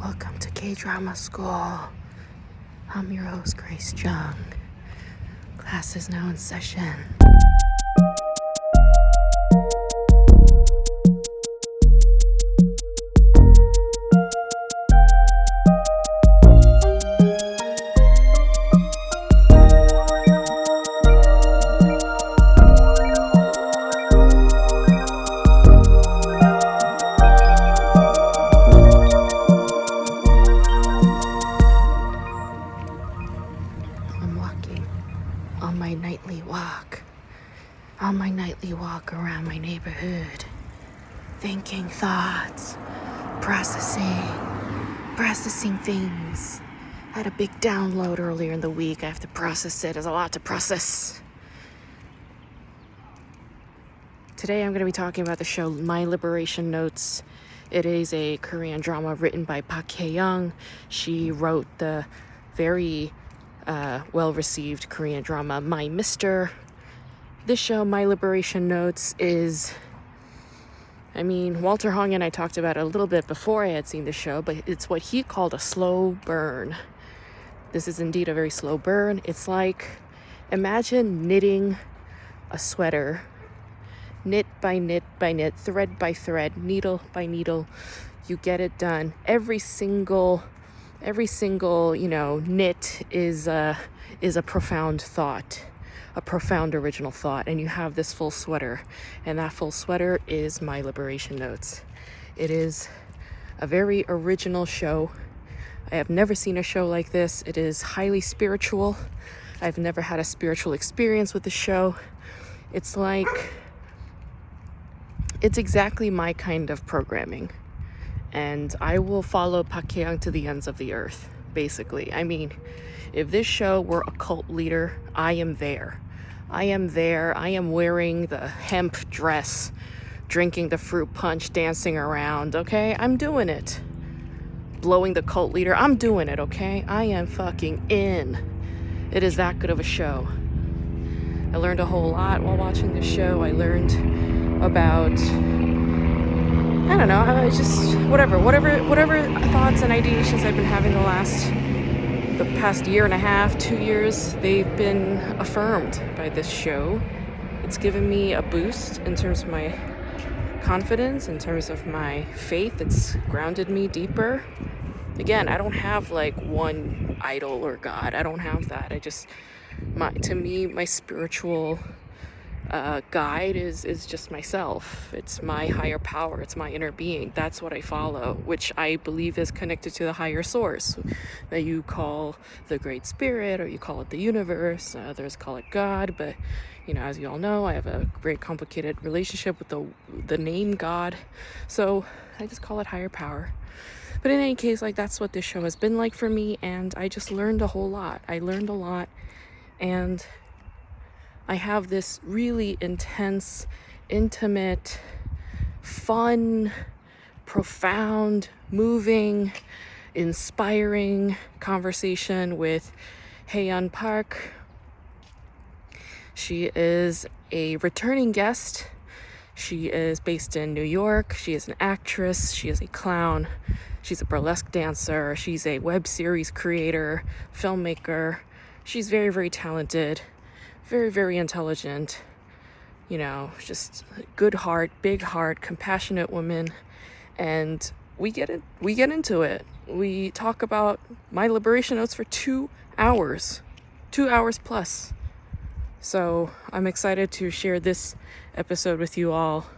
Welcome to K-Drama School. I'm your host, Grace Jung. Class is now in session. On my nightly walk around my neighborhood, thinking thoughts, processing things. I had a big download earlier in the week. I have to process it. There's a lot to process. Today I'm going to be talking about the show My Liberation Notes. It is a Korean drama written by Park Hae-young. She wrote the very well-received Korean drama My Mister. This show, My Liberation Notes, Walter Hong and I talked about it a little bit before I had seen the show, but it's what he called a slow burn. This is indeed a very slow burn. It's like, imagine knitting a sweater, knit by knit by knit, thread by thread, needle by needle. You get it done. Every single, knit is a profound thought. A profound original thought, and you have this full sweater, and that full sweater is My Liberation Notes. It is a very original show. I have never seen a show like this. It is highly spiritual. I've never had a spiritual experience with the show. It's exactly my kind of programming, and I will follow Park Hae-young to the ends of the earth, basically. If this show were a cult leader, I am there. I am wearing the hemp dress, drinking the fruit punch, dancing around, okay? I'm doing it. Blowing the cult leader, I'm doing it, okay? I am fucking in. It is that good of a show. I learned a whole lot while watching this show. I learned about, whatever thoughts and ideations I've been having the past year and a half, 2 years, they've been affirmed by this show. It's given me a boost in terms of my confidence, in terms of my faith. It's grounded me deeper. Again, I don't have one idol or God. I don't have that. To me, my spiritual guide is just myself. It's my higher power. It's my inner being. That's what I follow, which I believe is connected to the higher source that you call the Great Spirit, or you call it the universe. Others call it God, but as you all know, I have a very complicated relationship with the name God, so I just call it higher power. But in any case, that's what this show has been like for me, and I just learned a whole lot. And I have this really intense, intimate, fun, profound, moving, inspiring conversation with Hae-yeon Park. She is a returning guest. She is based in New York. She is an actress. She is a clown. She's a burlesque dancer. She's a web series creator, filmmaker. She's very, very talented. Very, very intelligent, just good heart, big heart, compassionate woman. And we get into it. We talk about My Liberation Notes for 2 hours plus. So I'm excited to share this episode with you all.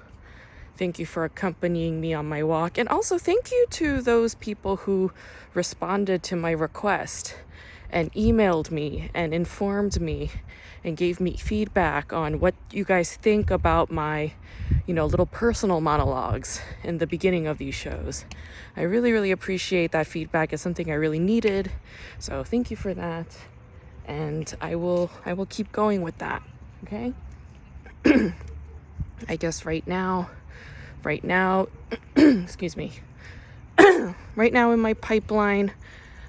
Thank you for accompanying me on my walk. And also thank you to those people who responded to my request and emailed me and informed me and gave me feedback on what you guys think about my, little personal monologues in the beginning of these shows. I really, really appreciate that feedback. It's something I really needed. So thank you for that. And I will keep going with that. Okay? I guess right now, excuse me. Right now in my pipeline,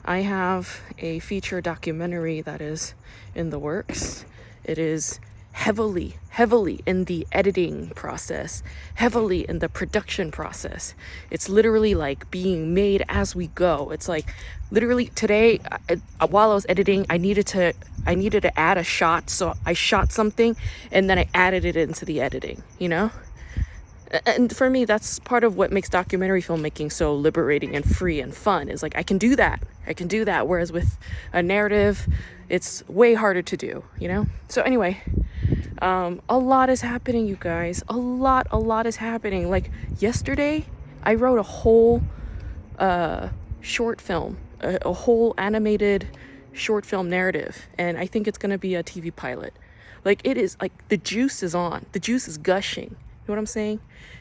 I have a feature documentary that is in the works. It is heavily in the editing process, heavily in the production process. It's literally like being made as we go. It's like literally today, while I was editing, I needed to add a shot, so I shot something and then I added it into the editing, you know? And for me, that's part of what makes documentary filmmaking so liberating and free and fun, is like I can do that, whereas with a narrative, it's way harder to do, you know? So anyway, a lot is happening, you guys. A lot is happening. Like yesterday, I wrote a whole short film, a whole animated short film narrative, and I think it's gonna be a TV pilot. Like it is like the juice is on, the juice is gushing. You know what I'm saying?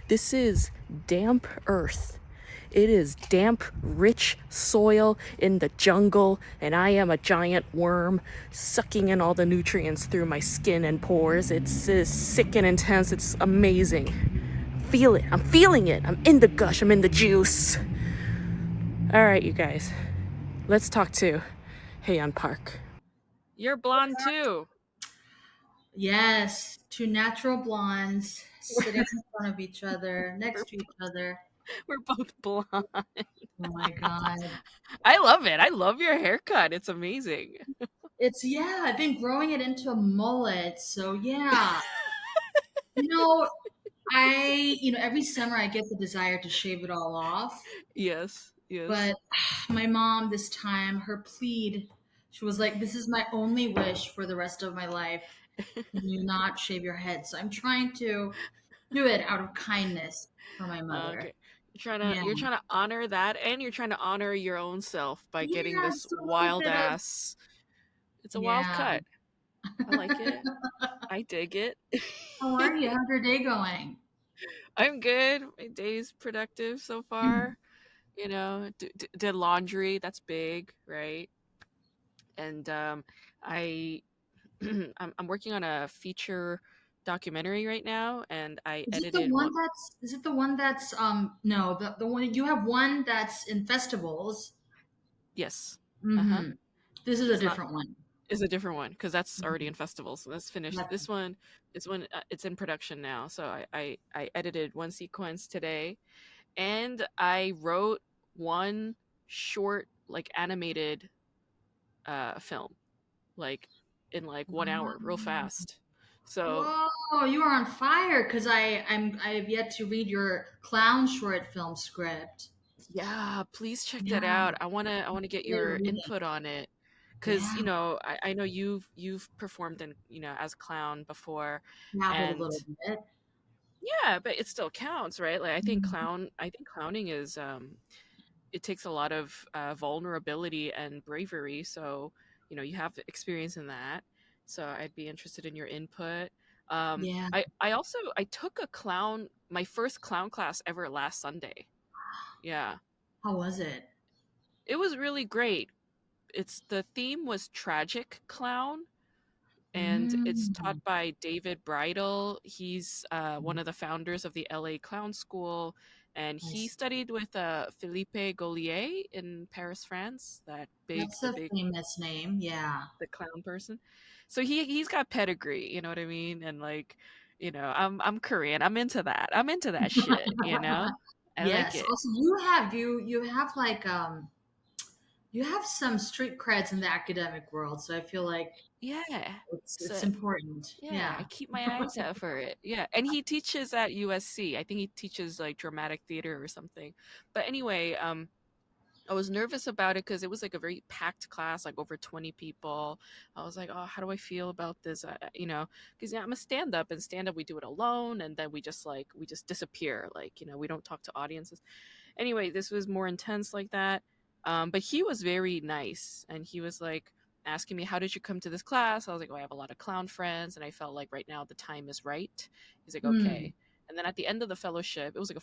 This is damp earth. It is damp, rich soil in the jungle, and I am a giant worm sucking in all the nutrients through my skin and pores. It's sick and intense. It's amazing. Feel it. I'm feeling it. I'm in the gush. I'm in the juice. All right, you guys. Let's talk to Heian Park. You're blonde too. Yes, two natural blondes sitting in front of each other, We're, next to each other. we're both blonde. Oh my God. I love it. I love your haircut. It's amazing. Yeah, I've been growing it into a mullet. So yeah, you know, every summer I get the desire to shave it all off. Yes, yes. But my mom, this time, her plead, she was like, "This is my only wish for the rest of my life. Can you not shave your head?" So I'm trying to do it out of kindness for my mother. Okay. You're trying to Yeah. you're trying to honor that, and you're trying to honor your own self by getting Yeah, this so a little wild bit of ass. It's a wild yeah. cut. I like it. I dig it. How are you? How's your day going? I'm good. My day's productive so far. You know, did laundry. That's big, right? And I I'm working on a feature documentary right now, and I edited one. Is it the one that's no, the one you have one that's in festivals. Yes. Uh-huh. Mm-hmm. This is a It's not different one. is a different one because that's already Mhm. in festivals. So that's finished. That's This one is when it's in production now. So I edited one sequence today, and I wrote one short like animated film, like in like 1 hour, real fast. So Whoa, you are on fire because I have yet to read your clown short film script. yeah, please check that Yeah, out. I wanna get really your reading. input on it. Cause Yeah, I know you've performed in, as clown before, dabbled a and little bit. yeah, but it still counts, right? Like Mhm. I think clowning is it takes a lot of vulnerability and bravery. So, you have experience in that. So I'd be interested in your input. Yeah, I took my first clown class ever last Sunday. Yeah. how was it? It was really great. The theme was tragic clown, and it's taught Mm. by David Bridle. He's one of the founders of the LA Clown School, and I he see. studied with Philippe Gaulier in Paris, France. That's The a big, famous name. Yeah. the clown person. So he's got pedigree. You know what I mean? And like, I'm Korean. I'm into that. I'm into that shit. I like Yes. it. Also, you have like you have some street creds in the academic world, so I feel like Yeah. it's So important. yeah, I Yeah. keep my eyes out for it. Yeah, and he teaches at USC. I think he teaches like dramatic theater or something. But anyway, I was nervous about it because it was like a very packed class, like over 20 people. I was like, oh, how do I feel about this? Because I'm a stand up, and stand up, we do it alone, and then we just disappear. Like, we don't talk to audiences. Anyway, this was more intense like that. But he was very nice, and he was like asking me, "How did you come to this class?" I was like, "Oh, I have a lot of clown friends, and I felt like right now the time is right." He's like, Hmm. "Okay." And then at the end of the fellowship, it was like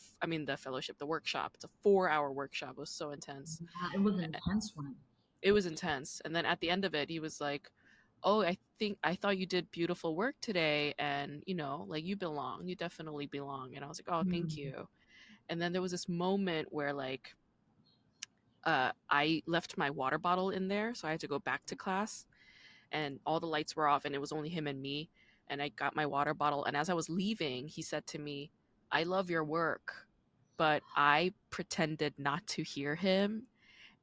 the fellowship, the workshop. It's a 4-hour workshop. It was so intense. Yeah, it was an intense one. It was intense. And then at the end of it, he was like, "Oh, I thought you did beautiful work today, and like you belong. You definitely belong." And I was like, "Oh, thank Hmm. you." And then there was this moment where like I left my water bottle in there, so I had to go back to class, and all the lights were off, and it was only him and me. and I got my water bottle. And as I was leaving, he said to me, "I love your work." But I pretended not to hear him,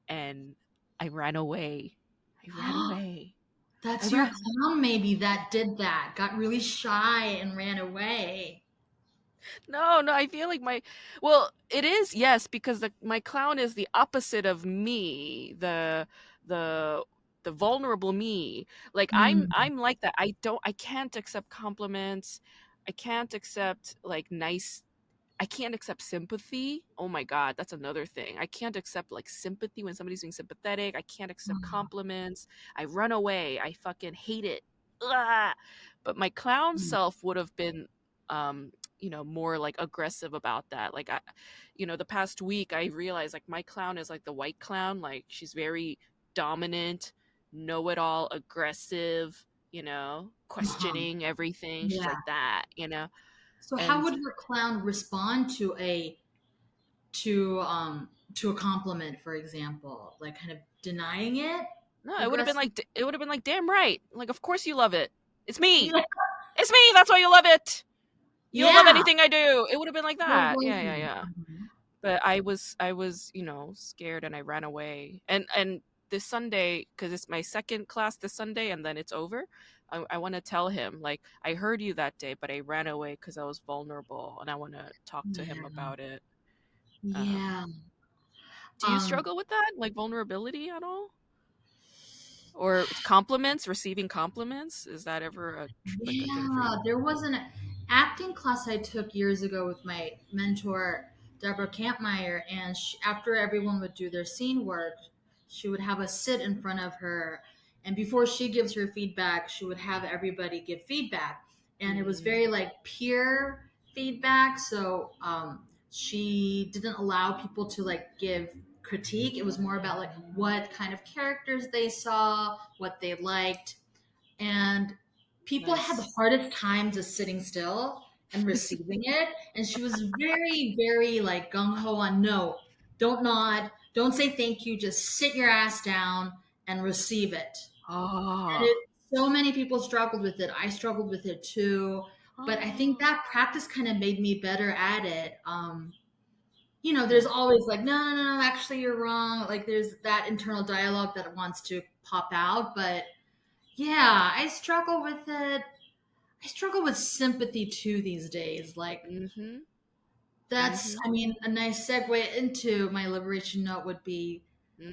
and I ran away. I ran away. I That's your ran. clown maybe that did that. Got really shy and ran away. No, no, I feel like well, it is, yes, because my clown is the opposite of me, the the vulnerable me. Like Mm. I'm like that. I can't accept compliments. I can't accept like nice I can't accept sympathy. Oh my God, that's another thing. I can't accept like sympathy when somebody's being sympathetic. I can't accept compliments. I run away. I fucking hate it. Ugh. But my clown Mm. self would have been, um, more like aggressive about that. Like the past week I realized like my clown is like the white clown. Like she's very dominant, know-it-all, aggressive. Uh-huh. Questioning everything. She's Yeah. like that. So how And would your clown respond to a compliment, for example? Like kind of denying it no, aggressively? it would have been like, damn right. Like, of course you love it. It's me. Yeah. It's me. That's why you love it. You don't love Yeah. anything I do. It would have been like Go that. Yeah, yeah, blazing. yeah. Mhm. But I was, scared, and I ran away. And this Sunday, because it's my second class this Sunday, and then it's over. I want to tell him like I heard you that day, but I ran away because I was vulnerable, and I want to talk to him Yeah. about it. Um, Yeah. do you Um, struggle with that, like vulnerability at all? Or compliments, receiving compliments? Is that ever like a thing for yeah, you? there was an acting class I took years ago with my mentor, Deborah Campmeyer, and after everyone would do their scene work, she would have us sit in front of her, and before she gives her feedback, she would have everybody give feedback, and it was Mm, very like peer feedback, so she didn't allow people to like give critique. It was more about like what kind of characters they saw, what they liked, and people had the nice. hardest time just sitting still and receiving it. And she was very, very like gung ho on no, don't nod, don't say thank you, just sit your ass down and receive it. And Oh. it, so many people struggled with it. I struggled with it too. But I think Oh. that practice kind of made me better at it. There's Yeah. always like, no, no, no, actually, you're wrong. Like, there's that internal dialogue that wants to pop out. But yeah, I struggle with it. I struggle with sympathy too these days. Like Mhm. that's, Mhm. I mean, a nice segue into my liberation note would be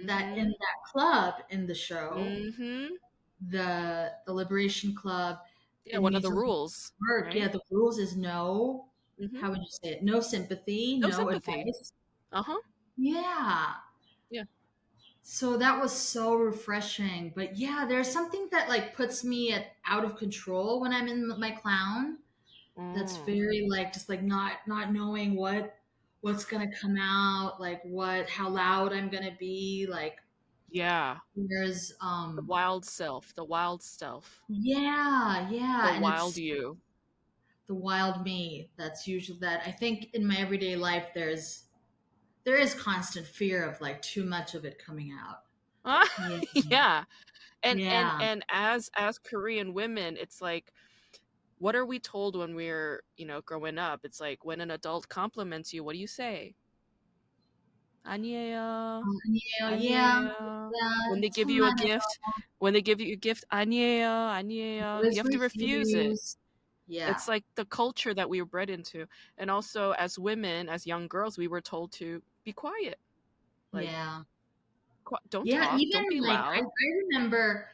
that in Mhm. that club in the show, Mhm. the Liberation Club, Yeah, it one of needs the a rules, work. Yeah, right? the rules is no. Mhm. How would you say it? No sympathy, No no sympathy. advice. Uh-huh. Yeah. Yeah. So that was so refreshing. But yeah, there's something that like puts me out of control when I'm in my clown. That's Mm. very like just like not knowing what's gonna come out, like what how loud I'm gonna be. Like Yeah. there's The wild self, the wild self, yeah, the yeah, and wild it's you. the wild me. That's usually that I think in my everyday life there is constant fear of like too much of it coming out. Yeah. Yeah. And Yeah. and as Korean women, it's like, what are we told when we're, growing up? It's like when an adult compliments you, what do you say? 아니에요. Yeah, yeah. 아니에요. When they give you a 천만에요. gift, 아니에요, 아니에요. You Always have to refuse it. refuse. Yeah. It's like the culture that we were bred into. And also as women, as young girls, we were told to be quiet. Like, Yeah. don't Yeah, talk, don't even be like I loud. remember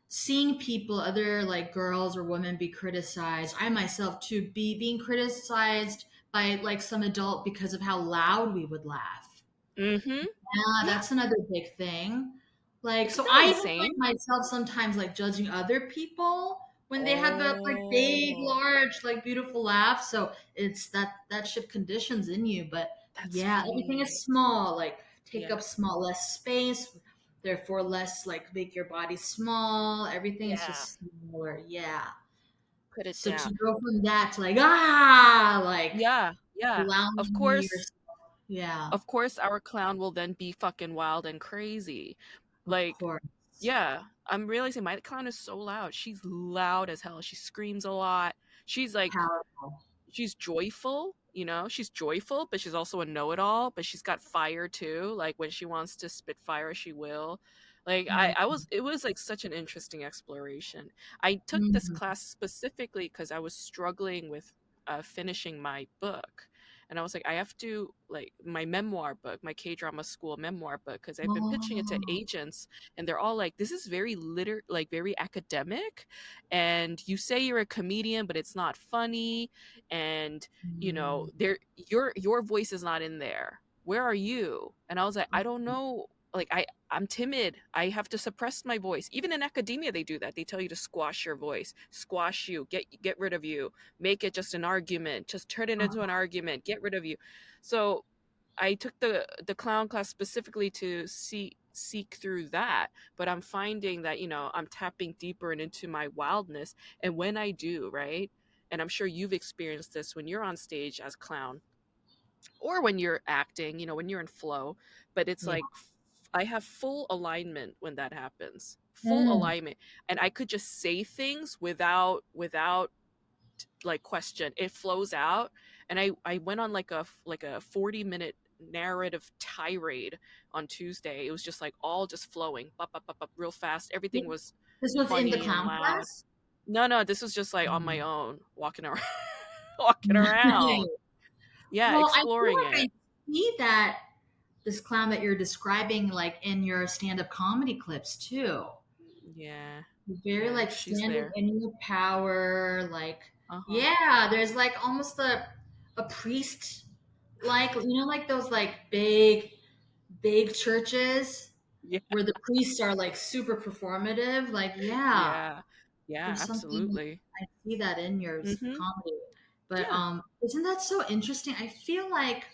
seeing people, other like girls or women be criticized. I myself too be being criticized by like some adult because of how loud we would laugh. Mhm. Yeah, Yeah, that's another big thing. Like, it's so not I even insane. find myself sometimes like judging other people when they have that like big, Oh, large, like beautiful laugh. So it's that shit conditions in you. But that's yeah, everything funny. is small, like take Yeah. up small, less space, therefore less like make your body small. Everything is Yeah. just smaller. Yeah. Put it So to down. go from that to like Yeah. Yeah. Of allowing course, yourself, yeah, our clown will then be fucking wild and crazy. of Like, course. yeah, I'm realizing my clown is so loud. She's loud as hell. She screams a lot. She's like Powerful. she's joyful, you know? She's joyful, but she's also a know-it-all, but she's got fire too. Like when she wants to spit fire, she will. Like Mm, I was it was like such an interesting exploration. I took this mhm. class specifically because I was struggling with finishing my book. And I was like, I have to like my memoir book, my K-drama school memoir book, because I've been pitching it to Oh. agents and they're all like, this is very like very academic. And you say you're a comedian, but it's not funny, and you know Mm. there your voice is not in there. Where are you? And I was like, I don't know. Like I'm timid. I have to suppress my voice. Even in academia they do that. They tell you to squash your voice, squash you, get rid of you, make it just an argument, just turn it into an argument, get rid of you. So I took the clown class specifically to seek through that, but I'm finding that, you know, I'm tapping deeper and into my wildness. And when I do, right? And I'm sure you've experienced this when you're on stage as clown or when you're acting, you know, when you're in flow, but it's Yeah. like I have full alignment when that happens. Full Mm. alignment. And I could just say things without like question. It flows out. And I went on like a 40-minute narrative tirade on Tuesday. It was just like all just flowing up real fast. Everything was This was in the funny and clown loud. class? No, this was just like on my Mm. own, walking around walking Nice. around. Yeah, Well, I feel exploring like it. I see that this clown that you're describing like in your stand-up comedy clips too. Yeah. Very Yeah, like she's standing there. in your power, like Uh-huh. yeah, there's like almost a priest like like those like big churches Yeah. where the priests are like super performative. Like yeah, Yeah. Yeah, there's something absolutely. I see that in your Mhm. comedy. But Yeah. isn't that so interesting? I feel like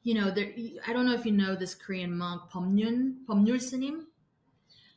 there. I don't know if you know this Korean monk Pomyul Snim.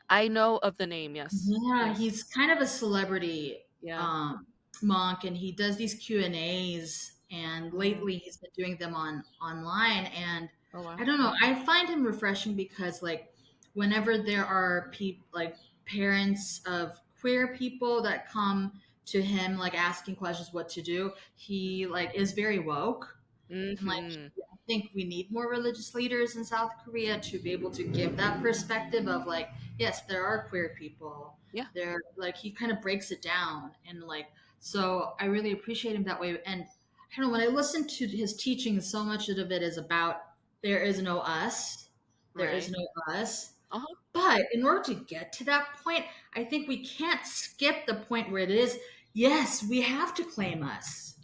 I know of the name, yes. Yeah, Yes. he's kind of a celebrity Yeah. um, monk, and he does these Q&As. And Oh. lately, he's been doing them online. And Oh I wow. don't know, I find him refreshing because, like, whenever there are like parents of queer people that come to him, like asking questions what to do, he like is very woke and like Mhm. I think we need more religious leaders in South Korea to be able to give that perspective of like, yes, there are queer people. Yeah. There, like he kind of breaks it down and like, so I really appreciate him that way. And I don't know, when I listen to his teaching, so much of it is about there is no us, there is Right. no us. Uh-huh. But in order to get to that point, I think we can't skip the point where it is, yes, we have to claim us.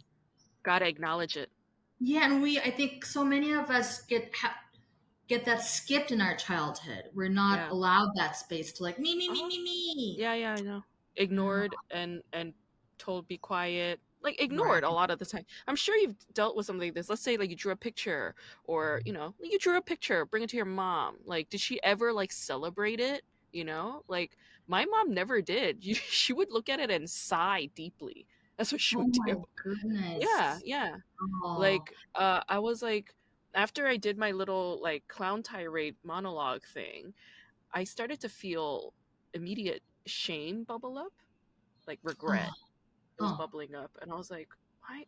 Gotta acknowledge it. Yeah, and I think so many of us get that skipped in our childhood. We're not Yeah. allowed that space to like me, me, me, Uh-huh. me, me. Yeah, yeah, I know. Uh, Ignored and told be quiet. Like ignored a right. lot of the time. I'm sure you've dealt with something like this. Let's say like you drew a picture or, you know, you drew a picture, bring it to your mom. Like did she ever like celebrate it? You know? Like my mom never did. She would look at it and sigh deeply. That's what she Oh would my do. Yeah, goodness. yeah. Oh, Like I was like after I did my little like clown tirade monologue thing, I started to feel immediate shame bubble up, like oh, regret. It was oh. bubbling up and I was like,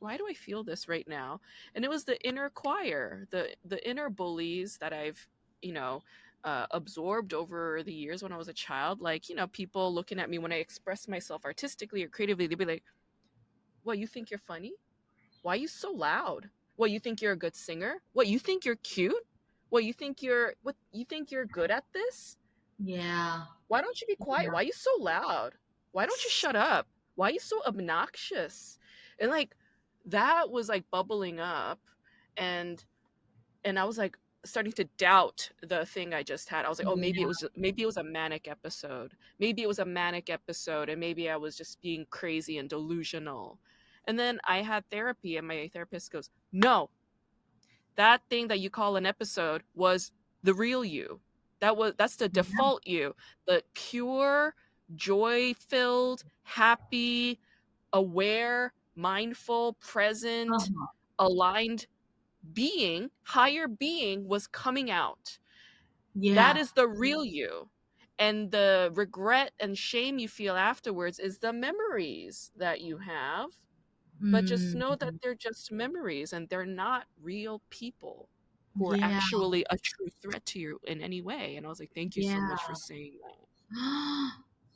why do I feel this right now? And it was the inner choir, the inner bullies that I've, you know, absorbed over the years when I was a child. Like, you know, people looking at me when I express myself artistically or creatively, they'd be like, "What, you think you're funny? Why are you so loud? What, you think you're a good singer? What, you think you're cute? What, you think you're good at this? Yeah. Why don't you be quiet? Yeah. Why are you so loud? Why don't you shut up? Why are you so obnoxious?" And like that was like bubbling up, and I was like starting to doubt the thing I just had. I was like, oh, Yeah. maybe it was a manic episode. Maybe it was a manic episode and maybe I was just being crazy and delusional. And then I had therapy and my therapist goes, "No, that thing that you call an episode was the real you. That's the Yeah. default you. The pure, joy-filled, happy, aware, mindful, present, Uh-huh. aligned being, higher being was coming out. That Yeah. is the real you." And the regret and shame you feel afterwards is the memories that you have. But just know that Mm, they're just memories and they're not real people who are yeah, actually a true threat to you in any way. And I was like, thank you so yeah. much for saying that.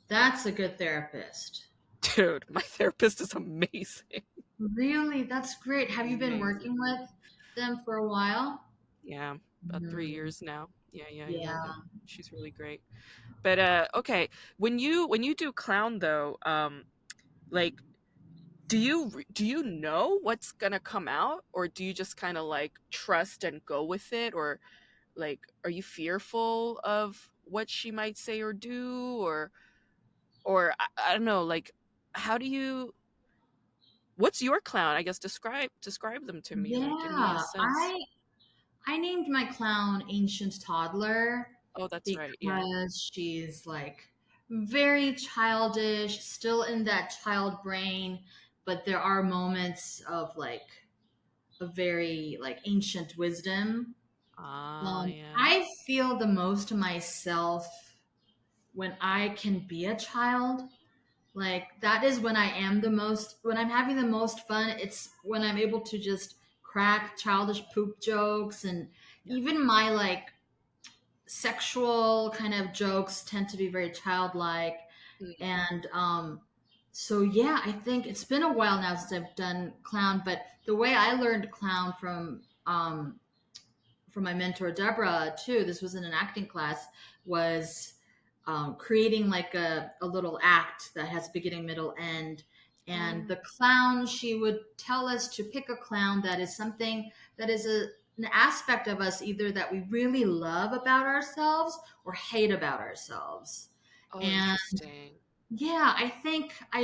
That's a good therapist. Dude, my therapist is amazing. Really? That's great. Have you been Amazing. working with them for a while? Yeah, about three Mm, years now. Yeah. yeah. She's really great. But okay, when you do clown though, like do you know what's gonna come out, or do you just kind of like trust and go with it, or like are you fearful of what she might say or do, or I don't know, like how do you what's your clown? I guess describe them to me, like give me a Yeah. sense. I named my clown Ancient Toddler Oh, that's right. Yeah. because she's like very childish, still in that child brain, but there are moments of like a very like ancient wisdom. Ah, yeah. I feel the most to myself when I can be a child. Like that is when I am the most when I'm having the most fun. It's when I'm able to just crack childish poop jokes, and Yeah. even my like sexual kind of jokes tend to be very childlike. Mm. And so yeah, I think it's been a while now since I've done clown, but the way I learned clown from my mentor Deborah too, this was in an acting class, was creating like a little act that has beginning, middle, end. And Oh, the clown, she would tell us to pick a clown that is something that is an aspect of us either that we really love about ourselves or hate about ourselves. oh, And interesting. yeah, I think I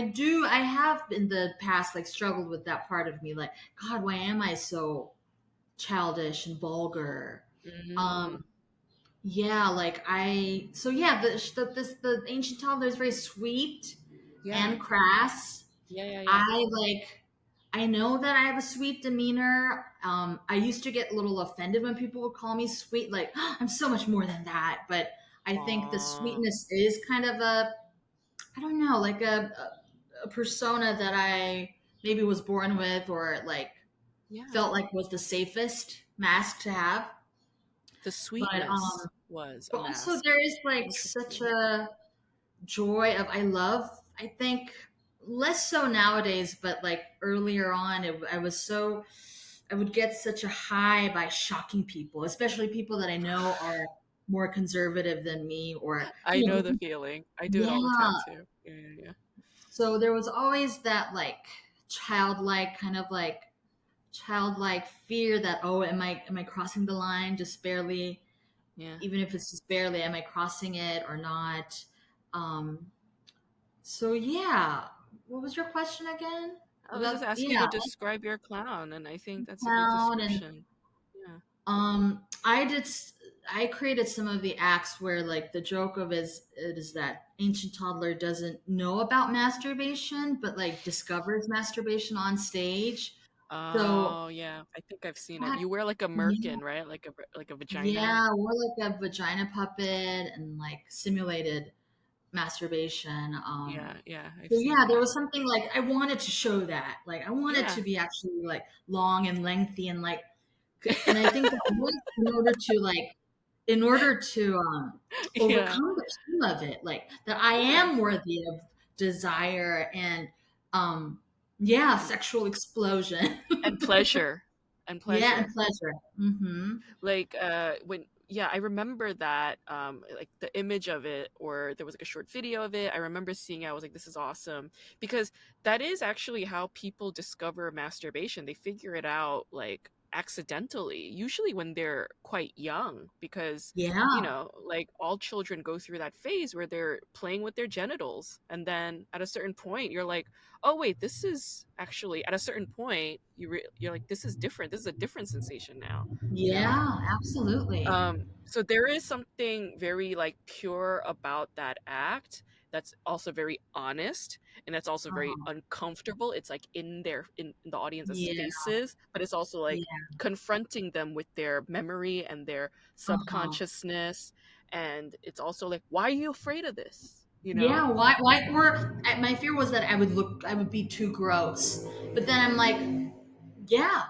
have in the past like struggled with that part of me, like, God, why am I so childish and vulgar? Um, Mm, yeah, like so yeah, the ancient toddler is very sweet yeah. and crass. Yeah. I like, I know that I have a sweet demeanor. I used to get a little offended when people would call me sweet, like, I'm so much more than that. But I think the Aw. sweetness is kind of I don't know, like a persona that I maybe was born with or like Yeah. felt like was the safest mask to have. The But sweetness was a but also mask. there is like such Interesting. a joy of I love. I think less so nowadays, but like earlier on, I would get such a high by shocking people, especially people that I know are more conservative than me, or I know the feeling. I do it all the time yeah. too. Yeah. So there was always that like childlike kind of like childlike fear that, oh, am I crossing the line just barely, Yeah. even if it's just barely, am I crossing it or not? um so yeah, what was your question again I was just about? asking you Yeah, to describe your clown, and I think that's a good town. And description. Yeah. I did I created some of the acts where like the joke of is it is that ancient toddler doesn't know about masturbation but like discovers masturbation on stage. So Oh, yeah. I think I've seen it. that, You wear like a yeah, merkin, right? Like a vagina. yeah, we're like a vagina puppet and like simulated masturbation. Yeah. I've So seen yeah, there that. was something like I wanted to show that. Like I wanted Yeah. to be actually like long and lengthy and like and I think that was in order to like in order to Yeah. overcome the shame of it, like that I Yeah. am worthy of desire and um yeah, And sexual explosion. and pleasure. And Yeah, and pleasure. pleasure. Mm-hmm. Like when yeah, I remember that like the image of it, or there was like a short video of it. I remember seeing it. I was like, this is awesome, because that is actually how people discover masturbation. They figure it out like accidentally, usually when they're quite young, because Yeah. like all children go through that phase where they're playing with their genitals, and then at a certain point you're like, oh wait, this is actually, at a certain point you're like, this is different, this is a different sensation now, you know. Yeah, absolutely. So there is something very like pure about that act, that's also very honest, and that's also very Uh-huh. uncomfortable. It's like in the audience's Yeah. faces, but it's also like Yeah. confronting them with their memory and their Uh-huh. subconsciousness. And it's also like, why are you afraid of this, you know? Yeah, why or my fear was that I would be too gross. But then I'm like, yeah.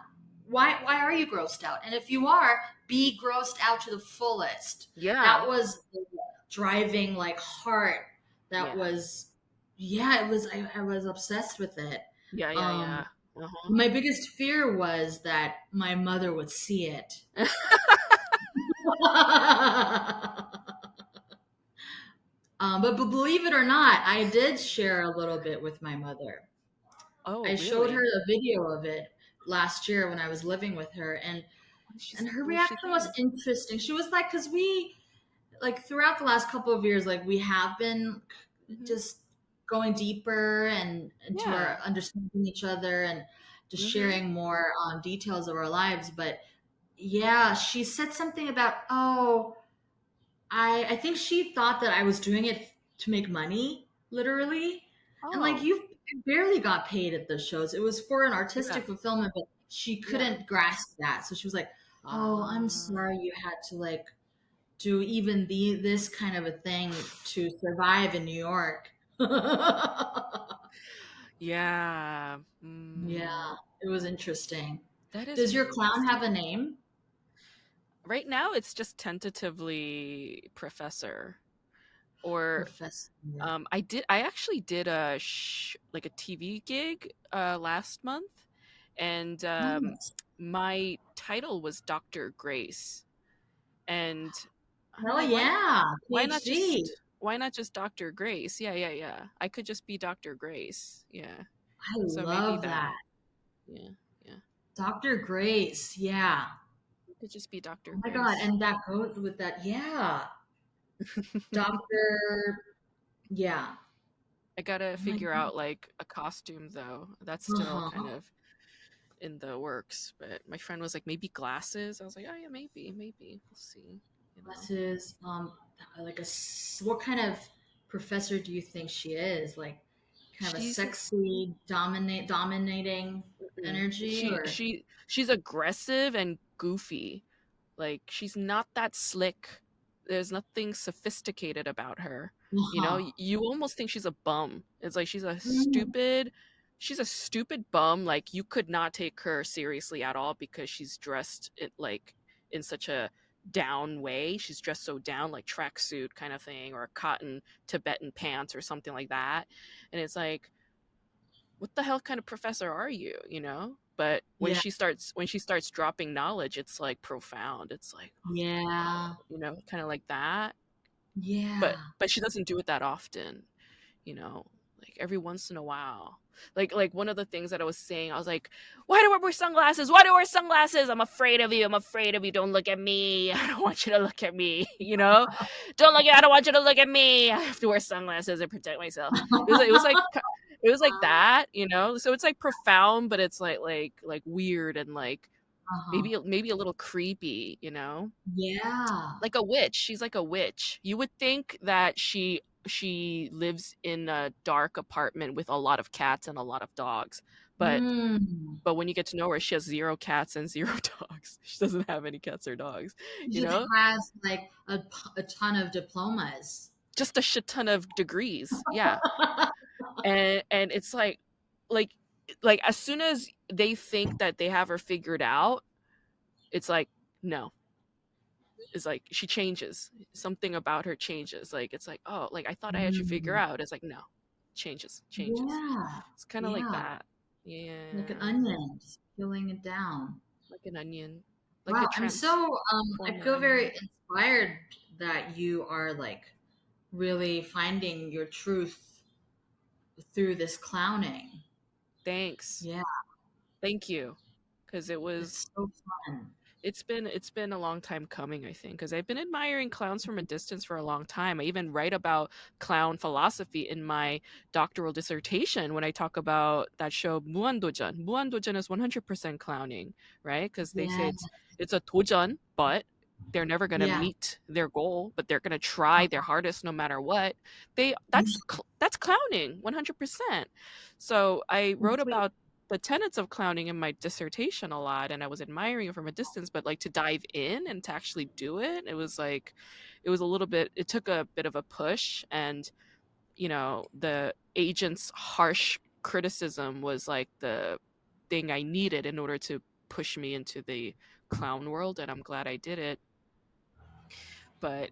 Why are you grossed out? And if you are, be grossed out to the fullest. Yeah. That was the driving like heart. That Yeah. was yeah, it was I was obsessed with it. Yeah, yeah, Um yeah. Uh-huh. my biggest fear was that my mother would see it. But believe it or not, I did share a little bit with my mother. Oh, I showed her really? a video of it last year when I was living with her, and her What did she reaction was think? interesting. She was like, because we like throughout the last couple of years, like we have been Hmm. just going deeper and into Yeah. our understanding each other and just Hmm. sharing more details of our lives. But yeah, she said something about, oh, I think she thought that I was doing it to make money, literally. And like Oh, you barely got paid at the shows. It was for an yeah. artistic fulfillment, but she Yeah. couldn't grasp that. So she was like, "Oh, I'm Ah. sorry you had to like do even this kind of a thing to survive in New York." Yeah. Yeah, Mm, it was interesting. that is Does your really clown have a interesting. name? Right now, it's just tentatively Professor. Or Professor. I actually did a like a TV gig last month, and Nice. my title was Dr. Grace. And I'm Hell like, yeah. why not PhD. just Dr. Grace? Yeah, yeah, yeah. I could just be Dr. Grace. Yeah. I So maybe love that. that. Yeah, yeah. Dr. Grace. Yeah. It could just be Dr. Oh my God. Grace. And that goes with that. Yeah. Dr. Yeah. I gotta Oh my figure God. out like a costume though. That's still kind Uh-huh. of in the works. But my friend was like, maybe glasses. I was like, oh yeah, maybe. We'll see. You know. Glasses. What kind of professor do you think she is? Like kind of a She's sexy, dominating mm, energy or? she's aggressive and goofy. Like she's not that slick. There's nothing sophisticated about her. You know, Uh-huh. you almost think she's a bum. It's like Mm. she's a stupid bum. Like you could not take her seriously at all because she's dressed like in such a down way. She's dressed so down, like tracksuit kind of thing, or cotton Tibetan pants or something like that. And it's like, what the hell kind of professor are you, you know? But Yeah. when she starts dropping knowledge, it's like profound. It's like, Yeah. you know, kind of like that. Yeah. But she doesn't do it that often, you know, like every once in a while. Like one of the things that I was saying, I was like, why do I wear sunglasses? Why do I wear sunglasses? I'm afraid of you. I'm afraid of you. Don't look at me. I don't want you to look at me. You know, don't look at. I don't want you to look at me. I have to wear sunglasses and protect myself. It was like that, you know. So it's like profound, but it's like weird and like Uh-huh. maybe a little creepy, you know, Yeah. like a witch. She's like a witch. You would think that she lives in a dark apartment with a lot of cats and a lot of dogs, but Mm. when you get to know her, she has zero cats and zero dogs. She doesn't have any cats or dogs, She you just know, has like a ton of diplomas. just a shit ton of degrees. Yeah. And it's like like as soon as they think that they have her figured out, it's like, no. It's like she changes. Something about her changes. Like it's like, oh, like I thought I had you figure Mm. out. It's like, no. Changes. Yeah. It's kind of like Yeah. that. Like an Yeah. onion, just peeling it down. Like an onion. Like a Wow. I transformer feel onion. very inspired that you are like really finding your truth through this clowning. Thanks. Yeah. Thank you. Cuz It's so fun. it's been a long time coming, I think, because I've been admiring clowns from a distance for a long time. I even write about clown philosophy in my doctoral dissertation when I talk about that show Muandojan. Muandojan is 100% clowning, right? Because they say Yeah. it's a dojan, but they're never going to Yeah. meet their goal, but they're going to try their hardest no matter what. That's clowning 100%. So I wrote Sweet. about the tenets of clowning in my dissertation a lot, and I was admiring it from a distance, but like to dive in and to actually do it, it was like it was a little bit it took a bit of a push. And the agent's harsh criticism was like the thing I needed in order to push me into the clown world, and I'm glad I did it. But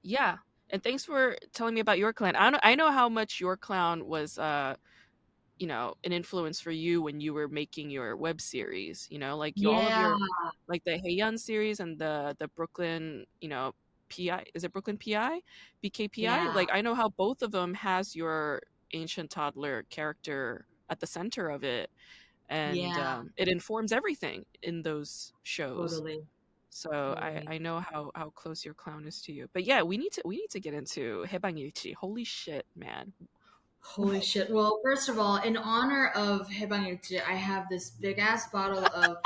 yeah, and thanks for telling me about your clown. I know how much your clown was an influence for you when you were making your web series. Like all of Yeah. your, like the Heian series and the Brooklyn, PI. Is it Brooklyn PI? BKPI? Yeah. Like I know how both of them has your ancient toddler character at the center of it, and Yeah. it informs everything in those shows. Totally. So I Totally. I know how close your clown is to you. But yeah, we need to get into Hebangilchi. Holy shit, man. Holy shit. Well, first of all, in honor of Hebangilchi, I have this big ass bottle of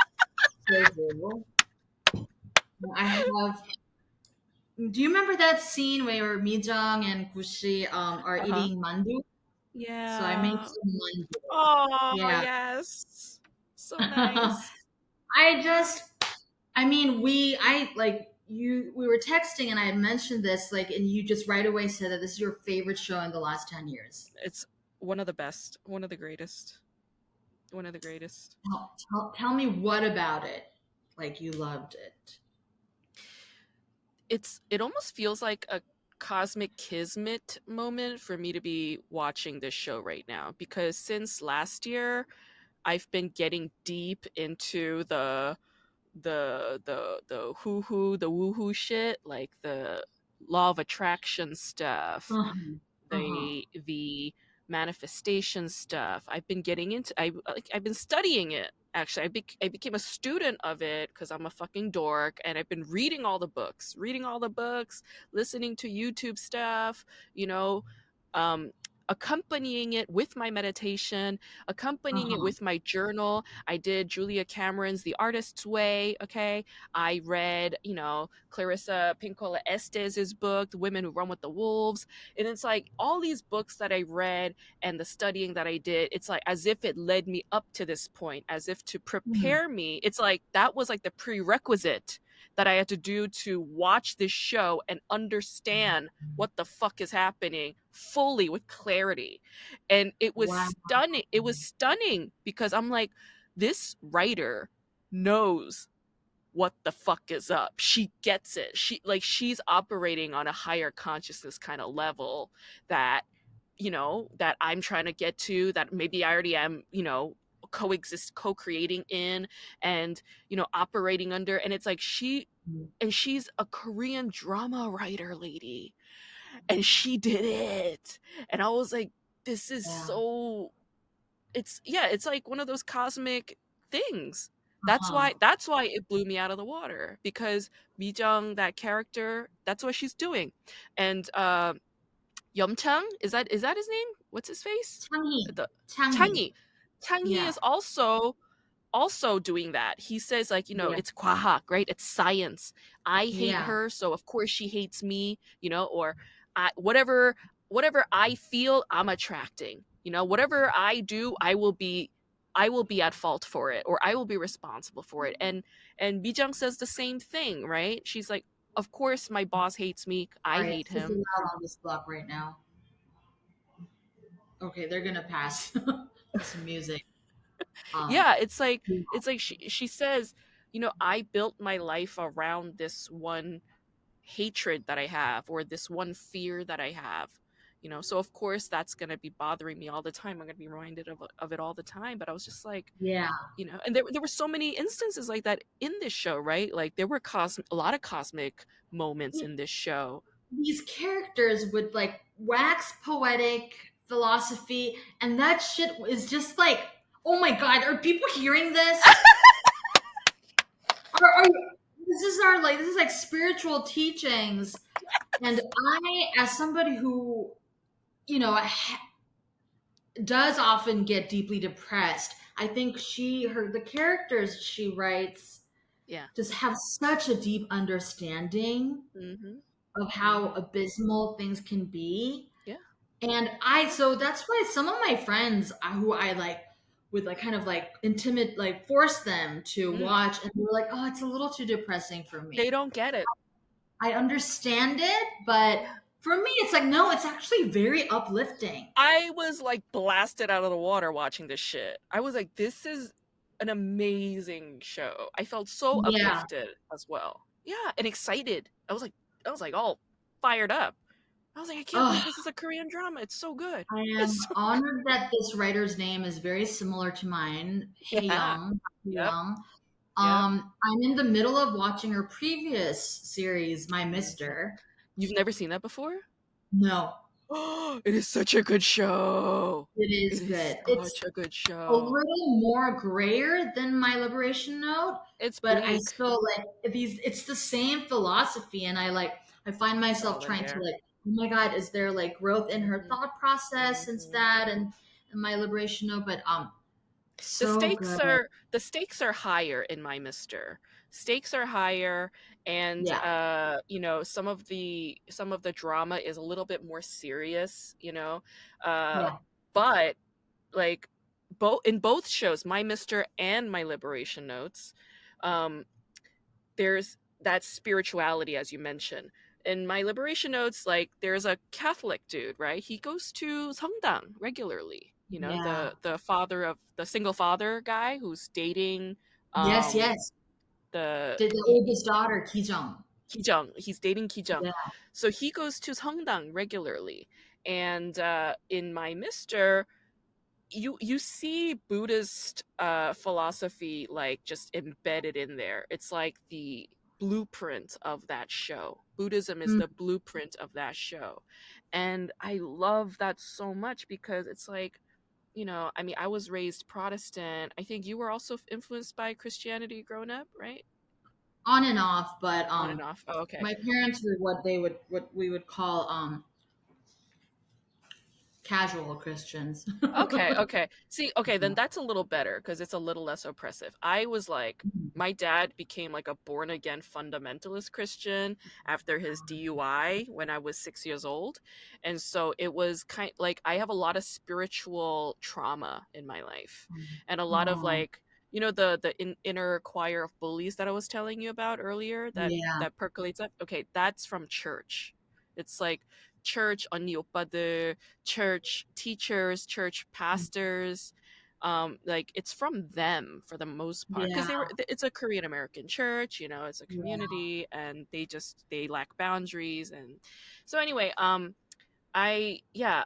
soju. I have. Do you remember that scene where Mijang and Kushi are Uh-huh. eating mandu? So I made Yeah. some mandu. Oh, Yeah. yes. So nice. I just, I mean, I like you. We were texting, and I had mentioned this, like, and you just right away said that this is your favorite show in the last 10 years. It's one of the best, one of the greatest, one of the greatest. Tell me what about it, like you loved it. It almost feels like a cosmic kismet moment for me to be watching this show right now, because since last year I've been getting deep into the hoo-hoo, the woohoo shit, like the law of attraction stuff, Uh-huh. Uh-huh. the manifestation stuff. I've been getting into I've been studying it. Actually, I became a student of it because I'm a fucking dork, and I've been reading all the books, listening to YouTube stuff, you know, um, accompanying it with my meditation, accompanying it Uh-huh. with my journal. I did Julia Cameron's The Artist's Way, okay? I read, Clarissa Pinkola Estes' book, The Women Who Run with the Wolves. And it's like all these books that I read and the studying that I did, it's like as if it led me up to this point, as if to Mhm. prepare me. It's like that was like the prerequisite that I had to do to watch this show and understand what the fuck is happening fully with clarity. And Wow. it was stunning because I'm like, this writer knows what the fuck is up. She gets it. She's operating on a higher consciousness kind of level that that I'm trying to get to, that maybe I already am, co-creating in, and operating under. And it's like she's a Korean drama writer lady, and she did it. And I was like, this is Yeah. so it's like one of those cosmic things. Uh-huh. That's why it blew me out of the water, because Mijung, that character, that's what she's doing. And Yeomchang, is that his name? What's his face? Changi. The Changi. Changi. Changi Yeah. is also doing that. He says, like, Yeah. it's kwahak, right? It's science. I hate Yeah. her, so of course she hates me, or whatever I feel, I'm attracting. Whatever I do, I will be at fault for it, or I will be responsible for it. And Bijang says the same thing, right? She's like, of course my boss hates me. I All right. hate It's super him. loud on this block right now. Okay, they're gonna pass. Some music. Um. Yeah, it's like she says, I built my life around this one hatred that I have, or this one fear that I have. So of course that's going to be bothering me all the time. I'm going to be reminded of it all the time. But I was just like, Yeah. and there were so many instances like that in this show, right? Like there were a lot of cosmic moments in this show. These characters would like wax poetic philosophy, and that shit is just like, oh my god, are people hearing this? Are this is like spiritual teachings, and I, as somebody who does often get deeply depressed, I think the characters she writes. Yeah. just have such a deep understanding Mm-hmm. of how Mm-hmm. abysmal things can be. Yeah. And so that's why some of my friends who I like would like kind of like intimate, like force them to Mm. watch, and they were like, oh, it's a little too depressing for They me. don't get it. I understand it, but Yeah. for me, it's like, no, it's actually very uplifting. I was like blasted out of the water watching this shit. I was like, this is an amazing show. I felt so Yeah. uplifted as well. Yeah, and excited. I was like all fired up. I was like, I can't believe Oh, this is a Korean drama. It's so good. I am It's so honored that this writer's name is very similar to mine, yeah. Hae Yep. Young. Yep. I'm in the middle of watching her previous series, My Mhm. Mister. You've never seen that before? No, Oh, it is such a good show. it It is is good. It's such a good a show. little more grayer than My Liberation Note, It's but I bleak. still like these. It's the same philosophy, and I find It's myself all in trying to there. like, oh my God, is there like growth in her Mhm. thought process since Mhm. that and My Liberation Note? But so good. The stakes are higher in My Mister. Stakes are higher, and Yeah, some of the drama is a little bit more serious, uh yeah, but like both shows, My Mister and My Liberation Notes, um there's that spirituality, as you mentioned. In My Liberation Notes, like, there's a Catholic dude, right? He goes to Songdang regularly. yeah. The father of the single father guy who's dating Yes, um yes. the The oldest daughter, Kijong. Kijung. He's dating Kijung. Yeah, So he goes to Songdang regularly. And in My Mister, you see Buddhist philosophy like just embedded in there. It's like the blueprint of that show. Buddhism is mm, the blueprint of that show. And I love that so much because it's like, I mean, I was raised Protestant. I think you were also influenced by Christianity growing up, right? on and off. But On and off. Oh, okay. my parents were what we would call casual Christians. Okay, okay. See, okay, then that's a little better because it's a little less oppressive. I was like, my dad became like a born again fundamentalist Christian after his DUI when I was 6 years old. And so it was kind like I have a lot of spiritual trauma in my life and a lot of Oh, like, inner choir of bullies that I was telling you about earlier yeah. that percolates up. Okay, that's from church. It's like church 언니 오빠들, church teachers, church pastors, like it's from them for the most part because Yeah, it's a Korean American church, it's a yeah. community, and they lack boundaries. And so anyway, I yeah,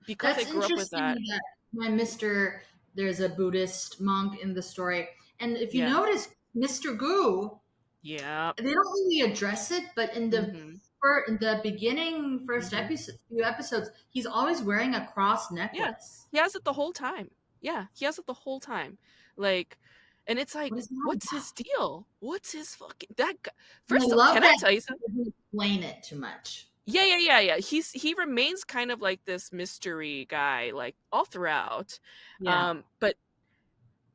because I That's grew up with interesting that. that my Mr. There's a Buddhist monk in the story. And if you Yeah. notice, Mr. Gu, Yeah. they don't really address it, but Mhm. in the beginning first Mhm. few episodes, he's always wearing a cross Yeah. necklace. He has it the whole time. Yeah, he has it the whole time. Like, and it's like, What is that what's about? his deal? What's his fucking that guy? And I First, love can I that tell you he something? doesn't explain it too much. Yeah, yeah, yeah, yeah. He remains kind of like this mystery guy, like all throughout. Yeah. But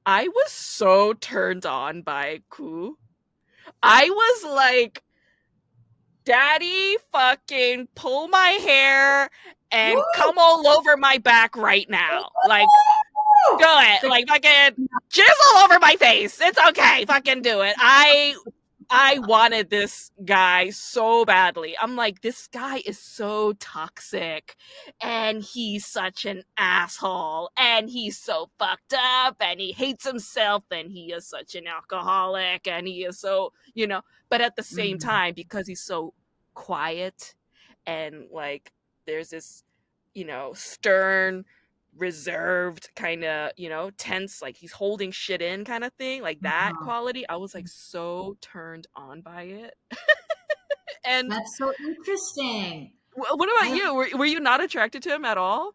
I was so turned on by Ku. I was like, Daddy, fucking pull my hair and Woo! come all over my back right now. Like, do it. The- Like, fucking jizz all over my face. It's okay. Fucking do it. I wanted this guy so badly. I'm like, this guy is so toxic and he's such an asshole and he's so fucked up and he hates himself and he is such an alcoholic and he is so, but at the same Mhm. time, because he's so quiet and like there's this, stern, reserved kind of, tense, like he's holding shit in kind of thing, like that Uh-huh. quality. I was like so turned on by it. And That's so interesting. what about I you? Were you not attracted to him at all?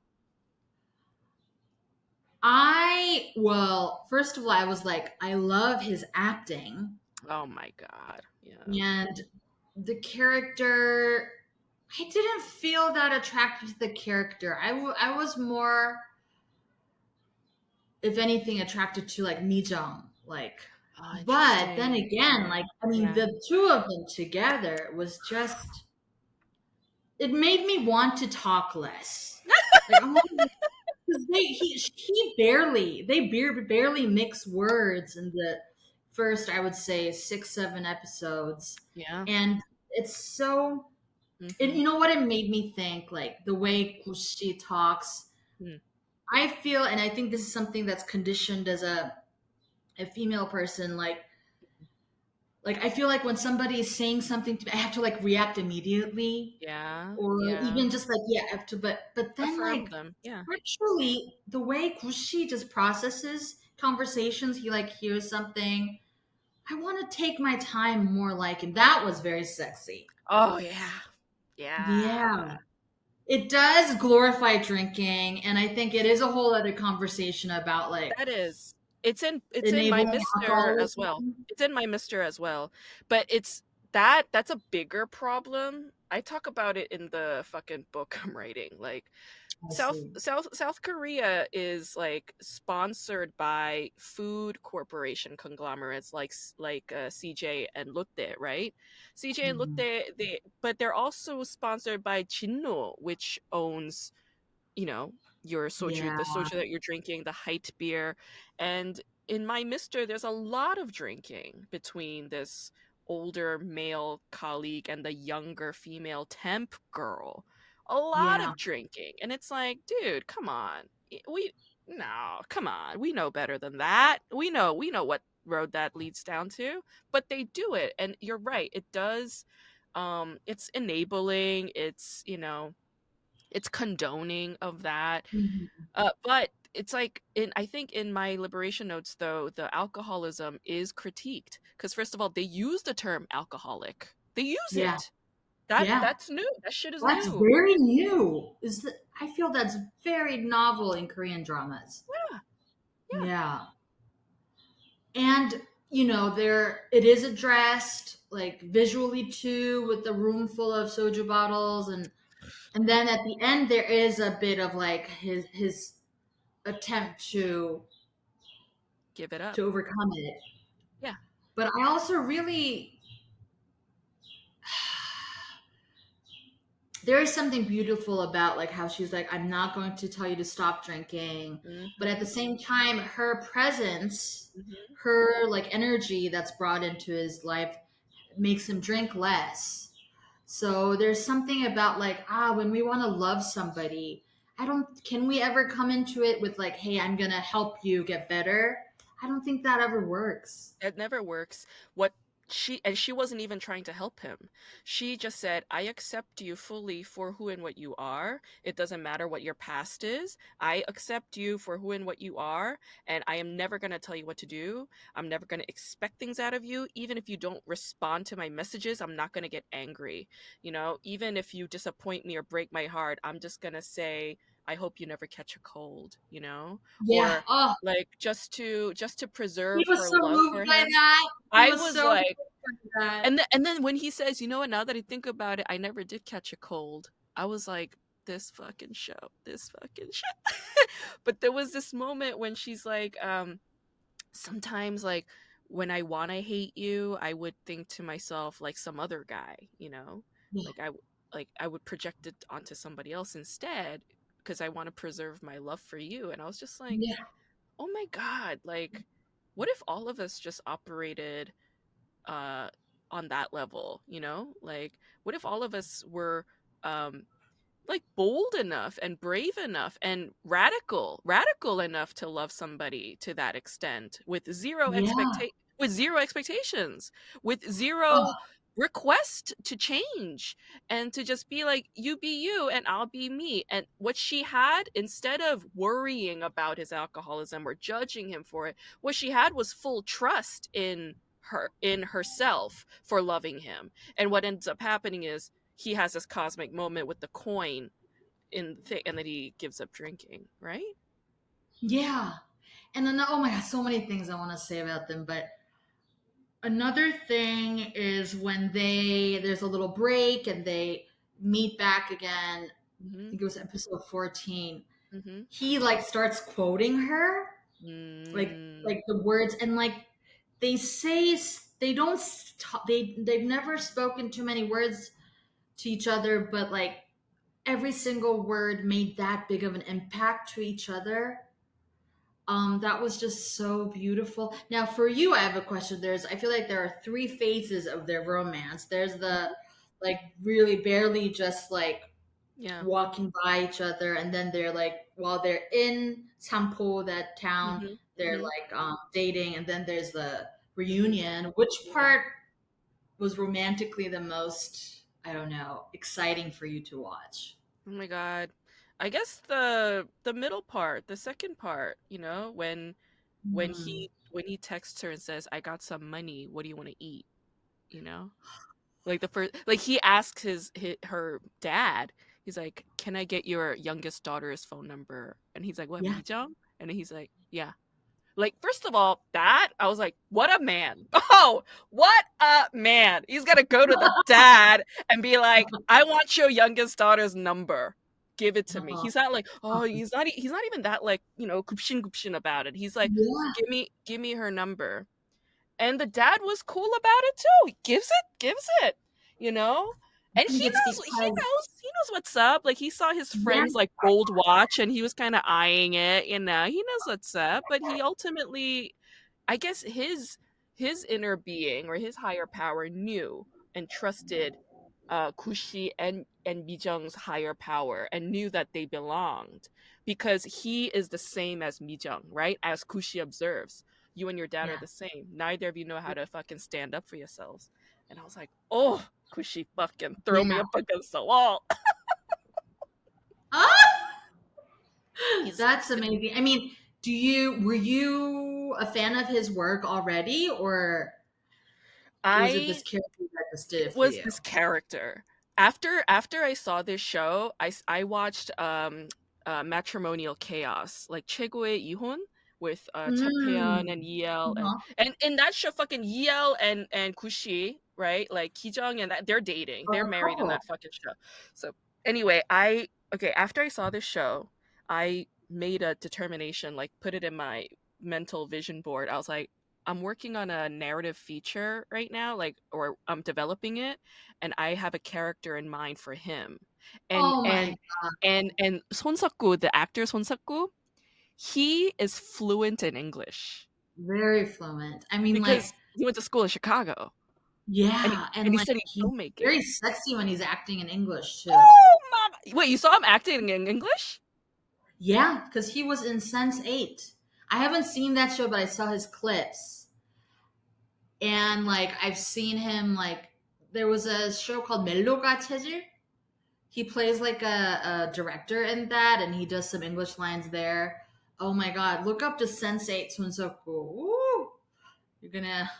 well, first of all, I was like, I love his acting Oh my god. Yeah. and the character. I didn't feel that attracted to the character. I was more, if anything, attracted to like Mi Jung. Like, Oh, But then interesting. again, like, I mean, Yeah. the two of them together was just, it made me want to talk less. Like, I want, because he barely, barely mix words in the first, I would say, 6, 7 episodes. Yeah. And it's so, Mm-hmm. you know what, it made me think, like, the way she talks. Mm. I feel, and I think this is something that's conditioned as a female person, like I feel like when somebody is saying something to me, I have to like react immediately, Yeah. or Yeah. even just like, yeah, I have to. But then, Affirm like, them. Yeah. actually, the way Kushi just processes conversations, he like hears something. I want to take my time more, like, and that was very sexy. Oh yeah. Yeah. Yeah, it does glorify drinking, and I think it is a whole other conversation about like That is. It's in my enabling Mister as well. alcoholism. It's in my Mister as well. But that's a bigger problem. I talk about it in the fucking book I'm writing. Like I see. South Korea is like sponsored by food corporation conglomerates like CJ and Lotte, right? CJ and Lotte, Mhm. but they're also sponsored by Jinno, which owns, you know, your soju, Yeah. the soju that you're drinking, the height beer. And in my Mister, there's a lot of drinking between this older male colleague and the younger female temp girl. A lot Yeah. of drinking. And it's like, dude, come on. We no, come on. We know better than that. We know what road that leads down to, but they do it. And you're right. It does it's enabling, it's condoning of that. Mhm. But it's like I think in my liberation notes though, the alcoholism is critiqued because first of all, they use the term alcoholic. They use Yeah. it. That Yeah. that's new. That shit is That's new. very new. I feel that's very novel in Korean dramas. Yeah, yeah. Yeah. And there it is addressed like visually too, with the room full of soju bottles, and then at the end there is a bit of like his attempt Give it up. to overcome it. Yeah. But I also really, there is something beautiful about like how she's like, I'm not going to tell you to stop drinking, but at the Hmm. same time her presence, Hmm. her like energy that's brought into his life makes him drink less. So there's something about like, when we want to love somebody, I don't can we ever come into it with like, hey, I'm gonna help you get better? I don't think that ever works. It never works. What she wasn't even trying to help him. She just said, "I accept you fully for who and what you are. It doesn't matter what your past is. I accept you for who and what you are, and I am never going to tell you what to do. I'm never going to expect things out of you. Even if you don't respond to my messages, I'm not going to get angry. Even if you disappoint me or break my heart, I'm just going to say, I hope you never catch a cold, Yeah. or Oh, like just to he preserve was her so love moved for by him. that. He I was was so moved like, by that. and then when he says, now that I think about it, I never did catch a cold. I was like, this fucking show. But there was this moment when she's like, sometimes like when I want to hate you, I would think to myself like some other guy, Yeah. like I would project it onto somebody else instead because I want to preserve my love for you. And I was just like, Yeah. oh my god, like what if all of us just operated uh on that level, like what if all of us were um like bold enough and brave enough and radical enough to love somebody to that extent Yeah. with zero expectations, with zero Oh, request to change, and to just be like, you be you and I'll be me. And what she had, instead of worrying about his alcoholism or judging him for it, what she had was full trust in herself for loving him. And what ends up happening is he has this cosmic moment with the coin and then he gives up drinking, right? yeah. And then, oh my God, so many things I want to say about them. But another thing is when there's a little break and they meet back again. I Mm-hmm. think it was episode 14. Mm-hmm. He like starts quoting her, like Mm. the words, and like they say they don't they've never spoken too many words to each other, but like every single word made that big of an impact to each other. That was just so beautiful. Now for you, I have a question. I feel like there are three phases of their romance. There's the like really barely just like Yeah. walking by each other, and then they're like while they're in Sampo, that town, Hmm. they're Hmm. like dating, and then there's the reunion. Which Yeah. part was romantically the most, I don't know, exciting for you to watch? Oh my God. I guess the middle part, the second part, Hmm. when he texts her and says, "I got some money. What do you want to eat?" You know? Like the first, like he asks her dad. He's like, "Can I get your youngest daughter's phone number?" And he's like, "What, Yeah. Mijang?" And he's like, "Yeah." Like, first of all, that I was like, "What a man!" Oh, what a man! He's gonna go to the dad and be like, "I want your youngest daughter's number. Give it to me." Uh-huh. He's not like, oh, he's not even that like kupshin kupshin about it. He's like, Yeah. give me her number." And the dad was cool about it too. He gives it, you know? I And think it's because he knows what's up. Like he saw his yeah, friend's like gold watch and he was kind of eyeing it, you know. He knows what's up, but he ultimately I guess his inner being or his higher power knew and trusted Kushi and Mijung's higher power and knew that they belonged because he is the same as Mijung, right? As Kushi observes, you and your dad are yeah. the same. Neither of you know how to fucking stand up for yourselves. And I was like, oh, Kushi, fucking throw me Yeah. up against the wall. Ah! He's That's amazing. I mean, were you a fan of his work already, or was it this I character that just did It it for was you? this character. After I saw this show, I watched Matrimonial Chaos, like 최고의 이혼 with Mm. Taeyeon and Yeel Uh-huh. and in that show fucking Yeel and Kushi, right? Like Kijung and they're dating. Oh, They're a married in couple. that fucking show. So anyway, I okay, after I saw this show, I made a determination, like put it in my mental vision board. I was like, I'm working on a narrative feature right now, like, or I'm developing it, and I have a character in mind for him. And Oh my and and Son Seok-gu, the actor Son Seok-gu, he is fluent in English Very fluent. I mean, like, because he went to school in Chicago, yeah, and and he's like studying he's filmmaking. very sexy when he's acting in English too. Oh, mama! Wait, you saw him acting in English? Yeah, because he was in Sense8. I haven't seen that show, but I saw his clips. And like I've seen him like there was a show called 멜로가 체질. He plays like a director in that, and he does some English lines there. Oh my god, look up to Sense8 Sunsoku. Ooh, you're gonna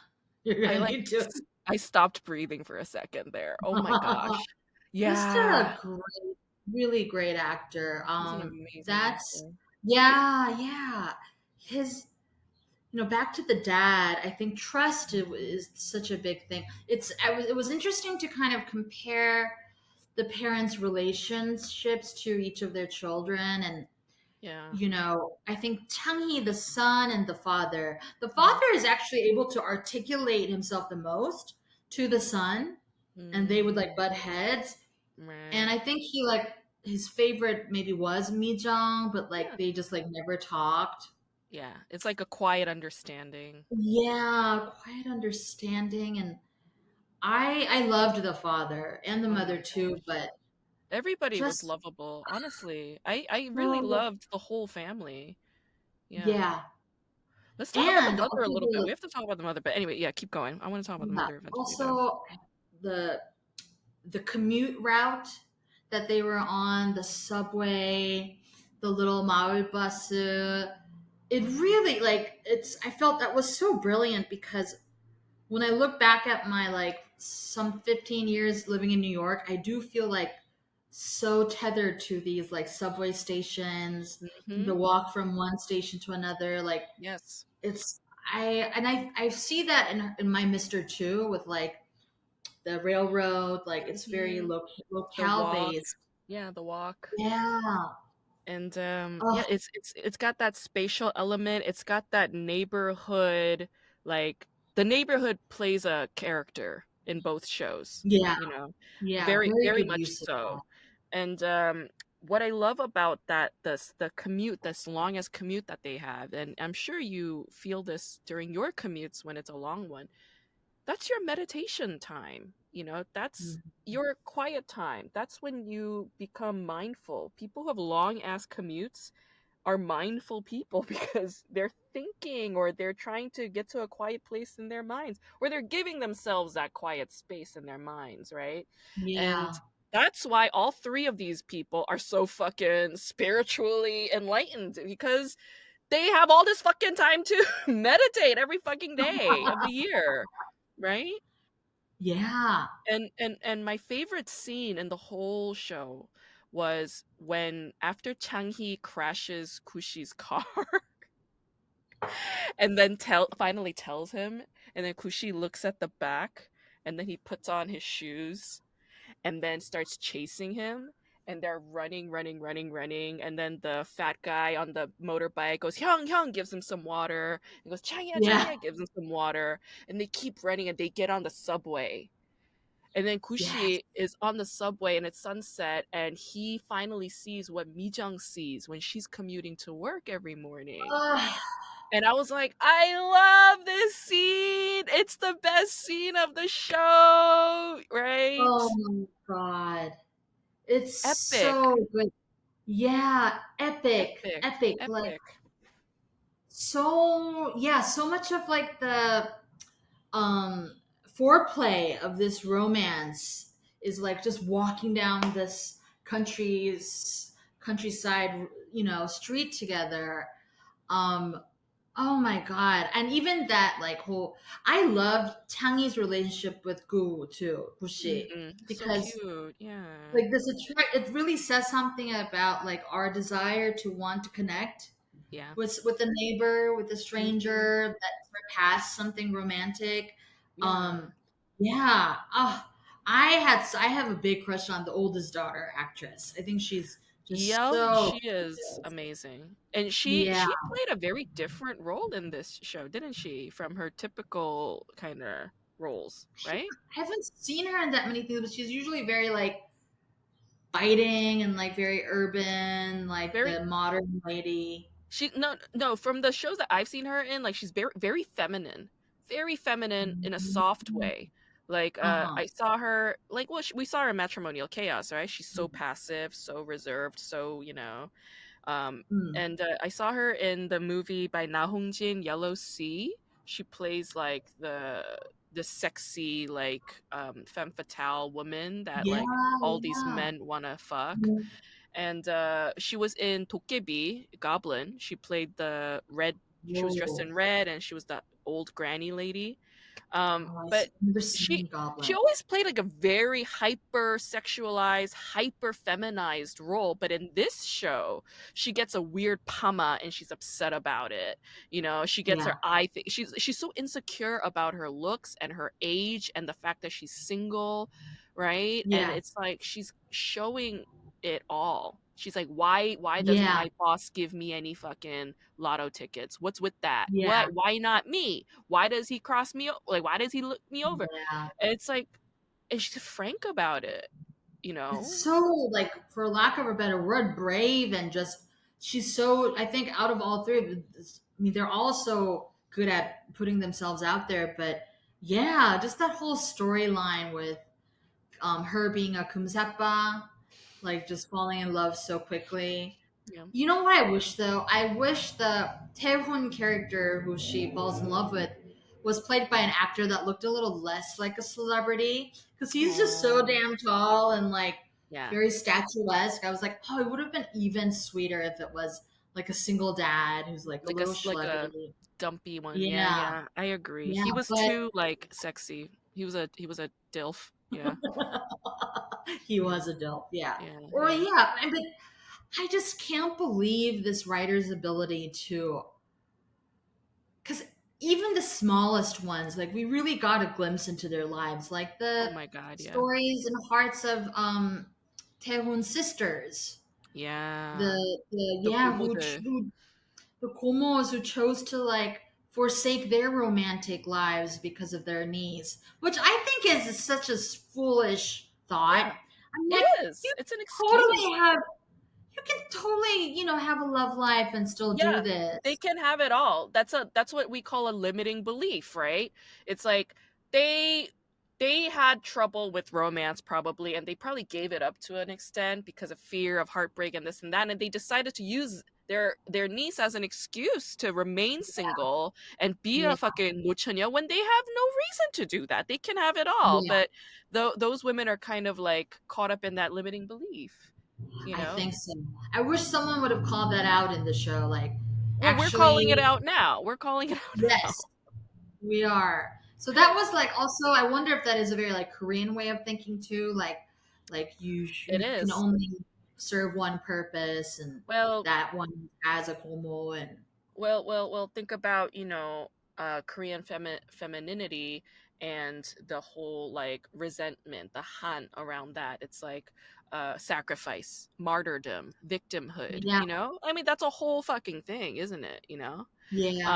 you're I gonna like need to. I stopped breathing for a second there. Oh my gosh. Just Yeah. a great, really great actor. He's an amazing That's actor. yeah, yeah. His back to the dad. I think trust is such a big thing. It was interesting to kind of compare the parents' relationships to each of their children, and Yeah. I think Changi, the son, and the Mhm. father is actually able to articulate himself the most to the son, and they would Mm, like butt heads. And right. I think he like his favorite maybe was Mijong, but Yeah. like they just like never talked. Yeah. It's like a quiet understanding. Yeah, quiet understanding, and I loved the father and the Oh my mother too, gosh. but Everybody was just lovable, honestly. I really so loved the whole family. Yeah. yeah. Let's talk about the And mother a also little bit. We have to talk about the mother, but anyway, yeah, keep going. I want to talk about the yeah, mother eventually though. also the the commute route that they were on, the subway, the little Maui bus. It really like I felt that was so brilliant because when I look back at my like some 15 years living in New York, I do feel like so tethered to these like subway stations, the Mhm. walk from one station to another. Like Yes. it's I see that in my Mister too with like the railroad. Like it's very Mhm. The locale walk. based. Yeah, the walk. Yeah. And Oh, yeah, it's got that spatial element. It's got that neighborhood like the neighborhood plays a character in both shows, Yeah, you know, yeah, very very very good much use of that. so. And what I love about that, the commute, this longest commute that they have, and I'm sure you feel this during your commutes when it's a long one, that's your meditation time. You know, that's Mhm. your quiet time. That's when you become mindful. People who have long ass commutes are mindful people because they're thinking, or they're trying to get to a quiet place in their minds, or they're giving themselves that quiet space in their minds, right? And Yeah. that's why all three of these people are so fucking spiritually enlightened, because they have all this fucking time to meditate every fucking day of the year, right? Yeah. And my favorite scene in the whole show was when, after Chang-hee crashes Kushi's car and then finally tells him, and then Kushi looks at the back, and then he puts on his shoes and then starts chasing him, and they're running, running, running, running, and then the fat guy on the motorbike goes, "Hyung, Hyung," gives him some water, and goes, "Changya, Yeah. Changya," gives him some water, and they keep running, and they get on the subway. And then Yes. Kushi is on the subway and it's sunset, and he finally sees what Mijang sees when she's commuting to work every morning. Ugh. And I was like, I love this scene. It's the best scene of the show, Oh right? my God. It's Epic, so good. Yeah, epic. epic, Epic. Like epic. so yeah, so much of like the um foreplay of this romance is like just walking down this countryside, street together. um oh my God. And even that like whole, I loved Tangi's relationship with Gu too, Bushi, So because cute. Yeah. like it really says something about like our desire to want to connect Yeah. with the neighbor, with the Hmm. stranger that surpassed something romantic. Yeah. Um, yeah. I have a big crush on the oldest daughter actress. I think she's just Yep, so she is gorgeous. amazing. And she Yeah. she played a very different role in this show, didn't she? From her typical kind of roles, right? I haven't seen her in that many things, but she's usually very like biting and like very urban, like Very the modern lady. she no no from the shows that I've seen her in, like she's very very feminine. Very feminine in a soft way. Like Uh-huh. I saw her, like, well, we saw her in Matrimonial Chaos, right? She's so passive, so reserved, so, Um, Mm. and I saw her in the movie by Na Hongjin, Yellow Sea. She plays like the sexy, like, femme fatale woman that, Yeah, like, all these yeah. men wanna fuck. Mm. And she was in Tokebi Goblin. She played the red. She was dressed Whoa. in red, and she was the old granny lady. Oh, But never she seen she Goblin. always played like a very hyper sexualized, hyper feminized role. But in this show, she gets a weird pama and she's upset about it. She gets Yeah, her eye thing. She's so insecure about her looks and her age and the fact that she's single, right? And yeah, it's like she's showing it all. She's like, why doesn't yeah, my boss give me any fucking lotto tickets? What's with that? yeah, Why not me? Why does he cross me like, why does he look me over? yeah. And it's like, and she's frank about it, you It's know? so like, for lack of a better word, brave and just she's so. I think out of all three, I mean, they're all so good at putting themselves out there. But yeah, just that whole storyline with her being a kumsepa, like just falling in love so quickly. Yeah. You know what I wish though? I wish the Taehun character who she falls in love with was played by an actor that looked a little less like a celebrity, because he's just so Oh, damn tall and like yeah. very statuesque. I was like, oh, it would have been even sweeter if it was like a single dad who's like a little Like a schlubby. dumpy one. Yeah, Yeah, yeah. I agree. yeah, He was but too, like, sexy. He was a DILF. Yeah. he was a dope. Yeah, Yeah, or yeah. yeah, but I just can't believe this writer's ability to, because even the smallest ones, like we really got a glimpse into their lives, like Oh the my god, yeah. stories and hearts of Taehun's sisters, Yeah. the The yeah 고모들. who the Komos who chose to like forsake their romantic lives because of their needs, which I think is such a foolish thought. Yeah, I'm it like, is. you It's an excuse. totally have, you can totally, have a love life and still do Yeah, they this. can have it all. That's what we call a limiting belief, right? It's like they they had trouble with romance probably, and they probably gave it up to an extent because of fear of heartbreak and this and that, and they decided to use their niece as an excuse to remain single and be Yeah, a fucking 노처녀 when they have no reason to do that. They can have it all, yeah, but those women are kind of like caught up in that limiting belief, you I know? think so. I wish someone would have called that out in the show. Like, Well, we're calling it actually, out now. We're calling it out now. yes, we are. So that was like also. I wonder if that is a very like Korean way of thinking too. Like It you can is. only serve one purpose, and Well, that one has a como and well, think about, Korean femininity and the whole like resentment, the han around that. It's like sacrifice, martyrdom, victimhood, yeah, I mean, that's a whole fucking thing, isn't it, yeah,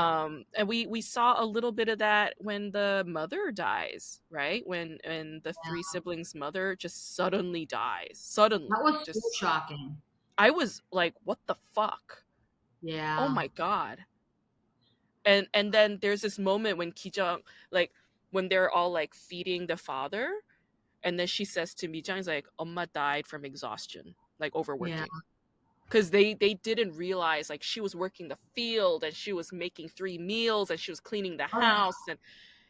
And we saw a little bit of that when the mother dies, right? When the yeah. three siblings mother just suddenly dies. Suddenly. That was so Just shocking. I was like, what the fuck? Oh Yeah, my god. And then there's this moment when Kijang, like, when they're all like feeding the father, and then she says to Mijang's like, "엄마 died from exhaustion, like yeah. overworking." Because they didn't realize like she was working the field and she was making 3 meals and she was cleaning the Oh, house, and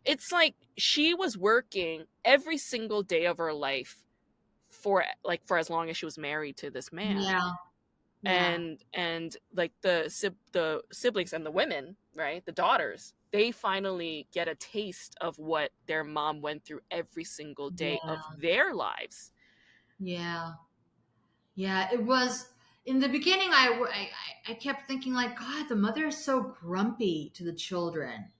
it's like she was working every single day of her life for as long as she was married to this man. yeah, yeah. And like the siblings and the women, right, the daughters, they finally get a taste of what their mom went through every single day Yeah, of their lives. yeah, yeah. It was in the beginning. I kept thinking like, God, the mother is so grumpy to the children,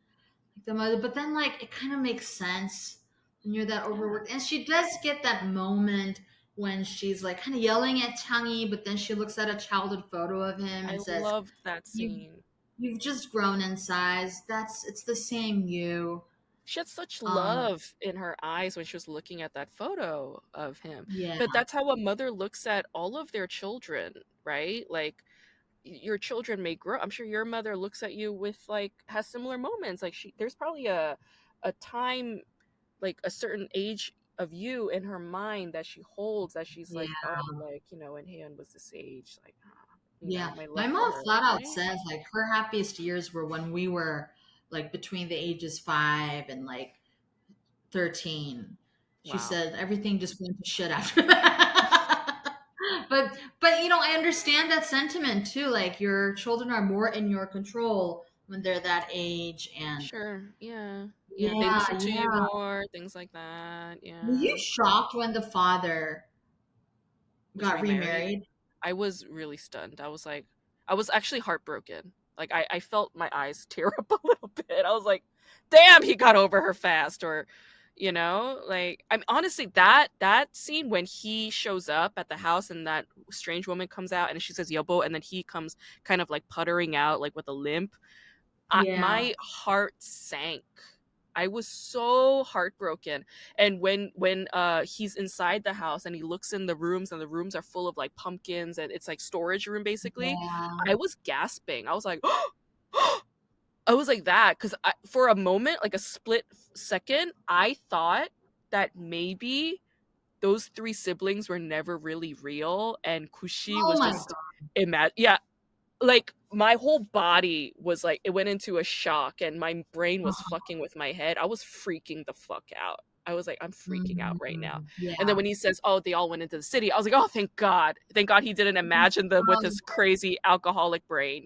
like the mother. But then like it kind of makes sense when you're that Yeah, overworked, and she does get that moment when she's like kind of yelling at Changi, but then she looks at a childhood photo of him I and says, loved that "You, scene. you've just grown in size. It's the same you." She had such Um, love in her eyes when she was looking at that photo of him. yeah, But that's how a mother looks at all of their children, right? Like, your children may grow. I'm sure your mother looks at you with like has similar moments. Like, there's probably a time, like a certain age of you in her mind that she holds, that she's yeah. like, oh, like, when Haeun was this age, like, Yeah, my my love for mom her, flat out right? says like her happiest years were when we were like between the ages 5 and like 13. She Wow. said everything just went to shit after that. But I understand that sentiment too. Like your children are more in your control when they're that age, and Sure. Yeah. Yeah, they yeah, listen to you yeah. more, things like that. Were you Yeah. shocked when the father Was got remarried. remarried? I was really stunned. I was like, I was actually heartbroken. Like, I felt my eyes tear up a little bit. I was like, damn, he got over her fast. Or, like, I'm honestly, that scene when he shows up at the house and that strange woman comes out and she says yobo, and then he comes kind of like puttering out like with a limp. Yeah. My heart sank. I was so heartbroken. And when he's inside the house and he looks in the rooms, and the rooms are full of like pumpkins, and it's like storage room basically, Yeah. I was gasping. I was like, I was like that because for a moment, like a split second, I thought that maybe those three siblings were never really real, and Kushi Oh was my just God. yeah, like my whole body was like, it went into a shock and my brain was fucking with my head. I was freaking the fuck out. I was like, I'm freaking out right now. Mhm. Yeah. And then when he says, oh, they all went into the city, I was like, oh, thank God. Thank God he didn't imagine them with his crazy alcoholic brain.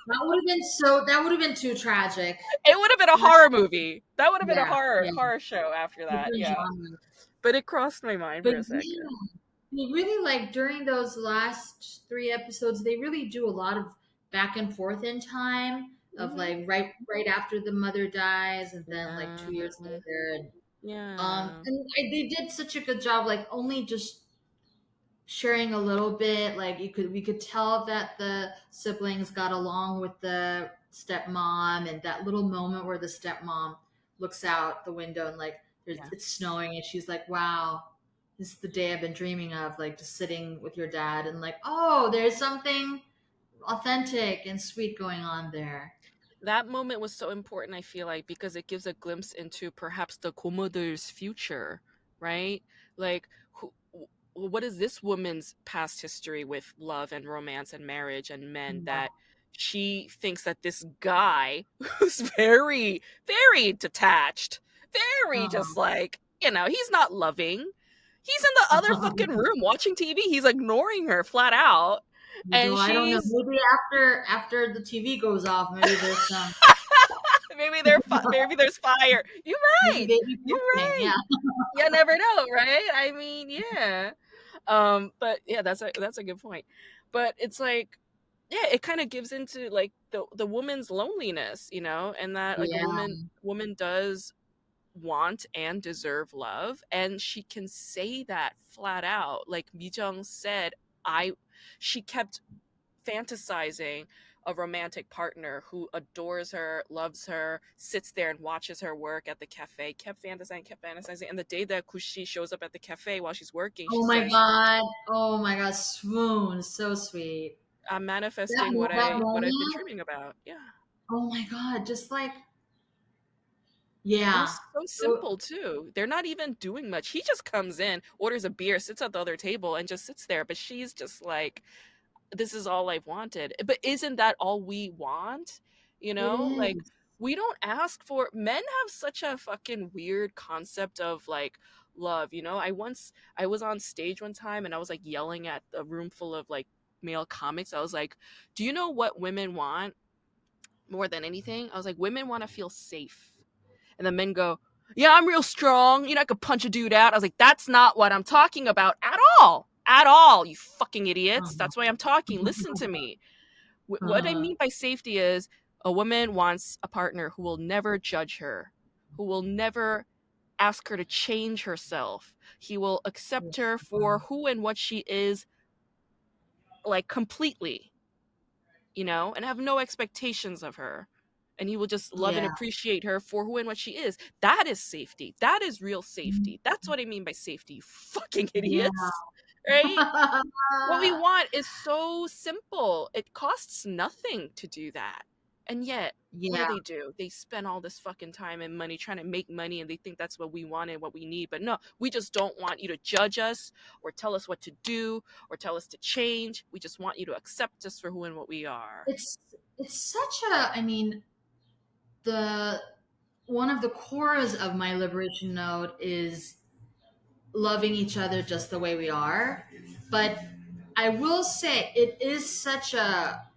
That would have been too tragic. It would have been a horror movie. That would have been a Yeah, horror yeah, horror show after that. different Yeah. genre. But it crossed my mind for But a yeah, second. they really like during those last 3 episodes, they really do a lot of back and forth in time of Hmm. like right after the mother dies, and then like Yeah. 2 years later, Yeah. they did such a good job, like only just sharing a little bit. Like we could tell that the siblings got along with the stepmom, and that little moment where the stepmom looks out the window and like Yeah. it's snowing, and she's like, "Wow, this is the day I've been dreaming of." Like just sitting with your dad, and like, oh, there's something authentic and sweet going on there. That moment was so important, I feel like, because it gives a glimpse into perhaps the 고모들's future, right? Like, what is this woman's past history with love and romance and marriage and men Yeah. that she thinks that this guy who's very, very detached, very just Uh-huh. like, he's not loving. He's in the other fucking room watching TV. He's ignoring her flat out. Although And I don't know, she's maybe after the TV goes off, maybe there's some maybe there's fire. You're maybe right. baby You're booming. Yeah. right. You never know, right? I mean, yeah. But yeah, that's a good point. But it's like, yeah, it kind of gives into like the woman's loneliness, and that like a Yeah. woman does want and deserve love, and she can say that flat out. Like Mijung said, I she kept fantasizing a romantic partner who adores her, loves her, sits there and watches her work at the cafe, kept fantasizing, kept fantasizing. And the day that Kushi shows up at the cafe while she's working, she Oh my says, god. Oh my god. Swoon. So sweet. I'm That manifesting what that I've been moment. dreaming about. Yeah. Oh my god. Just like And yeah. it's so So simple too. They're not even doing much. He just comes in, orders a beer, sits at the other table, and just sits there. But she's just like, this is all I've wanted. But isn't that all we want? it Like, is. we don't ask for, men have such a fucking weird concept of like love. I was on stage one time and I was like yelling at a room full of like male comics. I was like, do you know what women want more than anything? I was like, women want to feel safe. And the men go, yeah, I'm real strong. I could punch a dude out. I was like, that's not what I'm talking about at all. At all, you fucking idiots. Uh-huh. That's why I'm talking. Listen to me. What I Uh-huh. mean by safety is a woman wants a partner who will never judge her, who will never ask her to change herself. He will accept her for who and what she is, like completely, and have no expectations of her. And he will just love and Yeah. appreciate her for who and what she is. That is safety. That is real safety. That's what I mean by safety, you fucking Yeah. idiots. Right? What we want is so simple. It costs nothing to do that. And yet, what Yeah. do? They spend all this fucking time and money trying to make money, and they think that's what we want and what we need. But no, we just don't want you to judge us or tell us what to do or tell us to change. We just want you to accept us for who and what we are. It's it's such a I mean, the one of the cores of my liberation note is loving each other just the way we are. But I will say it is such a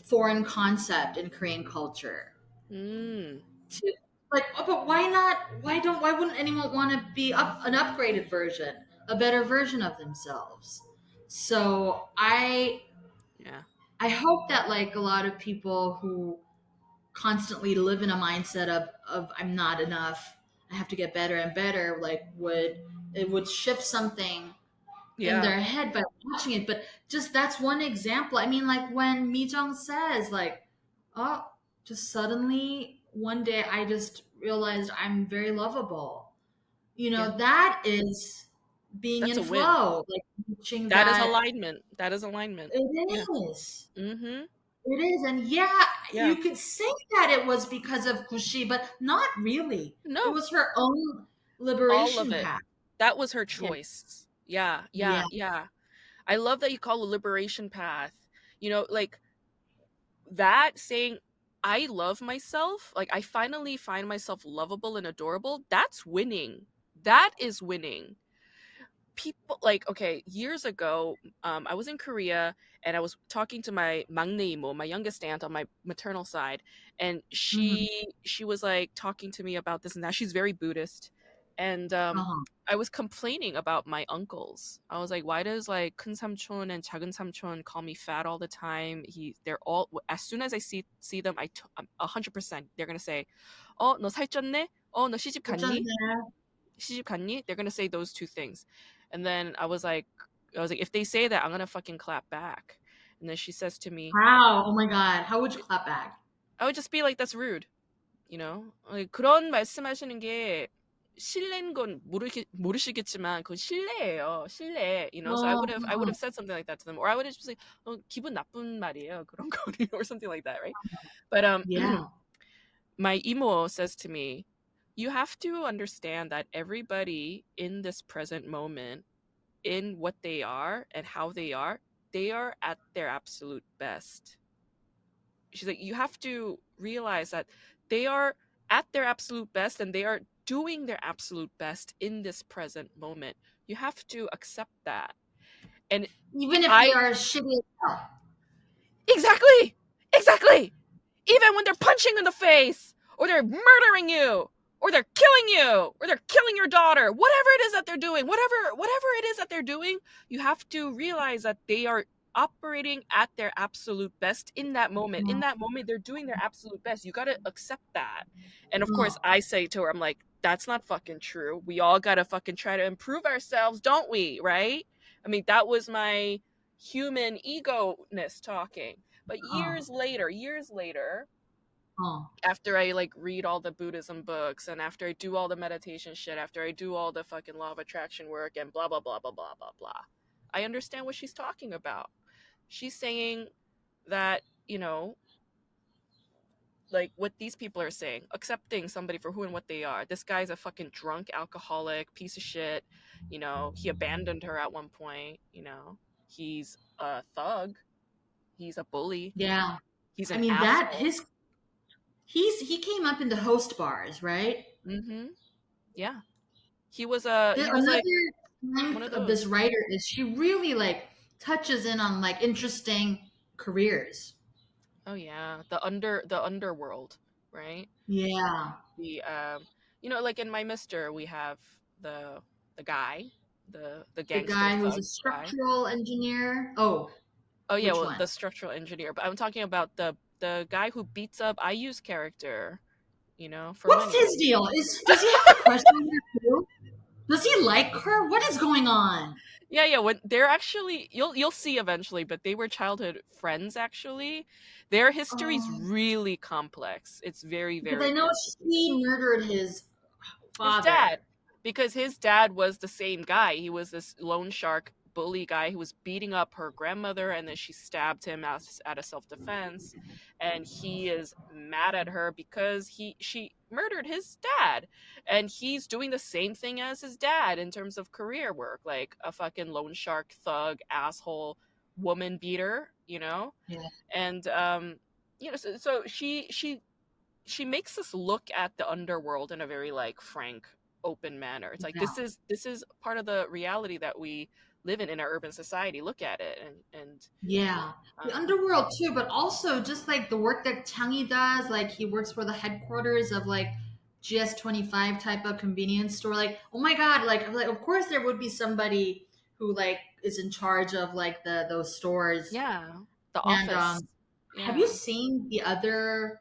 foreign concept in Korean culture. Mm, To, like, oh, but why not? Why wouldn't anyone want to be an upgraded version, a better version of themselves? So yeah. I hope that like a lot of people who constantly live in a mindset of I'm not enough, I have to get better and better, like would shift something in Yeah. their head by watching it. But just that's one example. I mean, like when Mi Jung says, like, oh, just suddenly one day I just realized I'm very lovable. Yeah. That is being That's in a win. flow, like reaching That is that. alignment. That is alignment. Yeah. It is. Mm-hmm. It is. And yeah, Yeah. you could say that it was because of Kushi, but not really. It No, was her own all of liberation it. path. That was her Yeah. choice. Yeah, Yeah. yeah, yeah. I love that you call a liberation path. Like that saying, I love myself, like I finally find myself lovable and adorable. That's winning. That is winning. People like, okay, years ago, I was in Korea and I was talking to my maknae imo, my youngest aunt on my maternal side, and Hmm. she was like talking to me about this and that. She's very Buddhist, and Uh-huh. I was complaining about my uncles. I was like, why does like 큰 삼촌 and 작은 삼촌 call me fat all the time? They're all, as soon as I see them, 100% they're gonna say, 너 살쪘네? 너 시집 갔니? 시집 갔니? They're gonna say those two things. And then I was like, if they say that, I'm gonna fucking clap back. And then she says to me, Wow. Oh my God. How would you clap back? I would just be like, that's rude. You know? 그런 말씀하시는 게 실례인 건 모르시겠지만 그건 실례예요. 실례. You know? So I would have said something like that to them, or I would have just like, 기분 나쁜 말이에요. 그런 거는, or something like that, right? But Yeah. my emo says to me, you have to understand that everybody in this present moment, in what they are and how they are at their absolute best. She's like, you have to realize that they are at their absolute best and they are doing their absolute best in this present moment. You have to accept that. And Even if they I are shitty as hell. exactly, exactly. Even when they're punching in the face, or they're murdering you, or they're killing you, or they're killing your daughter, whatever it is that they're doing, whatever it is that they're doing, you have to realize that they are operating at their absolute best in that moment. In that moment, they're doing their absolute best. You gotta accept that. And of course, I say to her, I'm like, that's not fucking true. We all gotta fucking try to improve ourselves, don't we? Right? I mean, that was my human ego-ness talking. But years later, after I like read all the Buddhism books and after I do all the meditation shit, after I do all the fucking law of attraction work and blah blah blah blah blah blah blah, I understand what she's talking about. She's saying that, you know, like what these people are saying, accepting somebody for who and what they are. This guy's a fucking drunk alcoholic piece of shit. You know, he abandoned her at one point. You know, he's a thug. He's a bully. Yeah. He's I an mean, that asshole. he came up in the host bars, right? Mm-hmm. Yeah. He was Another like one of strength of those. this writer is she really like touches in on like interesting careers. Oh yeah, the underworld, right? Yeah. The you know, like in My Mister, we have the guy, the The gangster guy who's a thug guy. structural engineer. Oh, Oh yeah, which well, one? the structural engineer. But I'm talking about the guy who beats up IU's character, you know, for What's money. his deal? Does he have a crush on her too? Does he like her? What is going on? Yeah, when they're actually, you'll see eventually, but they were childhood friends actually. Their history's Oh, really complex. It's very, because very I know complicated. she murdered his His father. dad, because his dad was the same guy. He was this loan shark bully guy who was beating up her grandmother, and then she stabbed him out of self-defense. And he is mad at her because she murdered his dad, and he's doing the same thing as his dad in terms of career work, like a fucking loan shark thug asshole woman beater, you know. Yeah, And you know, so she makes us look at the underworld in a very like frank, open manner. It's like yeah, this is part of the reality that we live in our urban society. Look at it. And yeah. The um underworld too, but also just like the work that Changi does. Like he works for the headquarters of like GS25 type of convenience store. Like, oh my god, like of course there would be somebody who like is in charge of like those stores. yeah, the And office. have you Yeah. seen the other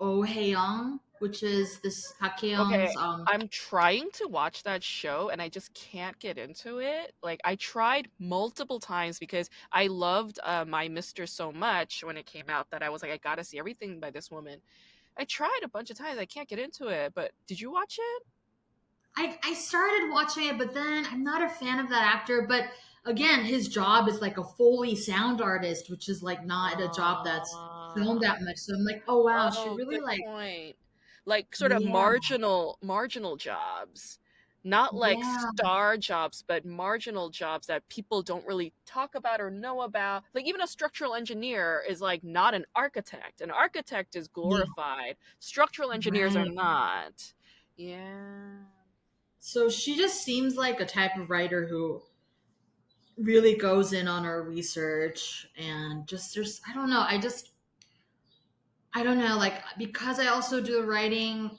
Oh Young, which is this Okay, Hakeyoung's I'm trying to watch that show and I just can't get into it. Like I tried multiple times because I loved My Mister so much when it came out that I was like, I gotta see everything by this woman. I tried a bunch of times. I can't get into it. But did you watch it? I started watching it, but then I'm not a fan of that actor. But again, his job is like a Foley sound artist, which is like not a job that's filmed Uh, that much. So I'm like, oh wow, she oh, really good like, point. Like sort of yeah, marginal jobs. Not like yeah, star jobs, but marginal jobs that people don't really talk about or know about. Like even a structural engineer is like not an architect. An architect is yeah, glorified. Structural engineers are right. not. Yeah. So she just seems like a type of writer who really goes in on her research and just there's I don't know, I don't know, like because I also do the writing,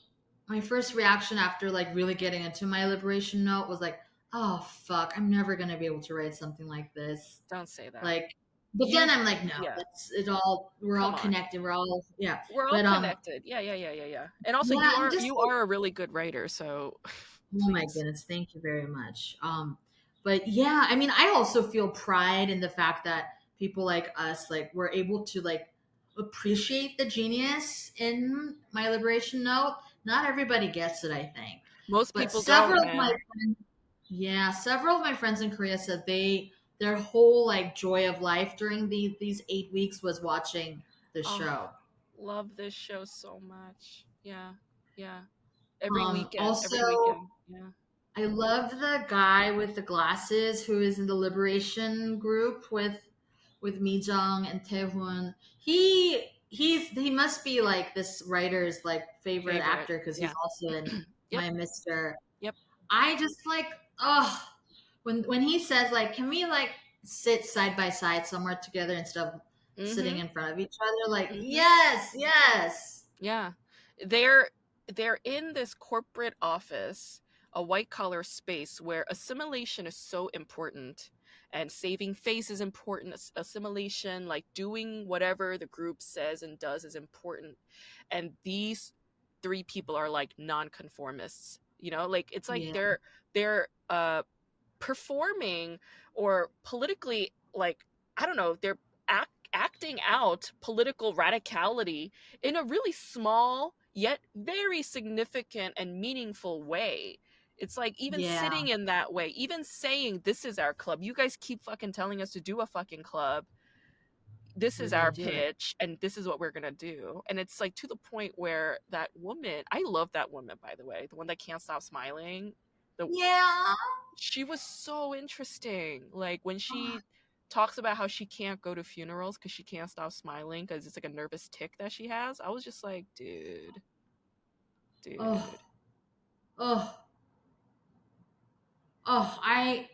my first reaction after like really getting into my liberation note was like, oh fuck, I'm never gonna be able to write something like this. Don't say that. Like, but then You I'm like, no, yeah, it's it all we're all come on. connected. We're all yeah. We're all But connected. Yeah. And also yeah, and just you like are a really good writer, so oh my please. goodness, thank you very much. But yeah, I mean, I also feel pride in the fact that people like us like were able to like appreciate the genius in My Liberation Note. Not everybody gets it, I think. Most But people don't, man. several of my friends in Korea said their whole like joy of life during these 8 weeks was watching the Oh, show. love this show so much. Yeah, yeah. Every weekend, every Also, weekend. Yeah. I love the guy with the glasses who is in the Liberation group with Mi Jung and Taehoon. He must be like this writer's like favorite Favorite. actor because he's Yeah. also in Yep. My Mister. Yep. I just like when he says like, can we like sit side by side somewhere together instead of sitting Mm-hmm. in front of each other? Like, Mm-hmm. yes, yes. Yeah. They're they're in this corporate office, a white collar space where assimilation is so important and saving face is important. Assimilation, like doing whatever the group says and does is important. And these three people are like nonconformists. You know, like it's like Yeah, they're performing or politically like I don't know, they're acting out political radicality in a really small yet very significant and meaningful way. It's like even yeah, sitting in that way, even saying this is our club. You guys keep fucking telling us to do a fucking club. This we're is gonna our do it. pitch and this is what we're going to do. And it's like to the point where that woman, I love that woman by the way, the one that can't stop smiling. The Yeah. She was so interesting. Like when she talks about how she can't go to funerals because she can't stop smiling because it's like a nervous tick that she has. I was just like, dude, Oh, dude. oh, I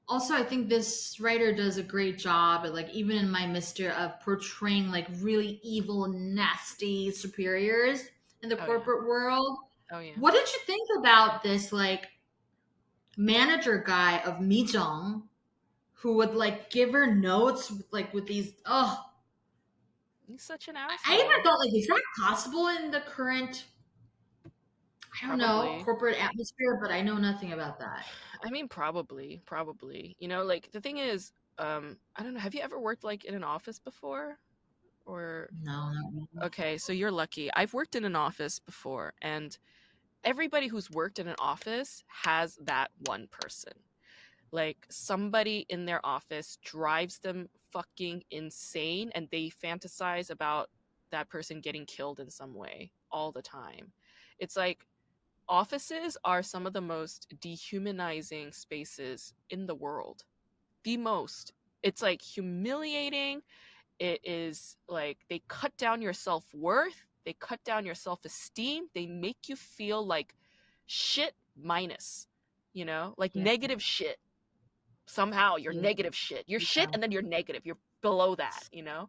also I think this writer does a great job at like even in My Mister of portraying like really evil, nasty superiors in the Oh yeah. corporate world. Oh yeah. What did you think about this like manager guy of Mi Jung who would like give her notes like with these He's such an I even asshole. thought like is that possible in the current I don't know Probably. corporate atmosphere, but I know nothing about that. I mean, probably. You know, like the thing is, I don't know. Have you ever worked like in an office before? Or No, not really. okay, so you're lucky. I've worked in an office before, and everybody who's worked in an office has that one person. Like somebody in their office drives them fucking insane and they fantasize about that person getting killed in some way all the time. It's like offices are some of the most dehumanizing spaces in the world. The most. It's like humiliating. It is like they cut down your self-worth, they cut down your self-esteem, they make you feel like shit minus, you know, like Yeah, negative shit. Somehow you're yeah, negative shit. You're shit yeah. and then you're negative. You're below that, you know?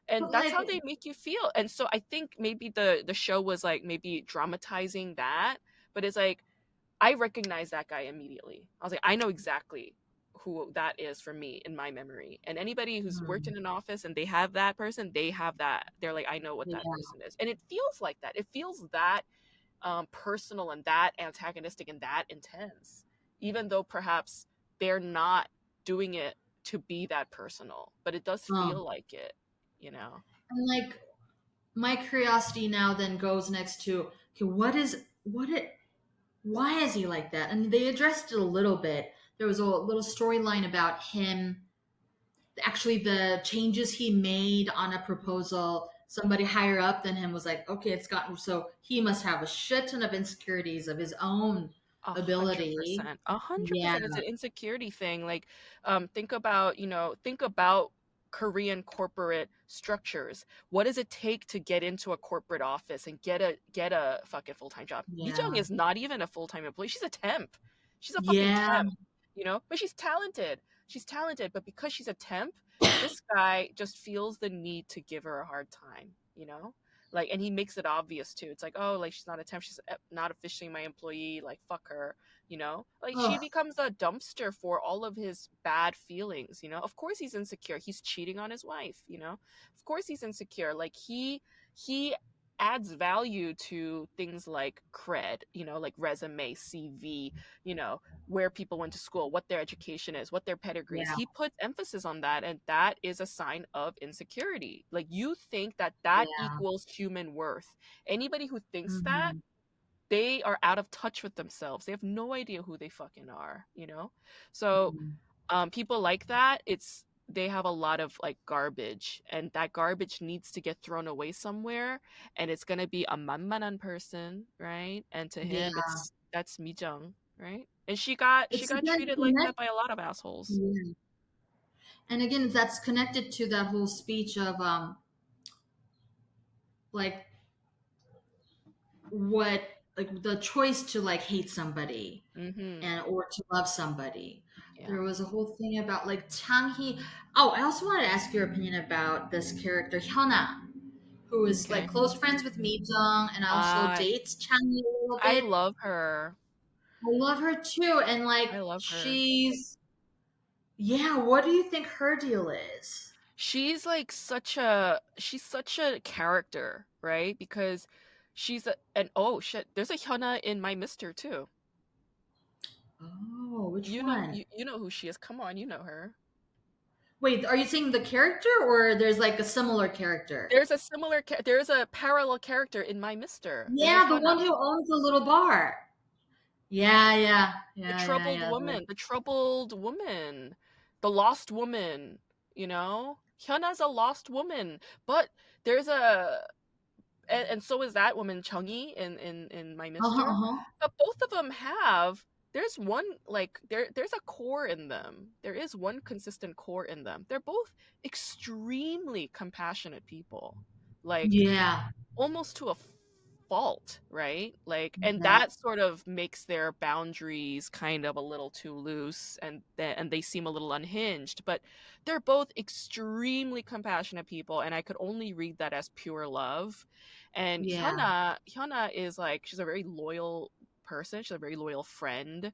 And But that's how like, they make you feel. And so I think maybe the show was like maybe dramatizing that, but it's like I recognize that guy immediately. I was like, I know exactly who that is for me in my memory. And anybody who's worked hmm, in an office and they have that person, they have that. They're like, I know what that yeah, person is. And it feels like that. It feels that personal and that antagonistic and that intense, even though perhaps they're not doing it to be that personal, but it does um, feel like it, you know? and like my curiosity now then goes next to okay, why is he like that? And they addressed it a little bit. There was a little storyline about him, actually the changes he made on a proposal. Somebody higher up than him was like, okay, it's gotten so he must have a shit ton of insecurities of his own A hundred ability. percent. A hundred Yeah, percent. It's an insecurity thing. Like, think about, think about Korean corporate structures. What does it take to get into a corporate office and get a fucking full-time job? Lee Jung yeah, is not even a full-time employee. She's a temp. She's a fucking yeah. temp, but she's talented. She's talented, but because she's a temp, this guy just feels the need to give her a hard time. Like, and he makes it obvious too. It's like, oh, like she's not a temp, she's not officially my employee, like fuck her. Like she Oh, becomes a dumpster for all of his bad feelings. Of course he's insecure, he's cheating on his wife. Of course he's insecure. Like he adds value to things like cred, like resume, CV, where people went to school, what their education is, what their pedigrees. Yeah. He puts emphasis on that, and that is a sign of insecurity. Like, you think that that Yeah. equals human worth. Anybody who thinks that, Hmm. they are out of touch with themselves. They have no idea who they fucking are. So people like that, they have a lot of like garbage, and that garbage needs to get thrown away somewhere, and it's gonna be a manmanan person, right? And to him, Yeah. that's Mijung, right? And she got Again treated like that connect. by a lot of assholes. Yeah. And again, that's connected to that whole speech of like what like the choice to like hate somebody Mm-hmm. and or to love somebody. Yeah. There was a whole thing about like Chang Hee. Oh, I also wanted to ask your opinion about this character Hyuna, who is like Okay. close friends with Mi Jung and also uh dates Chang Hee a little I bit. love her. I love her too, and like I love her. she's yeah. What do you think her deal is? She's such a character, right? Because oh shit, there's a Hyuna in My Mister too. Oh, which You know, one? you know who she is. Come on, you know her. Wait, are you saying the character or there's like a similar character? There's a parallel character in My Mister. There's a Yeah, the Hyuna, one who owns the little bar. Yeah, yeah, the yeah, yeah, troubled yeah. woman, the troubled woman, the lost woman. Hyuna's a lost woman, but there's a and so is that woman Chungi in My Uh-huh, Mister. uh-huh. But both of them have there's one like there's a core in them. There is one consistent core in them. They're both extremely compassionate people. Like, Yeah, almost to a fault, right? Like, and yeah, that sort of makes their boundaries kind of a little too loose, and they seem a little unhinged, but they're both extremely compassionate people, and I could only read that as pure love. And yeah, Hyuna is like, she's a very loyal person, she's a very loyal friend,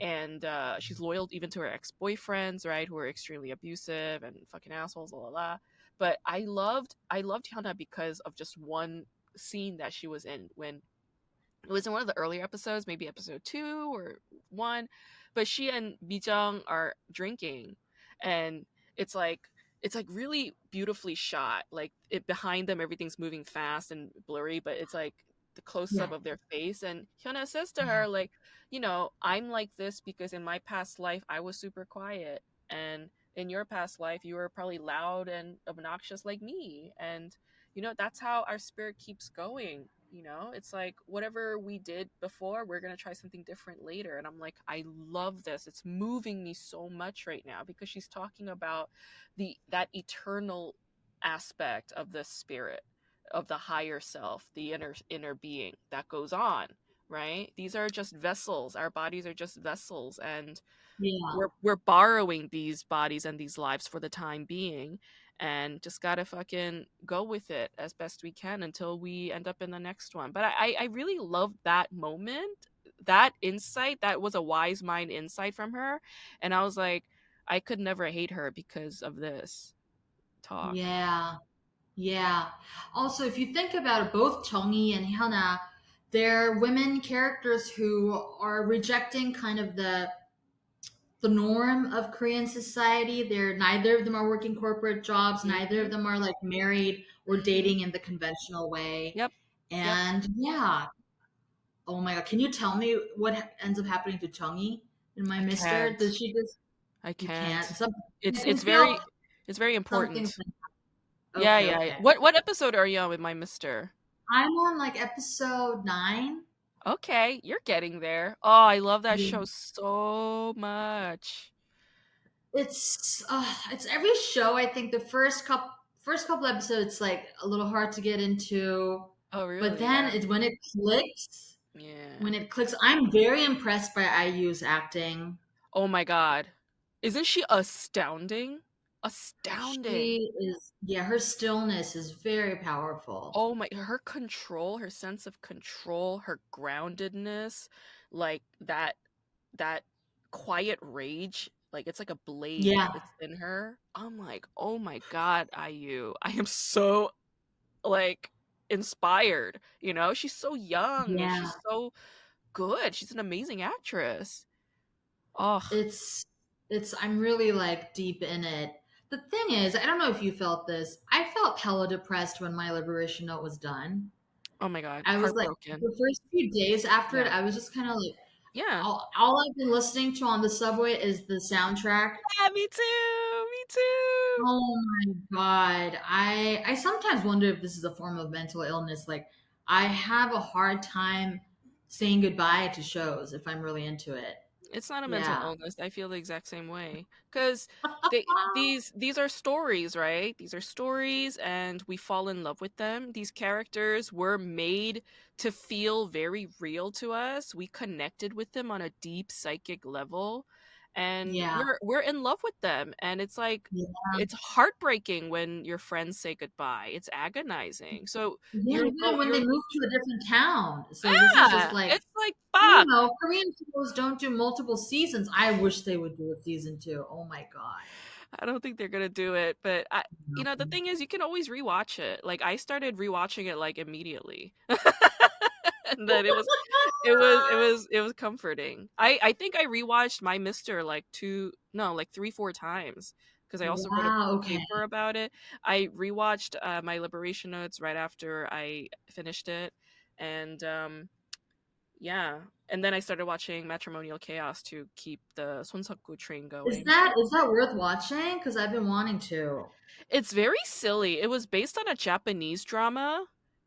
and she's loyal even to her ex-boyfriends, right, who are extremely abusive and fucking assholes, la la la. But I loved Hyuna because of just one scene that she was in, when it was in one of the earlier episodes, maybe episode 2 or 1, but she and Bijung are drinking, and it's like really beautifully shot. Like, it behind them, everything's moving fast and blurry, but it's like the close yeah, up of their face. And Hyuna says to her, like, I'm like this because in my past life I was super quiet, and in your past life you were probably loud and obnoxious like me, and that's how our spirit keeps going. It's like, whatever we did before, we're going to try something different later. And I'm like, I love this. It's moving me so much right now, because she's talking about that eternal aspect of the spirit, of the higher self, the inner being that goes on, right? These are just vessels. Our bodies are just vessels, and yeah, we're borrowing these bodies and these lives for the time being, and just gotta fucking go with it as best we can until we end up in the next one. But I really loved that moment, that insight. That was a wise mind insight from her, and I was like, I could never hate her because of this talk. yeah, yeah. Also, if you think about it, both Chongi and Hyuna, they're women characters who are rejecting kind of the norm of Korean society. They're neither of them are working corporate jobs, neither of Hmm. them are like married or Hmm. dating in the conventional way. Yep. Yep. And yeah, oh my god, can you tell me what ends up happening to Chungi in My I Mister? can't. Does she just I you can't? can't. Some I it's can it's feel very it's very something's important. Yeah, okay, yeah, yeah. okay. What episode are you on with My Mister? I'm on like episode 9. Okay, you're getting there. Oh, I love that Yeah. show so much. It's every show. I think the first couple episodes like a little hard to get into, Oh, but really? then Yeah. when it clicks, Yeah. when it clicks, I'm very impressed by IU's acting. Oh my God. Isn't she astounding? Astounding. She is, yeah, her stillness is very powerful. Oh my, her control, her sense of control, her groundedness, like that quiet rage, like it's like a blade Yeah, that's in her. I'm like, oh my God, IU. I am so like inspired, you know? She's so young and Yeah. she's so good. She's an amazing actress. Oh, It's I'm really like deep in it. The thing is, I don't know if you felt this. I felt hella depressed when My Liberation Note was done. oh my God, I was like, heartbroken. the first few days after it, Yeah. I was just kind of like, Yeah. all I've been listening to on the subway is the soundtrack. Yeah, me too. Me too. Oh my God. I sometimes wonder if this is a form of mental illness. Like, I have a hard time saying goodbye to shows if I'm really into it. It's not a mental Yeah. illness. I feel the exact same way. Because these are stories, right? These are stories and we fall in love with them. These characters were made to feel very real to us. We connected with them on a deep psychic level and Yeah. we're in love with them. And it's like Yeah. it's heartbreaking when your friends say goodbye. It's agonizing. So Yeah, yeah, when you're they move to a different town. So this is just yeah, like, it's like fuck. Korean shows don't do multiple seasons. I wish they would do a season two. Oh my God. I don't think they're gonna do it, but the thing is, you can always rewatch it. Like I started rewatching it like immediately, and then it was comforting. I think I rewatched My Mister like no, like 3 4 times because I also wrote a Wow, okay. paper about it. I rewatched My Liberation Notes right after I finished it, and yeah, and then I started watching Matrimonial Chaos to keep the Sonseokgu train going. Is that worth watching? Because I've been wanting to. It's very silly. It was based on a Japanese drama,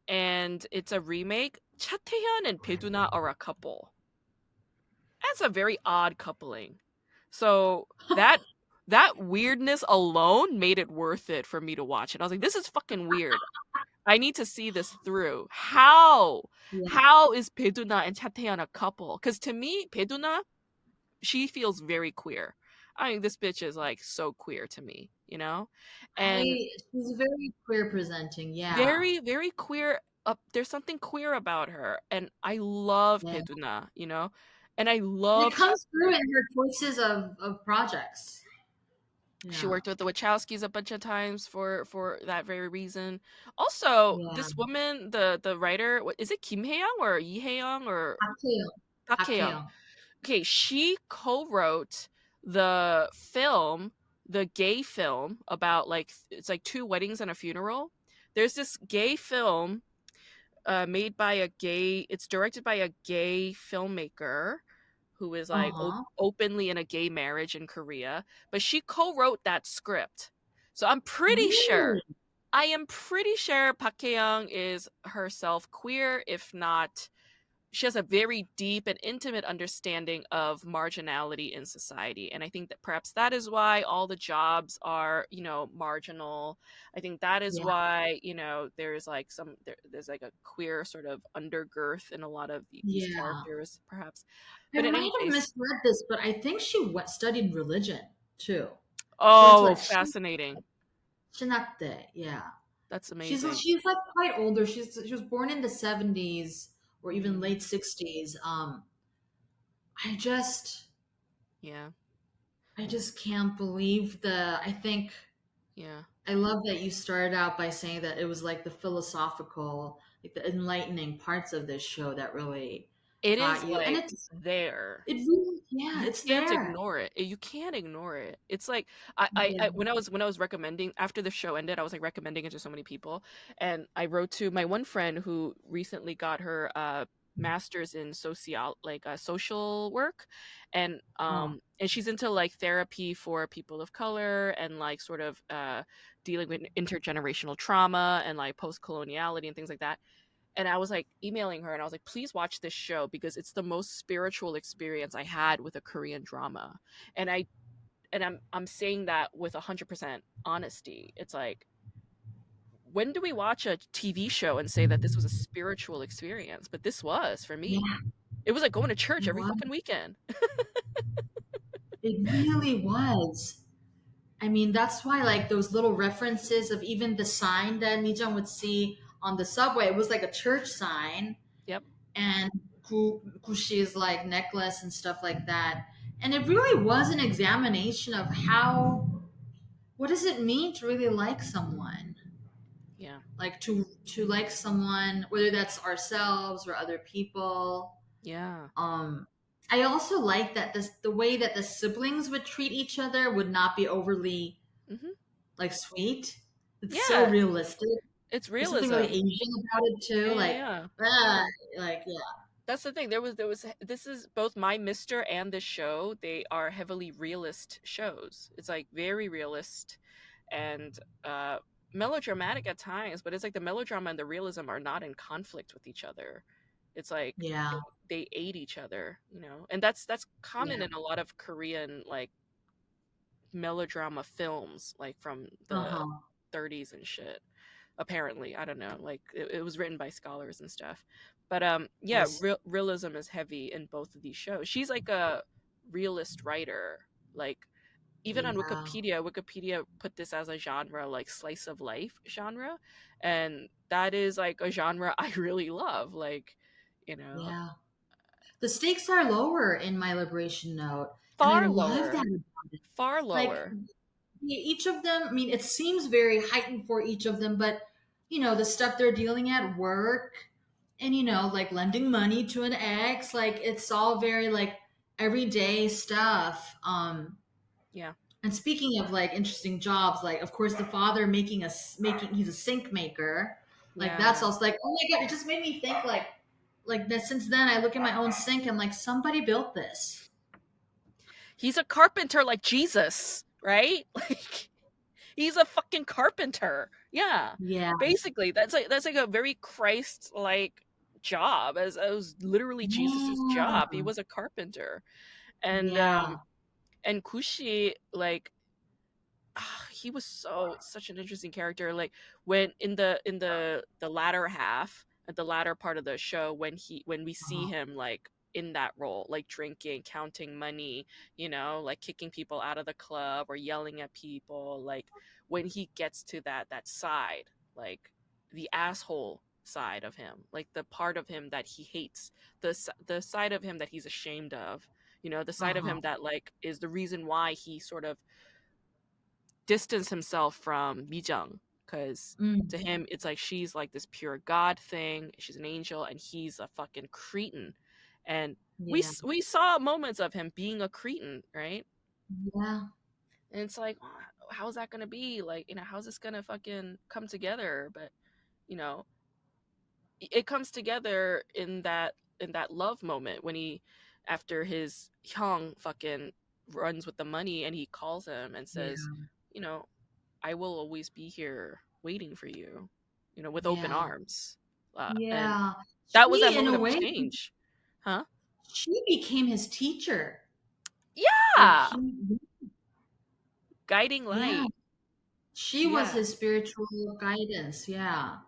and it's a remake. Cha Tae-hyun and Bae-duna are a couple. That's a very odd coupling. So that weirdness alone made it worth it for me to watch it. I was like, this is fucking weird. I need to see this through. How? Yeah. How is Bae-duna and Cha Tae-hyun a couple? Because to me, Bae-duna, she feels very queer. I mean, this bitch is like so queer to me, you know? And She's very queer presenting. Yeah. very, very queer. There's something queer about her, and I love Yeah. Peduna, you know, and I And it love. comes through in her choices of projects. She Yeah. worked with the Wachowskis a bunch of times for that very reason. Also, Yeah. this woman, the writer, what is it, Kim Hae-young or Lee Hae-young or Hakeo. Park Hae-young? Hakeo. Okay, she co-wrote the film, the gay film about like it's like two weddings and a funeral. There's this gay film made by a gay. It's directed by a gay filmmaker who is like Uh-huh. openly in a gay marriage in Korea, but she co-wrote that script. So I'm pretty sure. Really? I am pretty sure Park Hae-young is herself queer, if not she has a very deep and intimate understanding of marginality in society, and I think that perhaps that is why all the jobs are marginal. I think that is Yeah. why there's like there's like a queer sort of undergirth in a lot of these Yeah. characters perhaps, I but in any might have case. misread this, but I think she studied religion too. She went to Oh, like fascinating. Shinakde. Yeah. That's amazing. She's like quite older. She was born in the 70s or even Mm, late 60s. I just yeah, I just can't believe I think yeah. I love that you started out by saying that it was like the philosophical, like the enlightening parts of this show that really It is got you. And like there. it really, yeah, You it's can't there. ignore it. You can't ignore it. It's like Yeah. when I was recommending after the show ended, I was like recommending it to so many people, and I wrote to my one friend who recently got her master's in social work, Oh, and she's into like therapy for people of color and like sort of dealing with intergenerational trauma and like post coloniality and things like that. And I was like emailing her and I was like, please watch this show because it's the most spiritual experience I had with a Korean drama. And I'm saying that with 100% honesty. It's like, when do we watch a TV show and say that this was a spiritual experience? But this was for me. yeah, It was like going to church it every was. fucking weekend. It really was. I mean, that's why like those little references of even the sign that Nijang would see on the subway, it was like a church sign Yep. and Kushi's like necklace and stuff like that. And it really was an examination of what does it mean to really like someone? Yeah. like to like someone, whether that's ourselves or other people. Yeah. um I also like that the way that the siblings would treat each other would not be overly Hmm. like sweet. It's so Yeah. realistic. It's There's something really realism. Asian about it too. Yeah, yeah, Like, yeah. ah, like yeah, That's the thing. There was this is both My Mister and this show. They are heavily realist shows. It's like very realist and melodramatic at times, but it's like the melodrama and the realism are not in conflict with each other. It's like yeah, they aid each other, you know. And that's common yeah. in a lot of Korean like melodrama films like from Uh the huh. 30s and shit. Apparently, I don't know, like it was written by scholars and stuff. But I yeah, see. realism is heavy in both of these shows. She's like a realist writer. Like even on Yeah, Wikipedia put this as a genre, like slice of life genre, and that is like a genre I really love. Like, you know, yeah. The stakes are lower in My Liberation Note, and I far love that lower, about it. far Like lower. each of them, I mean, it seems very heightened for each of them, but the stuff they're dealing at work, and like lending money to an ex, like it's all very like everyday stuff. Yeah, And speaking of like interesting jobs, like of course the father making he's a sink maker. Like that's yeah. also like, oh my god, it just made me think like that. Since then I look at my own sink and like somebody built this. He's a carpenter like Jesus, right? Like he's a fucking carpenter. Yeah. Yeah, Basically, that's like a very Christ like job as literally Jesus's job. He yeah, was a carpenter. And yeah. and Kushi like he was such an interesting character like when in the latter half at the latter part of the show when we see Uh-huh. him like in that role like drinking counting money, like kicking people out of the club or yelling at people, like when he gets to that side, like the asshole side of him, like the part of him that he hates, the side of him that he's ashamed of, the side of Uh-huh. him that like is the reason why he sort of distance himself from Mijung, because Mm, to him it's like she's like this pure god thing, she's an angel and he's a fucking cretin. And yeah, we saw moments of him being a cretin, right? yeah, And it's like, how's that gonna be like, how's this gonna fucking come together? But you know it comes together in that love moment when he, after his Hyung fucking runs with the money and he calls him and says, yeah, you know I will always be here waiting for you, with open yeah, arms. And yeah. that was that In moment a of way, change. Huh? she became his teacher. Like Yeah. he, Guiding yeah, light. she was Yeah. his spiritual guidance. Yeah.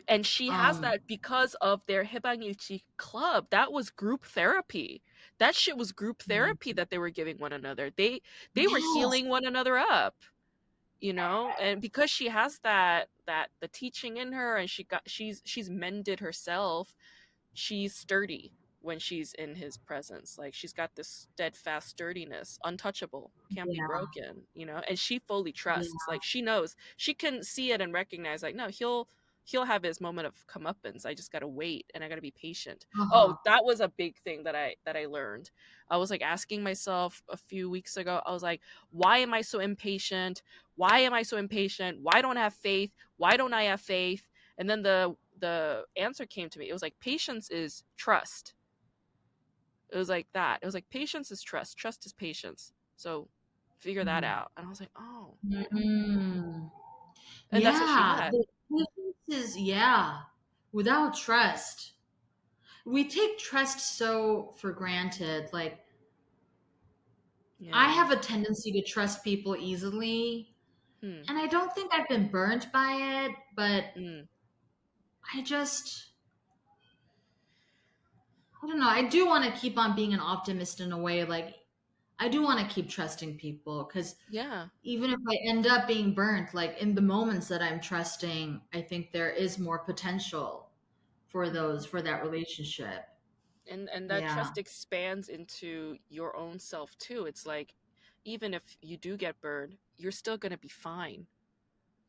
And she has Um. that because of their Hibanyuchi club. That was group therapy. That shit was group Yeah. therapy that they were giving one another. They were Yes. healing one another up, and because she has that the teaching in her, and she's mended herself, she's sturdy when she's in his presence. Like she's got this steadfast sturdiness, untouchable, can't be Yeah. broken, and she fully Yeah. trusts. Like she knows, she can see it and recognize like, no, he'll have his moment of comeuppance. I just gotta wait and I gotta be patient. Uh Oh, huh. that was a big thing that I learned. I was like asking myself a few weeks ago, I was like, why am I so impatient? Why am I so impatient? Why don't I have faith? Why don't I have faith? And then the answer came to me. It was like patience is trust. It was like that. It was like patience is trust. Trust is patience. So figure that out. And I was like, oh, yeah. Mm. And that's what she Yeah. had. The difference is, yeah, without trust, we take trust so for granted. Like, I Yeah. have a tendency to trust people easily, Hmm. and I don't think I've been burnt by it, but Mm. I just, I don't know. I do want to keep on being an optimist in a way. Like, I do want to keep trusting people because Yeah. even if I end up being burnt, like in the moments that I'm trusting, I think there is more potential for Hmm. for that relationship. And that Yeah. trust expands into your own self too. It's like even if you do get burned, you're still gonna be fine,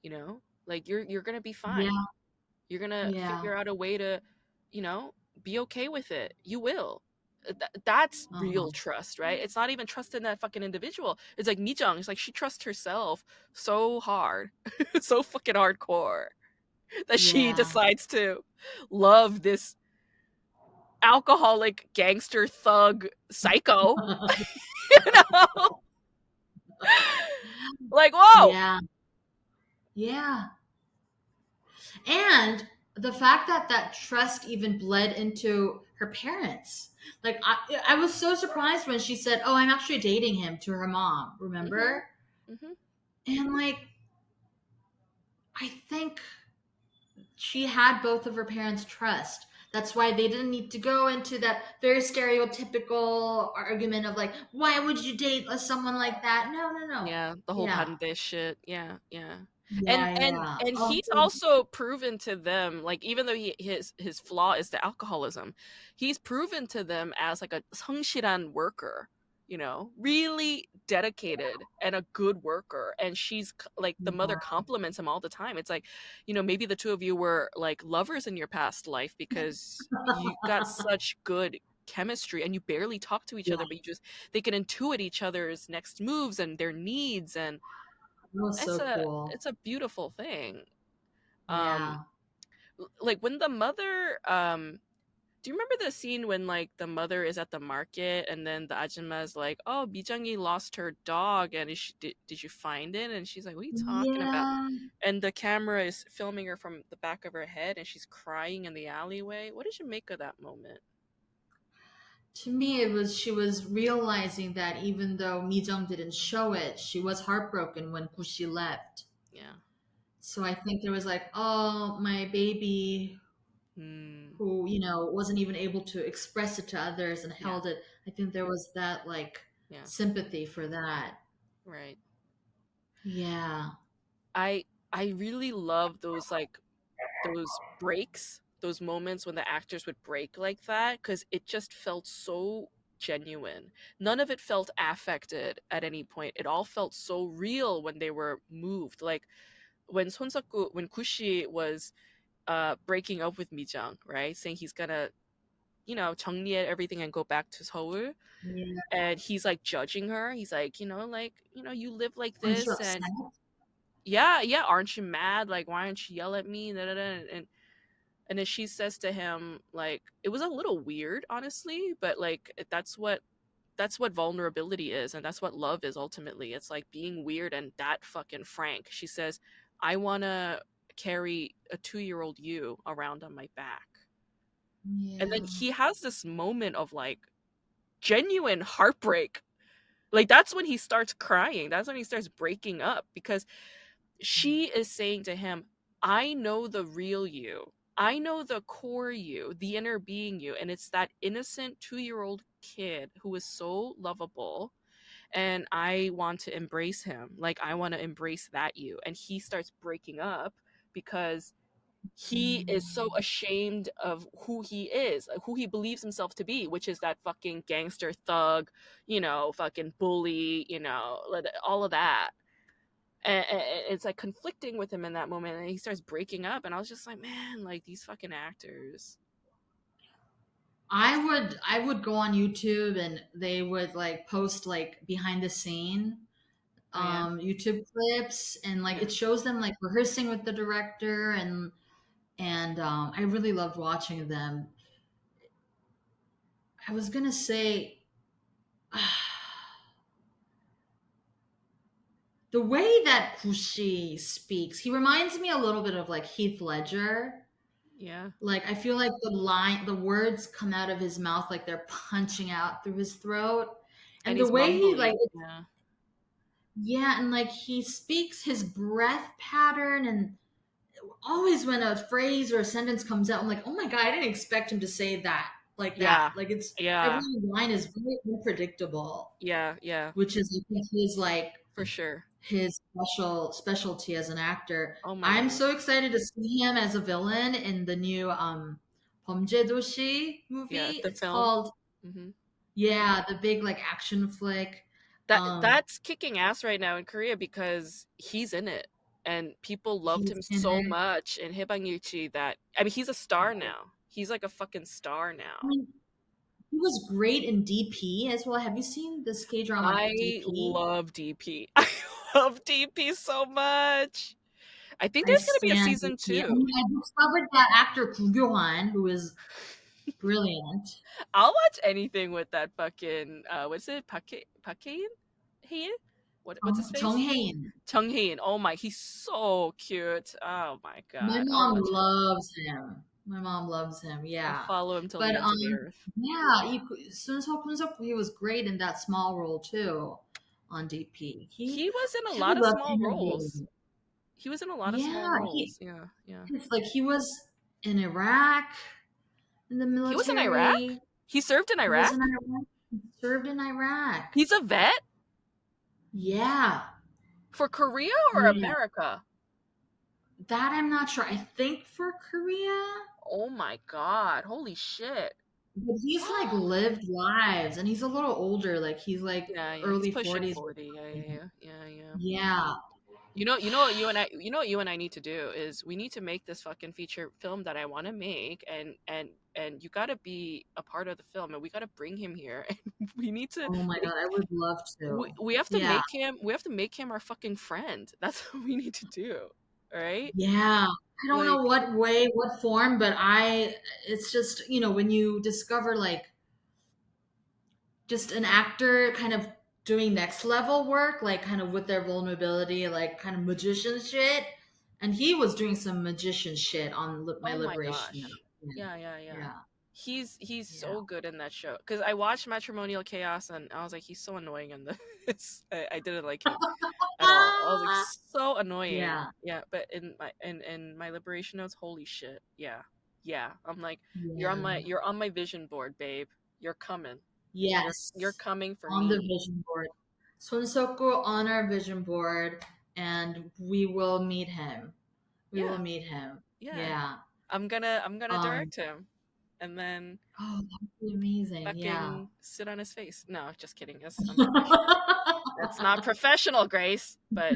you know? Like you're gonna be fine. Yeah. You're gonna Yeah. figure out a way to, you know, be okay with it. You will. That's Uh-huh. real trust, right? It's not even trust in that fucking individual. It's like Mijang. It's like she trusts herself so hard, so fucking hardcore, that she Yeah. decides to love this alcoholic gangster thug psycho. You know, like whoa. Yeah. Yeah. And the fact that that trust even bled into her parents. Like I was so surprised when she said, "Oh, I'm actually dating him," to her mom. Mhm. Remember? Mhm. And like I think she had both of her parents' trust. That's why they didn't need to go into that very stereotypical argument of like, why would you date someone like that? No, no, no. Yeah, the whole Yeah, Bande shit. Yeah, yeah. And yeah, and yeah. and Oh, he's also proven to them, like even though his flaw is the alcoholism, he's proven to them as like a 성실한 worker, you know, really dedicated and a good worker. And like the mother yeah. compliments him all the time. It's like, you know, maybe the two of you were like lovers in your past life because you got such good chemistry and you barely talk to each Yeah, other, but they can intuit each other's next moves and their needs, and that was it's so a cool. it's a beautiful thing. um Yeah. like when the mother do you remember the scene when like the mother is at the market and then the ajumma is like, oh, Mijangi lost her dog and did you find it? And she's like, what are you talking about? Yeah. And the camera is filming her from the back of her head and she's crying in the alleyway. What did you make of that moment? To me, it was she was realizing that even though Mijung didn't show it, she was heartbroken when Kushi left. Yeah. So I think there was like, oh, my baby Hmm. who, wasn't even able to express it to others and Yeah. held it. I think there was that like Yeah. sympathy for that. Right. Yeah. I I really love those like those breaks, those moments when the actors would break like that, because it just felt so genuine. None of it felt affected at any point. It all felt so real when they were moved. Like when Kushi was breaking up with Mijang, right? Saying he's gonna, you know, 정리해 everything and go back to Seoul. Yeah. And he's like judging her. He's like, you live like Aren't you this upset? and yeah, yeah, aren't you mad? Like, why don't you yell at me? Da, da, da. And then she says to him, like, it was a little weird, honestly, but like that's what vulnerability is, and that's what love is ultimately. It's like being weird and that fucking frank. She says, I wanna carry a 2-year-old you around on my back. And then Yeah. he has this moment of like genuine heartbreak. Like that's when he starts crying. That's when he starts breaking up because she is saying to him, I know the real you. I know the core you, the inner being you. And it's that innocent 2-year-old kid who is so lovable. And I want to embrace him. Like, I want to embrace that you. And he starts breaking up because he is so Mm. ashamed of who he is, who he believes himself to be, which is that fucking gangster thug, fucking bully, all of that. And it's like conflicting with him in that moment, and he starts breaking up, and I was just like, man, like these fucking actors. I would go on YouTube and they would like post like behind the scene Oh yeah. YouTube clips, and like Yeah. it shows them like rehearsing with the director, and I really loved watching them. I was gonna say the way that Kushi speaks, he reminds me a little bit of like Heath Ledger. Yeah. Like I feel like the words come out of his mouth like they're punching out through his throat, And and the he's way he mumbly. like, Yeah. yeah, and like he speaks his breath pattern, and always when a phrase or a sentence comes out, I'm like, oh my god, I didn't expect him to say that like that. Yeah. Like it's every Yeah. line is very unpredictable, Yeah. Yeah. which is I think his like For sure. his specialty as an actor. Oh my I'm god. so excited to see him as a villain in the new 범죄도시 Yeah. movie. The It's film. called, Hmm. yeah, the big like action flick. That Um that's kicking ass right now in Korea because he's in it, and people loved him He's in so it. much in Haebang Yuchi that I mean he's a star now. He's like a fucking star I now. mean, he was great in DP as well. Have you seen this K drama I DP? love DP. I love DP so much. I think I there's gonna be a stand season DP. I two. mean, I discovered that actor Koo Gyo-han, who is brilliant. I'll watch anything with that fucking what's it? Park Hae? What's his Jung face? Hae-in. Chung Hae-in. Oh my, he's so cute. Oh my My god. I'll mom watch it. loves him. My mom loves him. I'll Yeah, follow him till but the ends of the earth. yeah, Sun Seok Kun Seok, he was great in that small role too on DP. He was in a I would lot of love to small roles. interview. He was in a lot of small Yeah, roles. Yeah, yeah. it's like he was in Iraq in the He was in Iraq? military. He served in He was in Iraq? Iraq. He served in Iraq. He's a vet? Yeah, For Korea or yeah. America? That I'm not sure. I think for Korea, Oh my god. Holy shit. but he's like lived lives, and he's a little older. Like he's like Yeah, yeah. He's early pushing 40s. 40. Yeah, yeah, yeah. Yeah, yeah. Yeah. You know what you and I need to do is we need to make this fucking feature film that I want to make, and you got to be a part of the film, and we got to bring him here, and we need to Oh my God, I would love to. we have to Yeah. make him our fucking friend. That's what we need to do. All right? Yeah. I don't know Like, what way, what form, but it's just, when you discover like just an actor kind of doing next level work, like kind of with their vulnerability, like kind of magician shit. And he was doing some magician shit on My oh my Liberation Note. gosh. Yeah, yeah, yeah. Yeah. He's Yeah. so good in that show because I watched Matrimonial Chaos and I was like, he's so annoying in this. I didn't like him at all. I was like, so annoying. Yeah. Yeah, but in my Liberation Notes, holy shit. Yeah, yeah. I'm like, Yeah. you're on my vision board, babe. You're coming. Yes. You're coming for On me. the vision board. Sunsoku on our vision board, and we will meet him. We Yeah. will meet him. Yeah. Yeah. I'm gonna direct him, and then Oh, that would be amazing. fucking Yeah. sit on his face. No, just kidding. That's not professional, Grace. But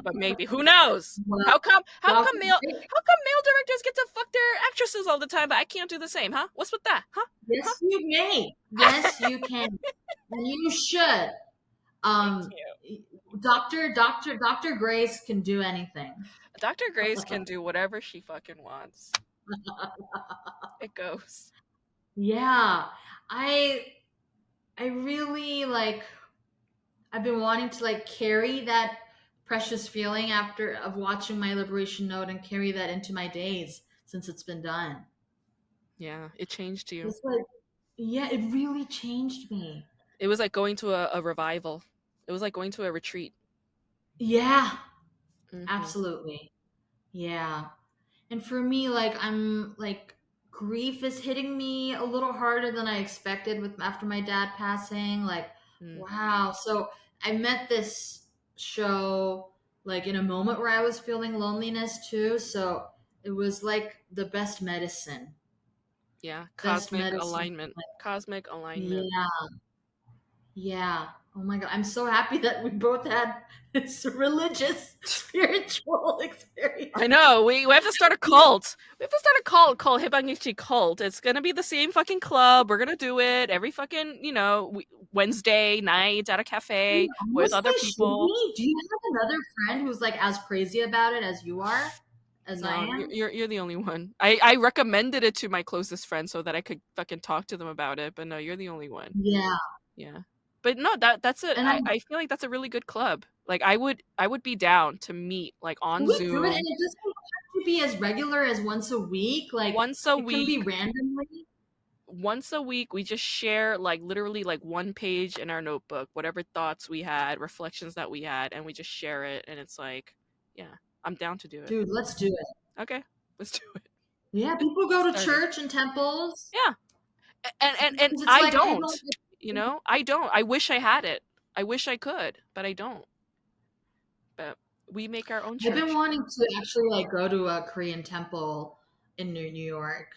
but maybe who knows? Well, How come well, male directors get to fuck their actresses all the time, but I can't do the same, huh? What's with that, huh? yes, you may. Yes, you can. And you should. Thank you. Dr. Grace can do anything. Dr. Grace can do whatever she fucking wants. It goes. Yeah. I really I've been wanting to carry that precious feeling of watching My Liberation Note and carry that into my days since it's been done. Yeah, it changed you. It's yeah, it really changed me. It was like going to a revival. It was like going to a retreat. Yeah, Mhm. absolutely. Yeah. And for me, I'm grief is hitting me a little harder than I expected after my dad passing. Wow. So I met this show in a moment where I was feeling loneliness too. So it was like the best medicine. Yeah, Best cosmic medicine. alignment. Cosmic alignment. Yeah. Yeah. Oh my God. I'm so happy that we both had this religious, spiritual experience. I know. We have to start a cult. We have to start a cult called Hibangichi Cult. It's gonna be the same fucking club. We're gonna do it every fucking Wednesday night at a cafe with other people. Do you have another friend who's as crazy about it as you are? As I am? You're the only one. I recommended it to my closest friends so that I could fucking talk to them about it, but no, you're the only one. Yeah. Yeah. But no, that's it. I feel like that's a really good club. I would be down to meet on we Zoom. Do it, and it doesn't have to be as regular as once a week. Once a week. It can be randomly. Once a week, we just share literally one page in our notebook, whatever thoughts we had, reflections that we had, and we just share it. And it's yeah, I'm down to do it. Dude, let's do it. Okay, let's do it. Yeah, people go to church and temples. Yeah, and I don't. I don't. I wish I had it. I wish I could, but I don't. But we make our own church. I've been wanting to actually go to a Korean temple in New York.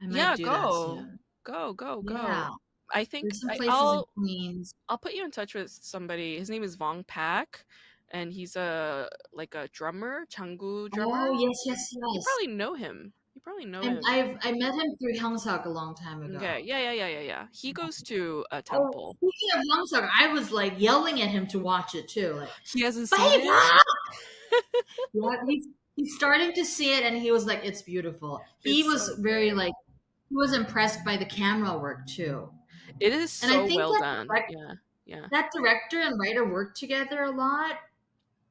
I might do that soon. Go. Yeah. I think There's some places in Queens. I'll put you in touch with somebody. His name is Vong Pak. and he's a like a drummer, 장구 drummer. Oh, yes, yes, You yes. probably know him. You probably know And him. I met him through Hyungseok a long time Okay, ago. yeah. He goes to a Oh, temple. speaking of Hyungseok, I was like yelling at him to watch it too. Like, He hasn't seen it. Baeva! Yeah, he's starting to see it, and he was like, "It's beautiful." He It's was so very good. like he was impressed by the camera work too, It is and I so think well done. Yeah, yeah. that director and writer worked together a lot.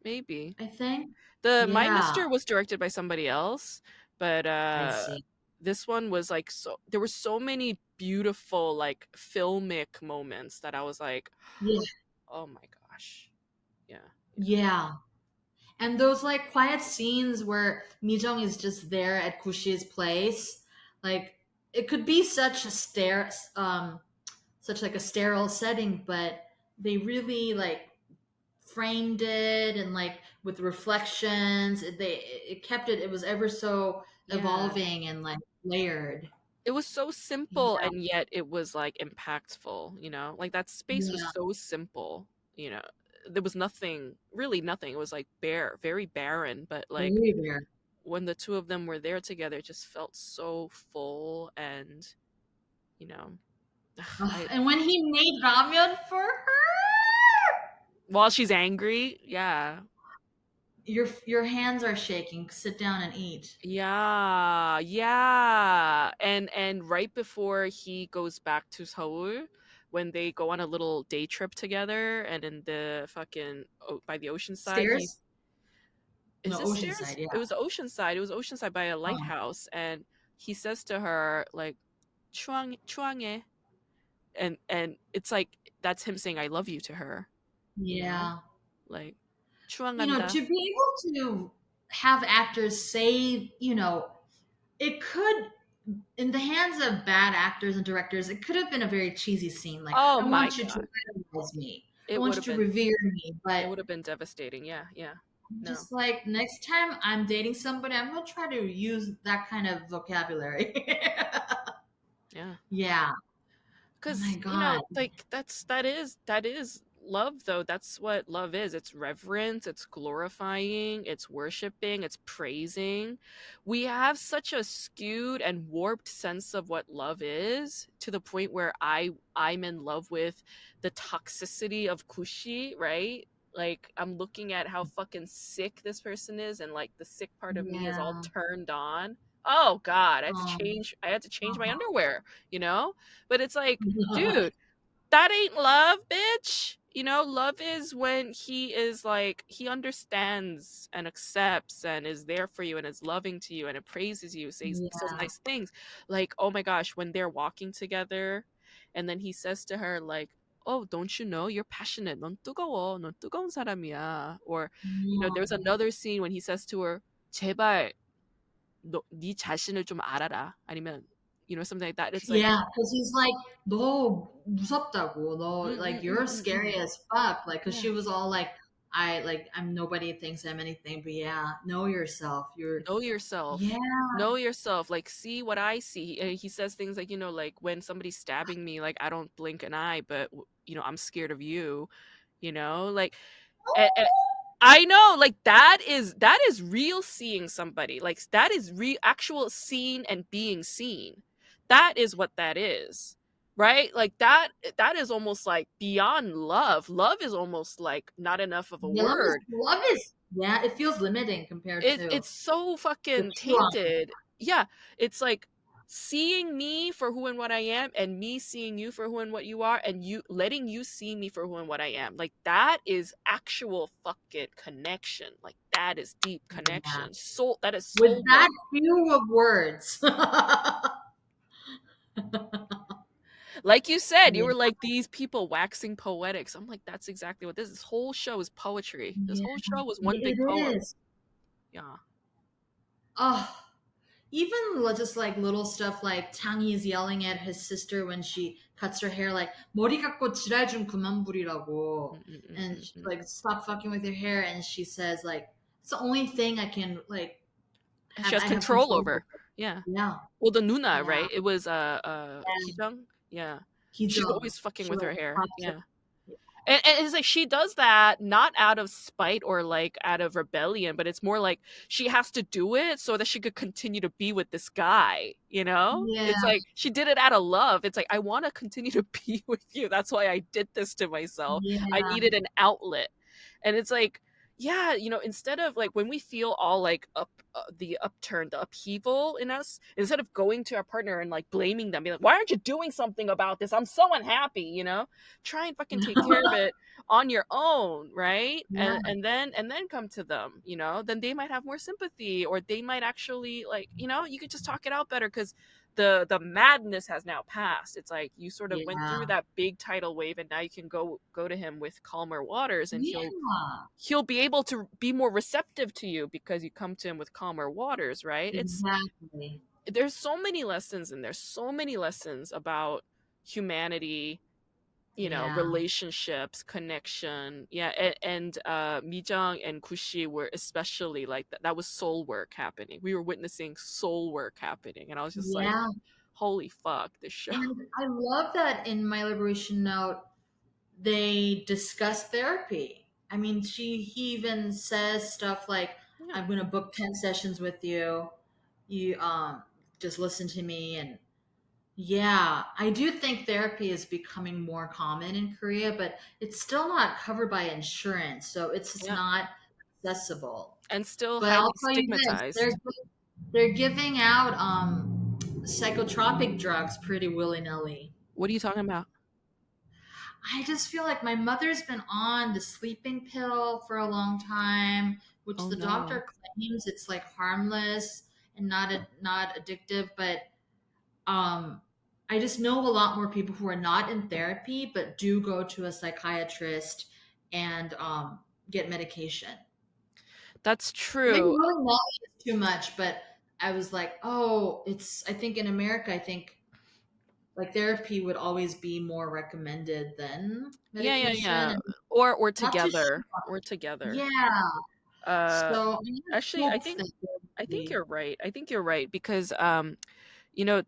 Maybe. I think. The My Yeah, Mister was directed by somebody else, but I see. this one was like so there were so many beautiful like filmic moments that I was like, Yeah, "Oh my gosh." Yeah. yeah. And those like quiet scenes where Mijong is just there at Kushi's place, like it could be such like a sterile setting, but they really like framed it and like with reflections. It kept it. It was ever so Yeah. evolving and like layered. It was so simple Yeah, and yet it was like impactful, you know? Like that space was yeah, so simple, you know. There was nothing, really nothing. It was like bare, very barren, but like very rare. when the two of them were there together, it just felt so full and, you know, Ugh, I and when he made ramen for her, while she's angry, yeah. your hands are shaking. Sit down and eat. Yeah, yeah. And right before he goes back to Seoul, when they go on a little day trip together and in the fucking by the ocean side, he Stairs? is No, this stairs? Oceanside. Yeah. It was oceanside. It was oceanside by a Oh, lighthouse and he says to her like chuang해 and it's like that's him saying I love you to her, you know? yeah. Like To chuang한다. be able to have actors say, it could, in the hands of bad actors and directors, it could have been a very cheesy scene. Like, Oh I my want you to god. idolize me. I It would want you have to been revere me. But it would have been devastating. Yeah, yeah. No. just like next time I'm dating somebody, I'm going to try to use that kind of vocabulary. Yeah. Yeah. Oh my Because God. like that is love though. That's what love is. It's reverence, it's glorifying, it's worshiping, it's praising. We have such a skewed and warped sense of what love is to the point where I'm in love with the toxicity of Kushi, right? Like I'm looking at how fucking sick this person is and like the sick part of me is all Yeah. turned on. Oh god, Um, I had to change my uh-huh. underwear, you know? But it's like, dude, that ain't love, bitch. Love is when he is like, he understands and accepts and is there for you and is loving to you and it praises you, says Yeah. nice things. Like, oh my gosh, when they're walking together and then he says to her, like, oh, don't you know you're passionate. 넌 뜨거워. 넌 뜨거운 사람이야. Or, there's another scene when he says to her, 제발 네 자신을 좀 알아라. 아니면, something like that. It's like, Yeah, because he's like, 너 무섭다고. 너 mm, like mm, mm, you're mm, mm. scary as fuck. Like, cause she Yeah. was all like, I'm nobody thinks I'm anything, but yeah, know yourself. Know yourself. Yeah. Know yourself. Like, see what I see. And he says things like, like when somebody's stabbing me, like I don't blink an eye, but I'm scared of you. Like, I know, like that is real seeing somebody. Like that is real, actual seeing and being seen. That is what that is. Right? Like that is almost like beyond love. Love is almost like not enough of a Yeah, word. love is yeah, it feels limiting compared to It's so the fucking true honor. tainted. Yeah, it's like seeing me for who and what I am and me seeing you for who and what you are and you letting you see me for who and what I am. Like that is actual fucking connection. Like that is deep Yeah. connection. Soul that is With soul work. that few of words. Like you said, you Yeah. were like these people waxing poetics. I'm like, that's exactly what this whole show is poetry. This Yeah, whole show was one it big poem. is. Yeah. Oh, even just like little stuff like Tangi's yelling at his sister when she cuts her hair, like 머리 깎고 지랄 좀 그만 부리라고, Mm, mm, mm, and mm, mm. like stop fucking with your hair. And she says like it's the only thing I can like She has I have control control over. over. Yeah. Yeah, Well, the Nuna, yeah. right? It was And Kijang. Yeah, Hee she's Jung, always fucking she with like her hair. pops Yeah, her. And it's like she does that not out of spite or like out of rebellion, but it's more like she has to do it so that she could continue to be with this guy, you know? It's Yeah, like she did it out of love. It's like I want to continue to be with you. That's why I did this to myself. I yeah, needed an outlet. And it's like, yeah, instead of like when we feel all like the upturn, the upheaval in us, instead of going to our partner and like blaming them, be like, why aren't you doing something about this? I'm so unhappy, try and fucking take care of it on your own, right? yeah, And then come to them, then they might have more sympathy, or they might actually like, you could just talk it out better, because the madness has now passed. It's like you sort of went through yeah, that big tidal wave, and now you can go to him with calmer waters, and he'll yeah. he'll be able to be more receptive to you because you come to him with calmer waters, right? Exactly. There's so many lessons, and there's so many lessons about humanity, Yeah. relationships, connection. Yeah, and Mijang and Kushi were especially like that. That was soul work happening. We were witnessing soul work happening, and I was just like, Yeah. holy fuck, this show. And I love that in My Liberation Note, they discuss therapy. I mean, he even says stuff like, Yeah. "I'm going to book 10 sessions with you. You just listen to me." And yeah, I do think therapy is becoming more common in Korea, but it's still not covered by insurance, so it's just Yeah. not accessible. And still But highly I'll tell you this, stigmatized. they're giving out psychotropic drugs pretty willy-nilly. What are you talking about? I just feel like my mother's been on the sleeping pill for a long time, which Oh the no. doctor claims it's like harmless and not addictive, but um I just know a lot more people who are not in therapy but do go to a psychiatrist and get medication. That's Maybe true. really not is too much, but I was like, oh, I think in America, I think like therapy would always be more recommended than Yeah, yeah, medication. yeah. And Or not too together. sure. Or together. Yeah. Uh So I mean, Actually, I hope think that I think we, you're right. I think you're right because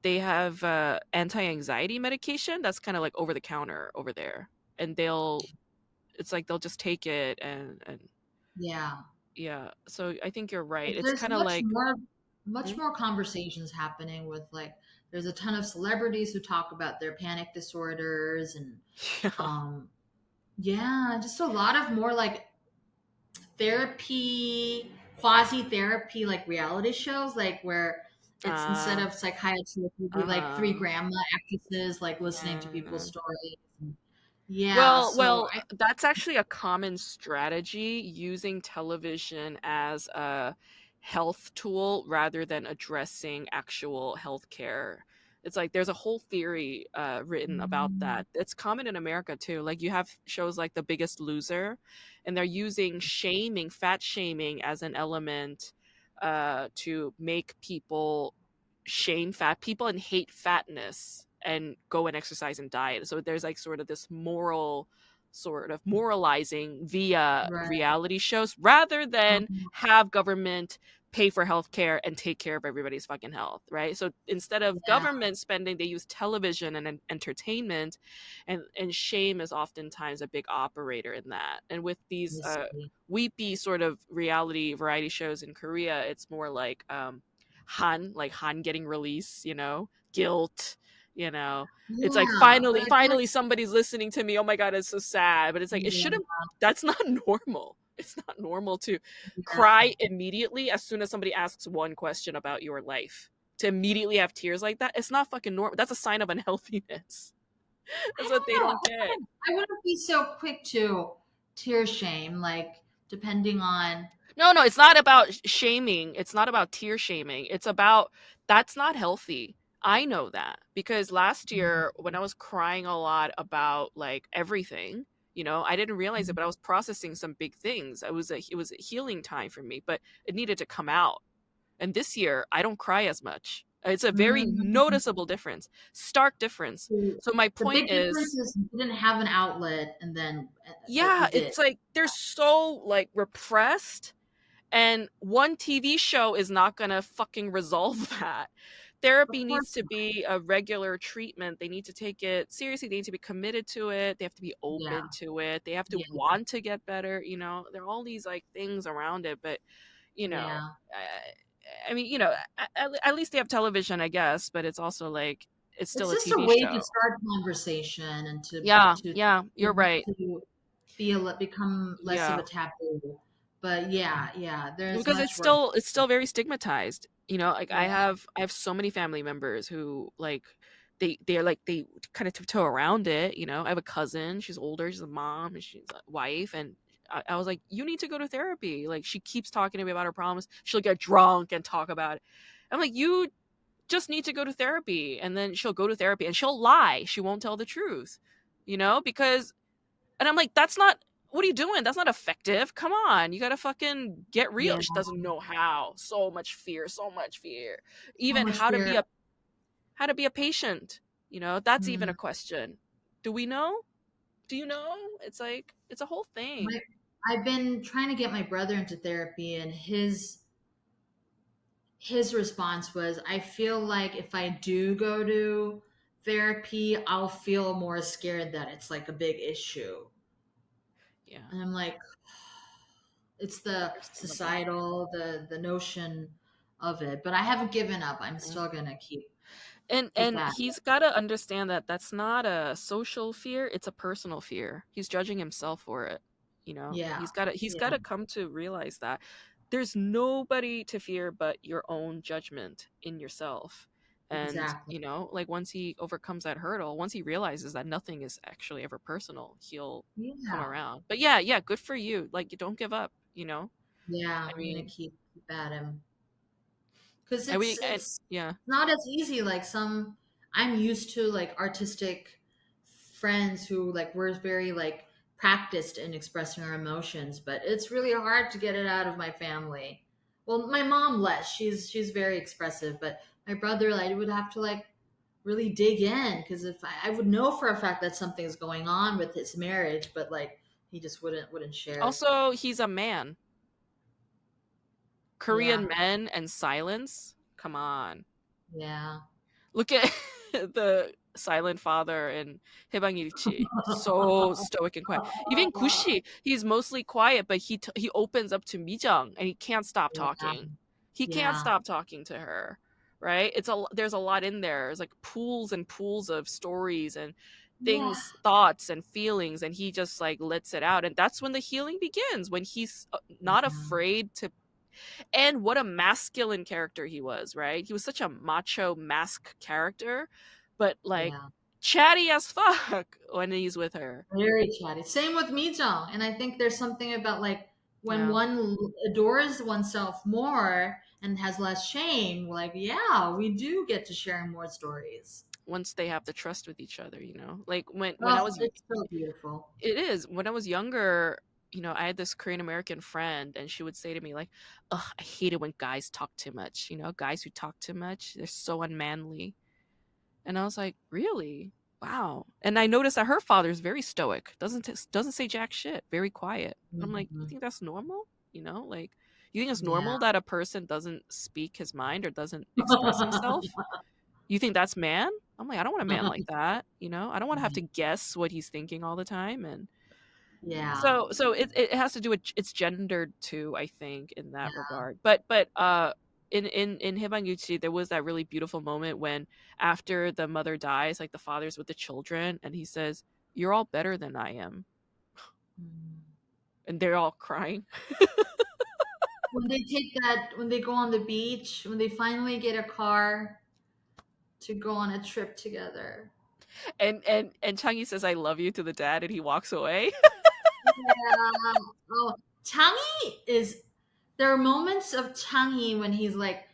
they have anti-anxiety medication that's kind of like over the counter over there. And it's like they'll just take it, and yeah. yeah. So I think you're right. But It's there's kind of like much hmm? more conversations happening with like, there's a ton of celebrities who talk about their panic disorders and, Yeah. um, yeah, just a lot of more like therapy, quasi therapy, like reality shows, like where it's instead Uh, of psychiatry, it would be like three uh-huh. grandma actresses, like listening to people's Yeah. stories. Yeah. So Well, that's actually a common strategy, using television as a health tool rather than addressing actual healthcare. It's like there's a whole theory written about mm, that. It's common in America too. Like you have shows like The Biggest Loser, and they're using shaming, fat shaming, as an element to make people shame fat people and hate fatness and go and exercise and diet. So there's like sort of this sort of moralizing via right. reality shows, rather than Mhm. have government pay for healthcare and take care of everybody's fucking health, right? So instead of Yeah. government spending, they use television and entertainment, and shame is oftentimes a big operator in that. And with these I see. weepy sort of reality variety shows in Korea, it's more like Han getting release, guilt, you know. It's like Yeah, but finally, I feel like finally somebody's listening to me. Oh my god, it's so sad. But it's like it yeah, shouldn't. That's not normal. It's not normal to yeah. cry immediately as soon as somebody asks one question about your life. To immediately have tears like that, it's not fucking normal. That's a sign of unhealthiness. I That's what don't they know. don't get. I wouldn't be so quick to tear shame, like depending on. No, no, it's not about shaming. It's not about tear shaming. It's about that's not healthy. I know that because last year when I was crying a lot about like everything, I didn't realize it, but I was processing some big things. It was a healing time for me, but it needed to come out. And this year, I don't cry as much. It's a very Mhm. noticeable difference, stark difference. So my The point big difference is, is you didn't have an outlet, and then but yeah, you it's did. like they're so like repressed, and one TV show is not gonna fucking resolve that. therapy Of needs course to not. be a regular treatment. They need to take it seriously. They need to be committed to it. They have to be Yeah, open to it. They have to yeah, want to get better. There are all these like things around it, but you know, yeah. I mean, at least they have television, I guess. But it's also like it's still It's a just a TV way to show. start conversation and Yeah, to yeah, you're right. to become less of Yeah, a taboo. But yeah, yeah, there's because much work. it's still very stigmatized. Like Yeah, I have so many family members who like they kind of tiptoe around it. I have a cousin, she's older, she's a mom and she's a wife, and I was like, you need to go to therapy. Like she keeps talking to me about her problems. She'll get drunk and talk about it. I'm like, you just need to go to therapy. And then she'll go to therapy and she'll lie. She won't tell the truth. Because and I'm like, that's not what are you doing? That's not effective. Come on. You gotta fucking get real. yeah, She doesn't know how. So much fear, so much fear. so Even much fear. how to be a patient. That's even a Mm. question. Do we know? Do you know? It's like it's a whole thing. My, I've been trying to get my brother into therapy, and his response was, I feel like if I do go to therapy, I'll feel more scared that it's like a big issue. Yeah. And I'm like, it's It's the understandable. societal, the notion of it. But I haven't given up. I'm Mm. still gonna keep And at it. he's got to understand that that's not a social fear, it's a personal fear. He's judging himself for it. Yeah, He's got yeah, to come to realize that there's nobody to fear but your own judgment in yourself. And exactly. like once he overcomes that hurdle, once he realizes that nothing is actually ever personal, he'll come Yeah, around. But yeah, yeah, good for you. Like you don't give up. yeah. I I'm gonna mean, keep at him because and we and it's yeah. not as easy. Like some, I'm used to like artistic friends who like we're very like practiced in expressing our emotions, but it's really hard to get it out of my family. Well, my mom less. She's very expressive, but my brother, I would have to like really dig in because if I would know for a fact that something is going on with his marriage, but like he just wouldn't share. Also, he's a man. Yeah, Korean men and silence? Come on. yeah. Look at the silent father in Hebangilchi. So stoic and quiet. Even Gushi, he's mostly quiet, but he opens up to Mijang and he can't stop Yeah, talking. He can't yeah, stop talking to her, right? There's a lot in there. There's like pools and pools of stories and yeah, things, thoughts and feelings, and he just like lets it out. And that's when the healing begins, when he's not yeah, afraid to. And what a masculine character he was, right? He was such a macho mask character, but like yeah. chatty as fuck when he's with her. Very chatty. Same with Mijong. And I think there's something about like when Yeah. one adores oneself more and has less shame, like, yeah, we do get to share more stories. Once they have the trust with each other. Like when I Oh, was it's so beautiful. it is. When I was younger, I had this Korean American friend and she would say to me like, "Ugh, I hate it when guys talk too much. Guys who talk too much, they're so unmanly." And I was like, "Really? Wow." And I noticed that her father's very stoic. Doesn't say jack shit. Very quiet. And I'm like, "You Mhm. think that's normal? Like you think it's Yeah. normal that a person doesn't speak his mind or doesn't express himself? You think that's man?" I'm like, "I don't want a man like that. I don't want to have to guess what he's thinking all the time." And Yeah. so it has to do with it's gendered too, I think, in that Yeah. regard. But in Hibanguchi, there was that really beautiful moment when after the mother dies, like the father's with the children, and he says, "You're all better than I am," Mm. and they're all crying. When they go on the beach, when they finally get a car to go on a trip together. And Changi says, "I love you" to the dad, and he walks away. Yeah. Oh, Changi is. There are moments of Changi when he's like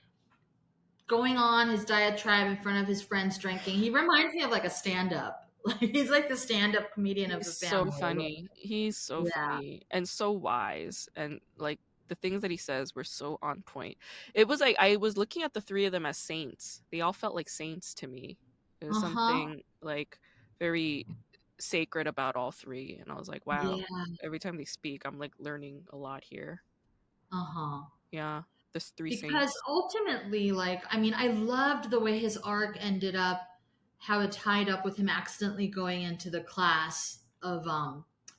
going on his diatribe in front of his friends drinking. He reminds me of like a stand-up. Like he's like the stand-up comedian of He's the so family. funny. He's so Yeah. funny and so wise. And like the things that he says were so on point. It was like I was looking at the three of them as saints. They all felt like saints to me. There was Uh huh. something like very sacred about all three. And I was like, wow, Yeah. every time they speak, I'm like learning a lot here. Uh huh. Yeah. The three Because saints. ultimately, like, I mean, I loved the way his arc ended up, how it tied up with him accidentally going into the class of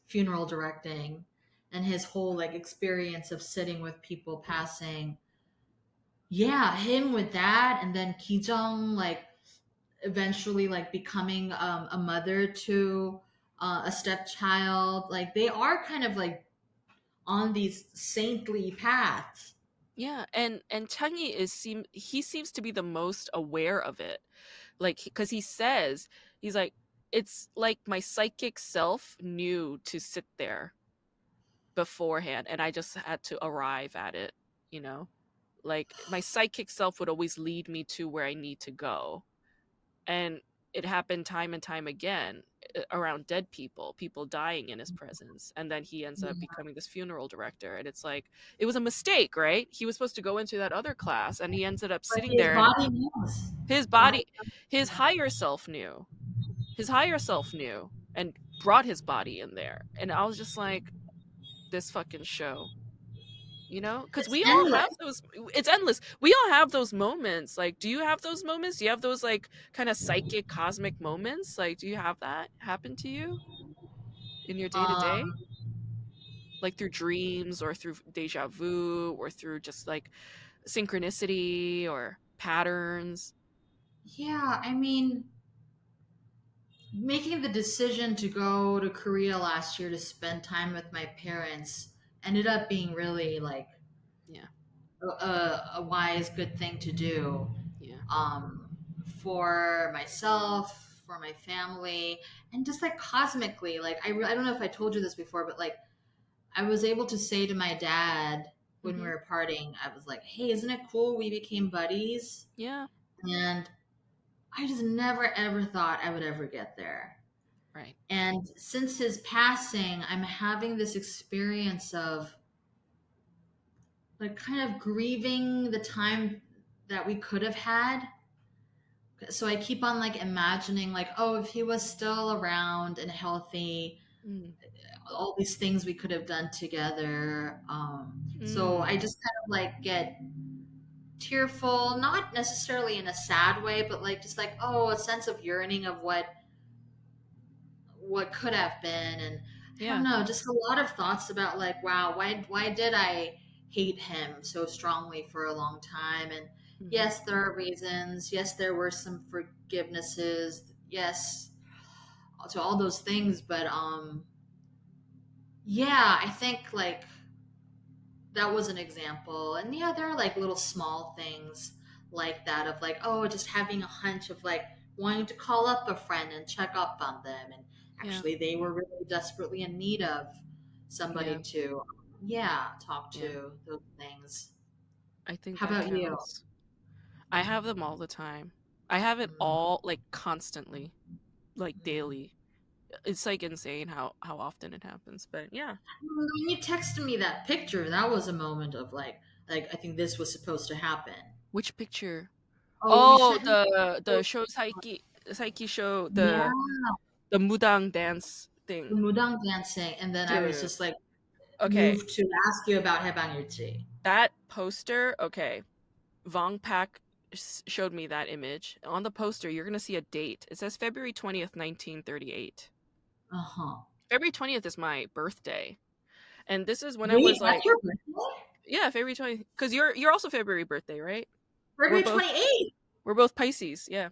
funeral directing, and his whole like experience of sitting with people passing. Yeah, him with that, and then Kijong like eventually like becoming a mother to a stepchild. Like they are kind of like on these saintly paths. Yeah, and Changi he seems to be the most aware of it. Like, because he says, he's like, it's like my psychic self knew to sit there beforehand, and I just had to arrive at it, you know? Like, my psychic self would always lead me to where I need to go. And it happened time and time again around dead people, people dying in his presence. And then he ends up becoming this funeral director. And it's like, it was a mistake, right? He was supposed to go into that other class, and he ended up But sitting his there, and body knows. his His body body, his higher self knew. His higher self knew and brought his body in there. And I was just like, this fucking show, you know? Because it's we all endless. have those, it's endless. We all have those moments. Like, do you have those moments? Do you have those, like, kind of psychic, cosmic moments? Like, do you have that happen to you in your day to day? Um, Like, through dreams or through deja vu or through just like synchronicity or patterns? yeah, I mean, making the decision to go to Korea last year to spend time with my parents ended up being really like Yeah. a wise, good thing to do, Yeah. um, for myself, for my family, and just like cosmically. Like, I don't know if I told you this before, but like, I was able to say to my dad when we Mm-hmm. were parting, I was like, hey, isn't it cool we became buddies? Yeah. And I just never ever thought I would ever get there. Right. And since his passing, I'm having this experience of like kind of grieving the time that we could have had. So I keep on like imagining like, oh, if he was still around and healthy, Mm. all these things we could have done together. So I Mm. just kind of like get tearful, not necessarily in a sad way, but like just like, oh, a sense of yearning of what could have been. And I don't Yeah. know, just a lot of thoughts about like, wow, why did I hate him so strongly for a long time? And Mm-hmm. yes, there are reasons. Yes, there were some forgivenesses. Yes, to all those things. But yeah, I think like that was an example. And yeah, there are like little small things like that of like, oh, just having a hunch of like wanting to call up a friend and check up on them. And Yeah. actually, they were really desperately in need of somebody Yeah. to, yeah, talk Yeah. to, those things. I think How that about you? counts. I have them all the time. I have it Mm. all, like, constantly, like daily. It's like insane how often it happens. But yeah. When you texted me that picture, that was a moment of like I think this was supposed to happen. Which picture? Oh, you Oh, sent me. the show Saiki show, Yeah, the mudang dance the thing. mudang dancing, and then I was Dude. just like Okay, moved to ask you about Hebangirchi. that poster, okay. Vong Pak showed me that image. On the poster, you're gonna see a date. It says February 20th, 1938. Uh huh. February 20th is my birthday. And this is when I Wait, was that's like, your birthday? yeah, February 20th. Because you're also February birthday, right? We're February both 28th. we're both Pisces, yeah.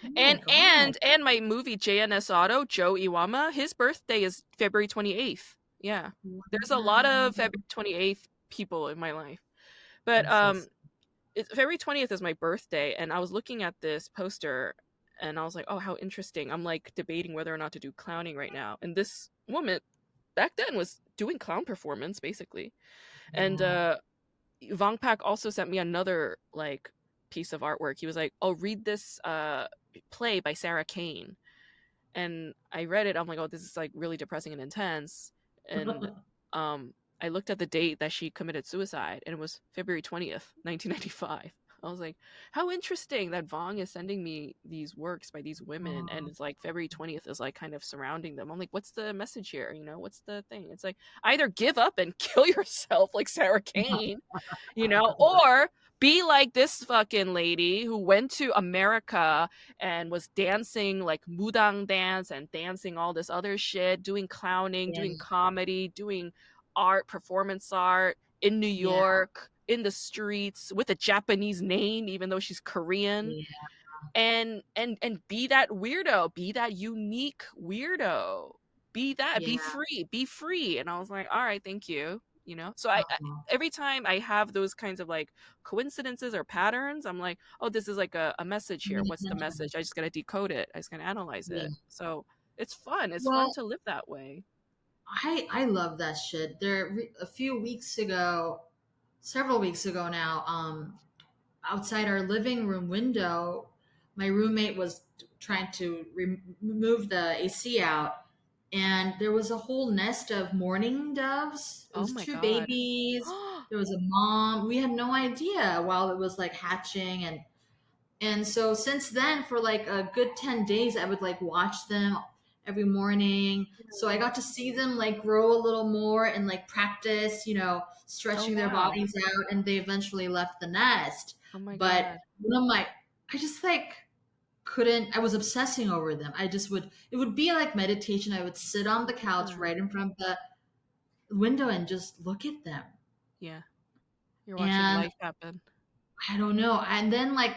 Oh my And god. and and my movie JNS Auto, Joe Iwama, his birthday is February 28th. Yeah. There's a lot of Wow. February 28th people in my life. But That's so sweet. February 20th is my birthday, and I was looking at this poster, and I was like, oh, how interesting. I'm like debating whether or not to do clowning right now. And this woman back then was doing clown performance basically. And Wow. Vong Pak also sent me another like piece of artwork. He was like, oh, read this play by Sarah Kane. And I read it. I'm like, oh, this is like really depressing and intense. And I looked at the date that she committed suicide, and it was February 20th, 1995. I was like, how interesting that Vong is sending me these works by these women, and Oh, it's like February 20th is like kind of surrounding them. I'm like, what's the message here? You know, what's the thing? It's like either give up and kill yourself like Sarah Kane, you know, or be like this fucking lady who went to America and was dancing like mudang dance and dancing all this other shit, doing clowning, yeah, doing comedy, doing art, performance art in New yeah, York, in the streets with a Japanese name, even though she's Korean, yeah, and be that weirdo, be that unique weirdo, be that, yeah. be free. And I was like, all right, thank you. You know, so I Oh, every time I have those kinds of like coincidences or patterns, I'm like, oh, this is like a message here. paying What's the attention. message? I just gotta decode it. I just gotta analyze Yeah. it. So it's fun. It's fun Well, to live that way. I love that shit. A few weeks ago, several weeks ago now, outside our living room window, my roommate was trying to remove the AC out, and there was a whole nest of mourning doves. It Oh was my two god. babies. There was a mom. We had no idea while it was like hatching, and so since then, for like a good 10 days, I would like watch them every morning. So I got to see them like grow a little more and like practice, Oh stretching their wow. bodies out. And they eventually left the nest. Oh my But god. one of my, I just like couldn't, I was obsessing over them. It would be like meditation. I would sit on the couch Yeah. right in front of the window and just look at them. Yeah. You're watching And life happen. I don't know. And then like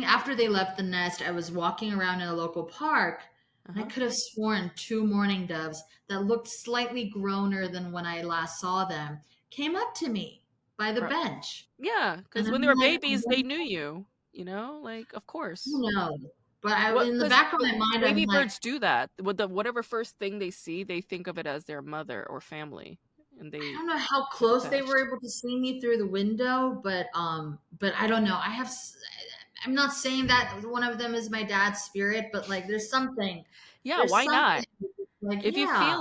after they left the nest, I was walking around in a local park, and I Uh-huh. could have sworn two mourning doves that looked slightly growner than when I last saw them came up to me by the Pro- bench. Yeah, And because when they I'm were like, babies, they knew you. You know, like of course. who knows? But What? in the Because back of my mind, I'm baby like, birds do that. With the whatever first thing they see, they think of it as their mother or family, and I they don't know how get close they were attached. able to see me through the window, but I don't know. I'm not saying that one of them is my dad's spirit, but like Yeah, there's why something not? like, If you yeah,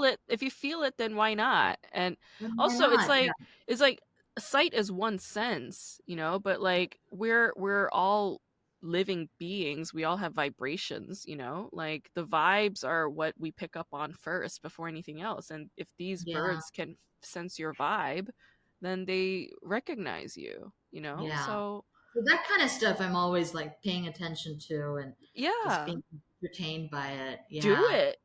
feel it, then why not? And why also, not? Yeah, it's like sight is one sense, you know, but like we're all living beings. We all have vibrations, you know. Like the vibes are what we pick up on first before anything else. And if these yeah, birds can sense your vibe, then they recognize you, you know. yeah. So So that kind of stuff I'm always like paying attention to and just yeah, being entertained by it. do Yeah. it.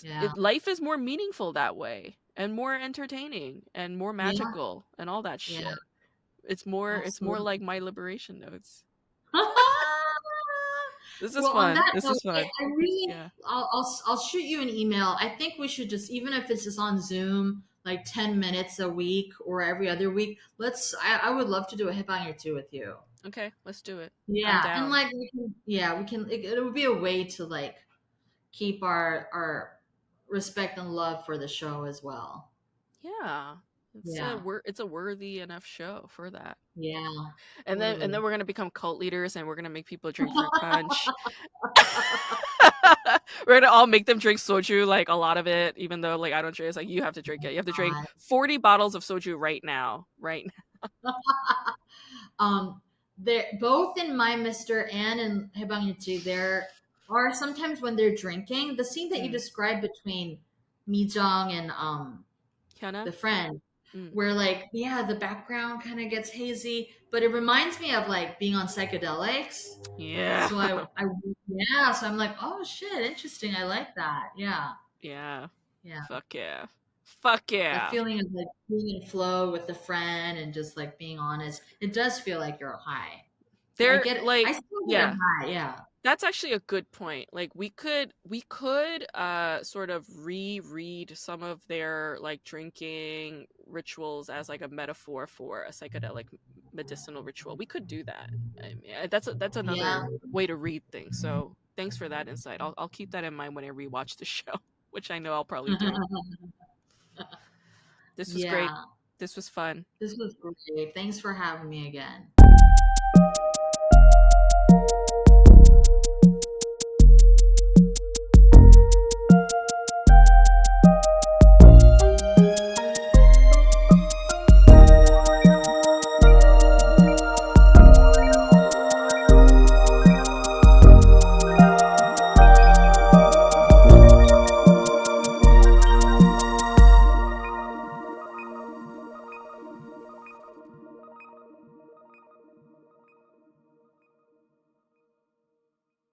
Yeah. Life is more meaningful that way, and more entertaining and more Yeah. magical and all that Yeah. shit. It's more like Absolutely. my liberation notes. This is Well, on fun. that This note, is fun. I really, Yeah. I'll shoot you an email. I think we should just, even if it's just on Zoom, like 10 minutes a week or every other week, I would love to do a hip on your two with you. Okay, let's do it. I'm Yeah. And down. like, it would be a way to like keep our respect and love for the show as well. Yeah. Yeah. It's a worthy enough show for that. Yeah. And then Totally. we're gonna become cult leaders, and we're gonna make people drink fruit punch. We're gonna all make them drink soju, like a lot of it, even though like I don't drink. It's like you have to drink it. You have to drink God. 40 bottles of soju right now. Right um, they're both in My Mister and in Hebangyeonji. There are sometimes when they're drinking, the scene that now. you Mm. described between Mi Jung and Hyuna? the friend, Mm. where like yeah, the background kind of gets hazy, but it reminds me of like being on psychedelics. Yeah. So yeah, so I'm like, oh shit, interesting. I like that. Yeah, Yeah. yeah. Fuck yeah. Fuck That yeah. feeling of like being in flow with a friend and just like being honest. It does feel like you're high. I They're get it. I like, still get yeah, high. Yeah. that's actually a good point. Like we could sort of reread some of their like drinking rituals as like a metaphor for a psychedelic medicinal ritual. We could do that. I mean, that's Yeah. another way to read things. So thanks for that insight. I'll keep that in mind when I rewatch the show, which I know I'll probably do. This was great. Yeah. This was fun. This was great. Thanks for having me again.